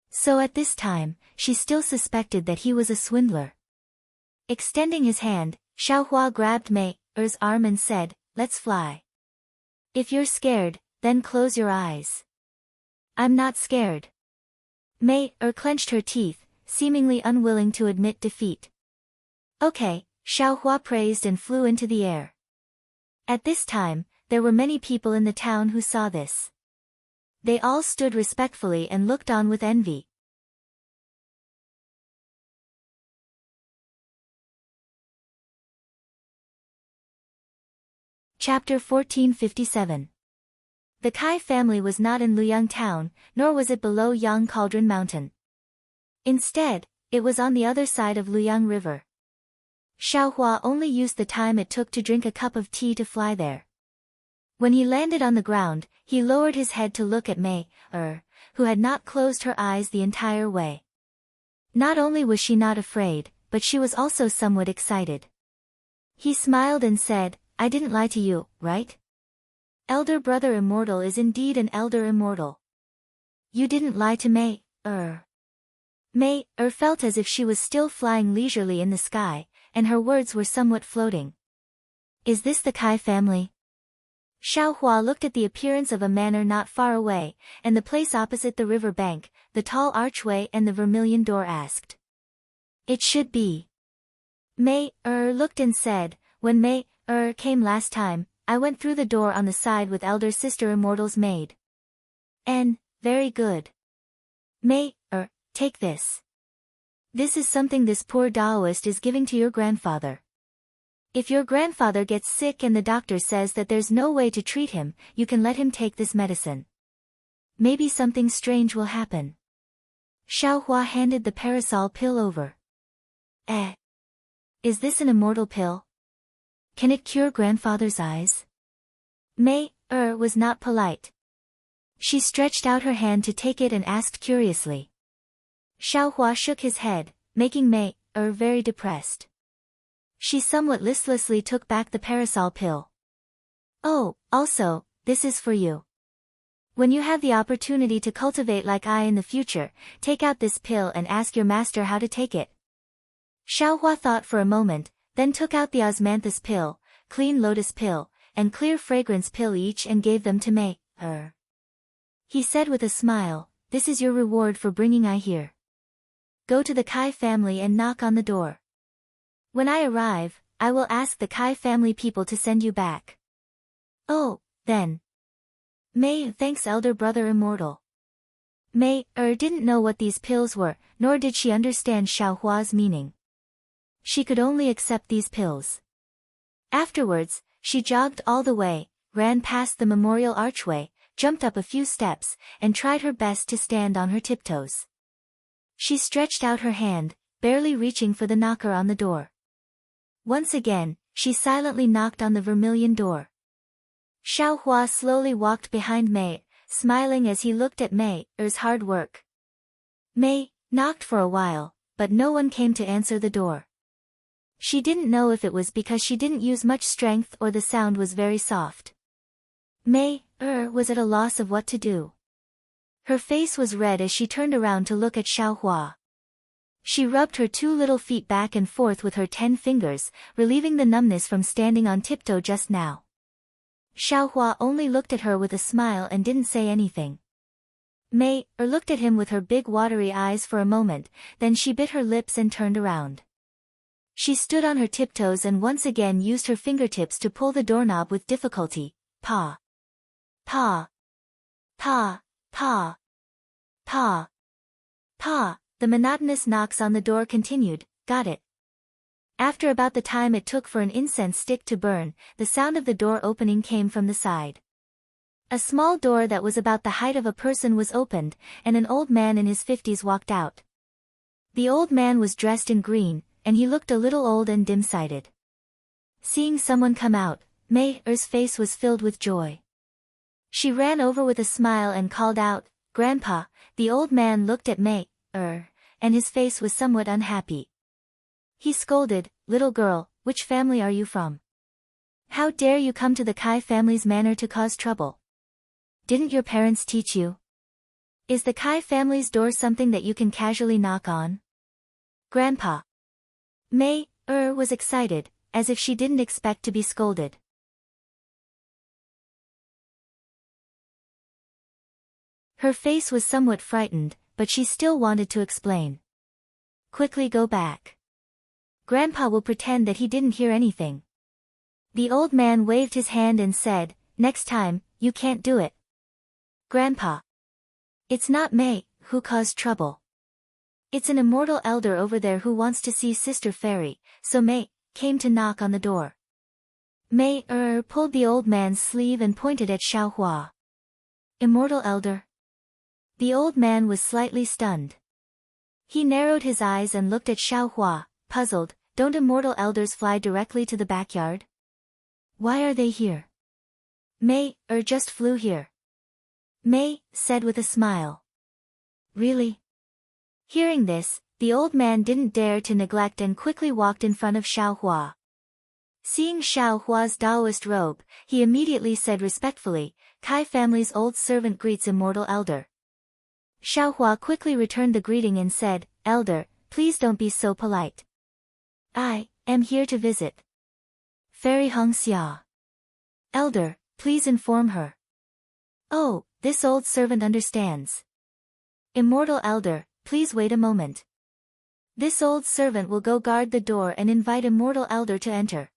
So at this time, she still suspected that he was a swindler. Extending his hand, Xiaohua grabbed Mei's arm and said, let's fly. If you're scared, then close your eyes. I'm not scared. Mei clenched her teeth, seemingly unwilling to admit defeat. Okay, Xiaohua praised and flew into the air. At this time, there were many people in the town who saw this. They all stood respectfully and looked on with envy. Chapter 1457. The Kai family was not in Luyang town, nor was it below Yang Cauldron Mountain. Instead, it was on the other side of Luyang River. Xiaohua only used the time it took to drink a cup of tea to fly there. When he landed on the ground, he lowered his head to look at Mei, who had not closed her eyes the entire way. Not only was she not afraid, but she was also somewhat excited. He smiled and said, I didn't lie to you, right? Elder brother Immortal is indeed an elder immortal. You didn't lie to Mei, Mei felt as if she was still flying leisurely in the sky, and her words were somewhat floating. Is this the Kai family? Xiaohua looked at the appearance of a manor not far away, and the place opposite the river bank, the tall archway and the vermilion door asked. It should be. Mei looked and said, when Mei came last time, I went through the door on the side with Elder Sister Immortal's maid. And, very good. Mei, take this. This is something this poor Taoist is giving to your grandfather. If your grandfather gets sick and the doctor says that there's no way to treat him, you can let him take this medicine. Maybe something strange will happen. Xiaohua handed the parasol pill over. Is this an immortal pill? Can it cure grandfather's eyes? Mei was not polite. She stretched out her hand to take it and asked curiously. Xiaohua shook his head, making Mei very depressed. She somewhat listlessly took back the parasol pill. Oh, also, this is for you. When you have the opportunity to cultivate like I in the future, take out this pill and ask your master how to take it. Xiaohua thought for a moment, then took out the osmanthus pill, clean lotus pill, and clear fragrance pill each and gave them to Mei. He said with a smile, this is your reward for bringing I here. Go to the Kai family and knock on the door. When I arrive, I will ask the Kai family people to send you back. Oh, then. Mei thanks elder brother immortal. Mei didn't know what these pills were, nor did she understand Xiaohua's meaning. She could only accept these pills. Afterwards, she jogged all the way, ran past the memorial archway, jumped up a few steps, and tried her best to stand on her tiptoes. She stretched out her hand, barely reaching for the knocker on the door. Once again, she silently knocked on the vermilion door. Xiaohua slowly walked behind Mei, smiling as he looked at Mei's hard work. Mei knocked for a while, but no one came to answer the door. She didn't know if it was because she didn't use much strength or the sound was very soft. Mei was at a loss of what to do. Her face was red as she turned around to look at Xiaohua. She rubbed her 2 little feet back and forth with her 10 fingers, relieving the numbness from standing on tiptoe just now. Xiaohua only looked at her with a smile and didn't say anything. Mei looked at him with her big watery eyes for a moment, then she bit her lips and turned around. She stood on her tiptoes and once again used her fingertips to pull the doorknob with difficulty. Pa. Pa. Pa. Pa. Pa. Pa. The monotonous knocks on the door continued. Got it. After about the time it took for an incense stick to burn, the sound of the door opening came from the side. A small door that was about the height of a person was opened, and an old man in his 50s walked out. The old man was dressed in green, and he looked a little old and dim-sighted. Seeing someone come out, Mei's face was filled with joy. She ran over with a smile and called out, Grandpa. The old man looked at Mei, and his face was somewhat unhappy. He scolded, Little girl, which family are you from? How dare you come to the Kai family's manor to cause trouble? Didn't your parents teach you? Is the Kai family's door something that you can casually knock on? Grandpa. Mei was excited, as if she didn't expect to be scolded. Her face was somewhat frightened, but she still wanted to explain. Quickly go back. Grandpa will pretend that he didn't hear anything. The old man waved his hand and said, Next time, you can't do it. Grandpa. It's not Mei who caused trouble. It's an immortal elder over there who wants to see Sister Fairy, so Mei came to knock on the door. Mei pulled the old man's sleeve and pointed at Xiaohua. Immortal elder? The old man was slightly stunned. He narrowed his eyes and looked at Xiaohua, puzzled. Don't immortal elders fly directly to the backyard? Why are they here? Mei just flew here. Mei said with a smile. Really? Hearing this, the old man didn't dare to neglect and quickly walked in front of Xiaohua. Seeing Xiaohua's Taoist robe, he immediately said respectfully, Kai family's old servant greets immortal elder. Xiaohua quickly returned the greeting and said, Elder, please don't be so polite. I am here to visit Fairy Hongxia. Elder, please inform her. Oh, this old servant understands. Immortal elder, please wait a moment. This old servant will go guard the door and invite immortal elder to enter.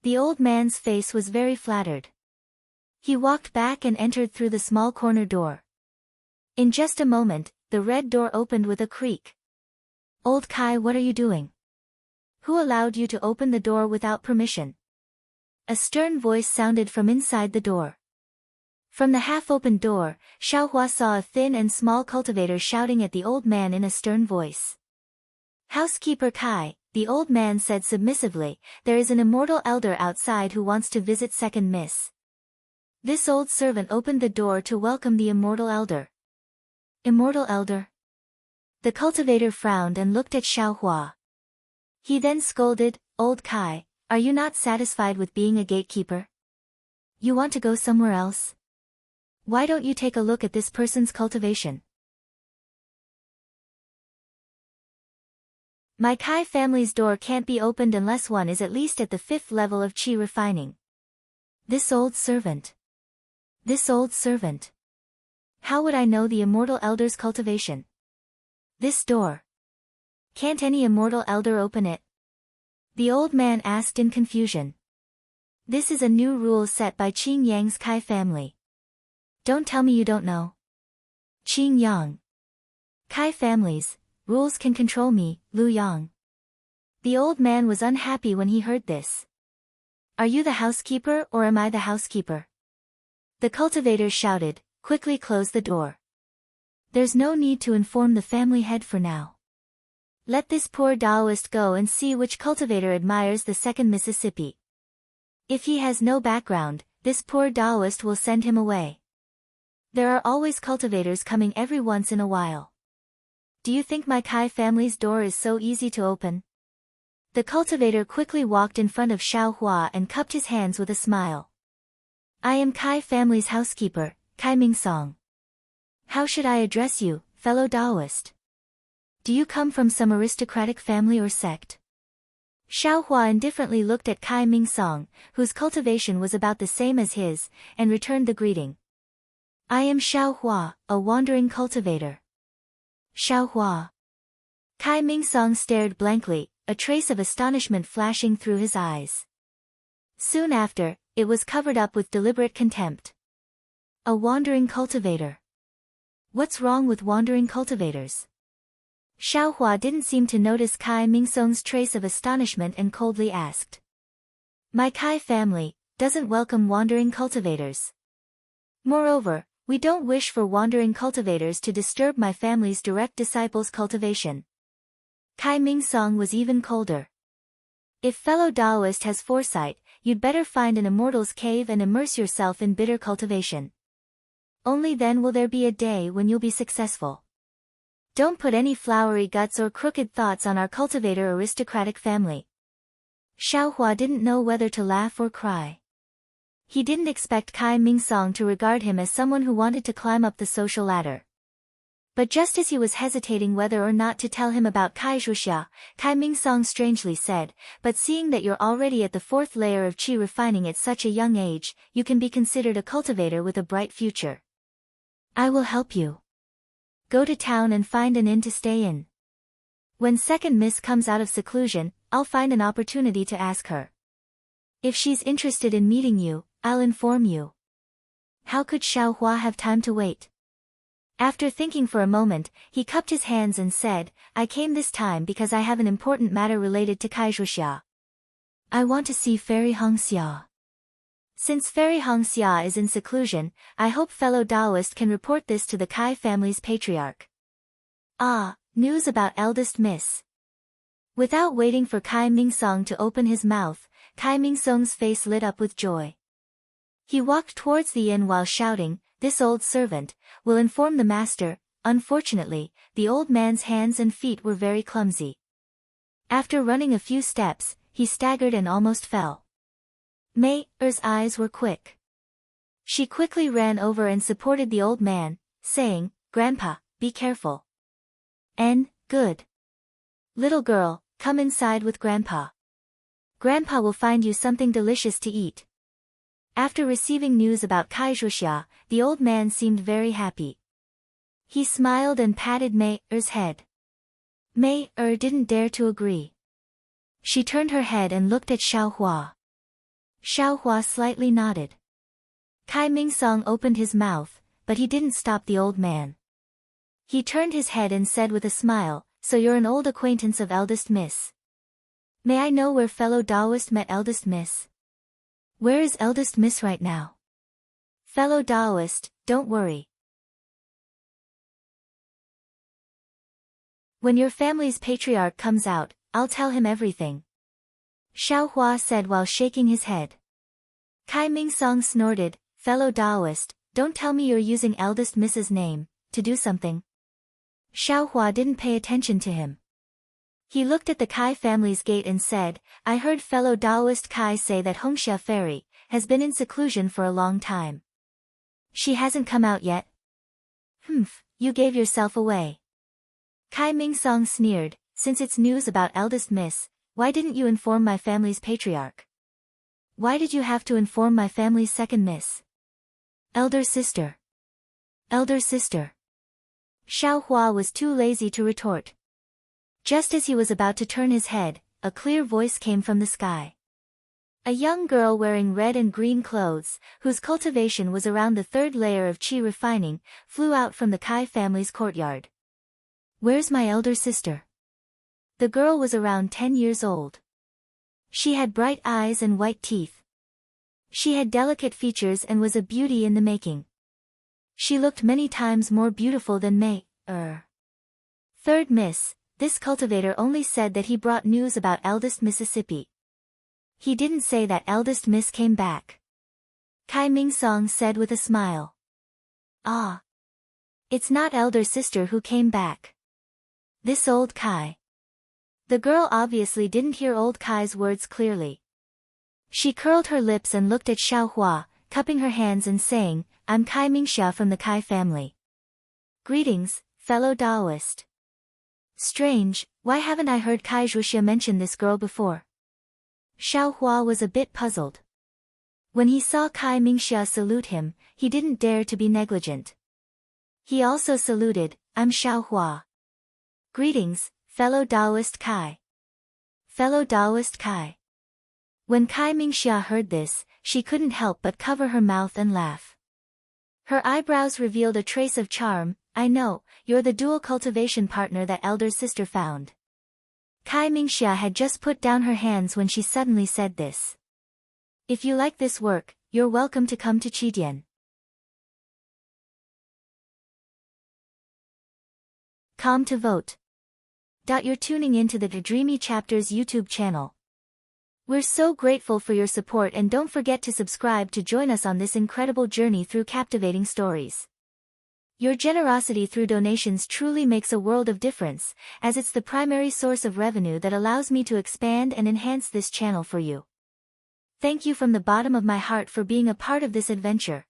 The old man's face was very flattered. He walked back and entered through the small corner door. In just a moment, the red door opened with a creak. Old Kai, what are you doing? Who allowed you to open the door without permission? A stern voice sounded from inside the door. From the half-opened door, Xiaohua saw a thin and small cultivator shouting at the old man in a stern voice. Housekeeper Kai, the old man said submissively, there is an immortal elder outside who wants to visit second miss. This old servant opened the door to welcome the immortal elder. Immortal elder? The cultivator frowned and looked at Xiaohua. He then scolded, Old Kai, are you not satisfied with being a gatekeeper? You want to go somewhere else? Why don't you take a look at this person's cultivation? My Kai family's door can't be opened unless one is at least at the 5th level of qi refining. This old servant. This old servant. How would I know the immortal elder's cultivation? This door. Can't any immortal elder open it? The old man asked in confusion. This is a new rule set by Qing Yang's Kai family. Don't tell me you don't know. Qing Yang. Kai families, rules can control me, Lu Yang. The old man was unhappy when he heard this. Are you the housekeeper or am I the housekeeper? The cultivator shouted, quickly close the door. There's no need to inform the family head for now. Let this poor Taoist go and see which cultivator admires the 2nd Mississippi. If he has no background, this poor Taoist will send him away. There are always cultivators coming every once in a while. Do you think my Kai family's door is so easy to open? The cultivator quickly walked in front of Xiaohua and cupped his hands with a smile. I am Kai family's housekeeper, Kai Mingsong. How should I address you, fellow Taoist? Do you come from some aristocratic family or sect? Xiaohua indifferently looked at Kai Mingsong, whose cultivation was about the same as his, and returned the greeting. I am Xiaohua, a wandering cultivator. Xiaohua. Kai Mingsong stared blankly, a trace of astonishment flashing through his eyes. Soon after, it was covered up with deliberate contempt. A wandering cultivator. What's wrong with wandering cultivators? Xiaohua didn't seem to notice Kai Mingsong's trace of astonishment and coldly asked. My Kai family doesn't welcome wandering cultivators. Moreover, we don't wish for wandering cultivators to disturb my family's direct disciples' cultivation. Kai Mingsong was even colder. If fellow Taoist has foresight, you'd better find an immortal's cave and immerse yourself in bitter cultivation. Only then will there be a day when you'll be successful. Don't put any flowery guts or crooked thoughts on our cultivator aristocratic family. Xiaohua didn't know whether to laugh or cry. He didn't expect Kai Mingsong to regard him as someone who wanted to climb up the social ladder. But just as he was hesitating whether or not to tell him about Kai Zhuxia, Kai Mingsong strangely said, but seeing that you're already at the 4th layer of qi refining at such a young age, you can be considered a cultivator with a bright future. I will help you. Go to town and find an inn to stay in. When 2nd Miss comes out of seclusion, I'll find an opportunity to ask her. If she's interested in meeting you, I'll inform you. How could Xiaohua have time to wait? After thinking for a moment, he cupped his hands and said, I came this time because I have an important matter related to Kai Zhuxia. I want to see Fairy Hongxia. Since Fairy Hongxia is in seclusion, I hope fellow Taoist can report this to the Kai family's patriarch. Ah, news about eldest miss. Without waiting for Kai Mingsong to open his mouth, Kai Mingsong's face lit up with joy. He walked towards the inn while shouting, this old servant will inform the master. Unfortunately, the old man's hands and feet were very clumsy. After running a few steps, he staggered and almost fell. Mei Er's eyes were quick. She quickly ran over and supported the old man, saying, Grandpa, be careful. Good. Little girl, come inside with Grandpa. Grandpa will find you something delicious to eat. After receiving news about Kai Zhuxia, the old man seemed very happy. He smiled and patted Mei Er's head. Mei Er didn't dare to agree. She turned her head and looked at Xiaohua. Xiaohua slightly nodded. Kai Mingsong opened his mouth, but he didn't stop the old man. He turned his head and said with a smile, so you're an old acquaintance of eldest miss. May I know where fellow Taoist met eldest miss? Where is eldest miss right now? Fellow Taoist, don't worry. When your family's patriarch comes out, I'll tell him everything. Xiaohua said while shaking his head. Kai Mingsong snorted, fellow Taoist, don't tell me you're using eldest Mrs. name to do something. Xiaohua didn't pay attention to him. He looked at the Kai family's gate and said, I heard fellow Taoist Kai say that Hongxia Fairy has been in seclusion for a long time. She hasn't come out yet? Humph, you gave yourself away. Kai Mingsong sneered, since it's news about eldest miss, why didn't you inform my family's patriarch? Why did you have to inform my family's second miss? Elder sister. Elder sister. Xiaohua was too lazy to retort. Just as he was about to turn his head, a clear voice came from the sky. A young girl wearing red and green clothes, whose cultivation was around the third layer of qi refining, flew out from the Kai family's courtyard. Where's my elder sister? The girl was around 10 years old. She had bright eyes and white teeth. She had delicate features and was a beauty in the making. She looked many times more beautiful than May. Third miss, this cultivator only said that he brought news about eldest Mississippi. He didn't say that eldest miss came back. Kai Mingsong said with a smile. Ah. It's not elder sister who came back. This old Kai. The girl obviously didn't hear old Kai's words clearly. She curled her lips and looked at Xiaohua, cupping her hands and saying, I'm Kai Mingxia from the Kai family. Greetings, fellow Taoist. Strange, why haven't I heard Kai Zhuxia mention this girl before? Xiaohua was a bit puzzled. When he saw Kai Mingxia salute him, he didn't dare to be negligent. He also saluted, I'm Xiaohua. Greetings, fellow Taoist Kai. Fellow Taoist Kai. When Kai Mingxia heard this, she couldn't help but cover her mouth and laugh. Her eyebrows revealed a trace of charm. I know, you're the dual cultivation partner that elder sister found. Kai Mingxia had just put down her hands when she suddenly said this. If you like this work, you're welcome to come to Qidian. Come to vote. You're tuning into the Dreamy Chapters YouTube channel. We're so grateful for your support, and don't forget to subscribe to join us on this incredible journey through captivating stories. Your generosity through donations truly makes a world of difference, as it's the primary source of revenue that allows me to expand and enhance this channel for you. Thank you from the bottom of my heart for being a part of this adventure.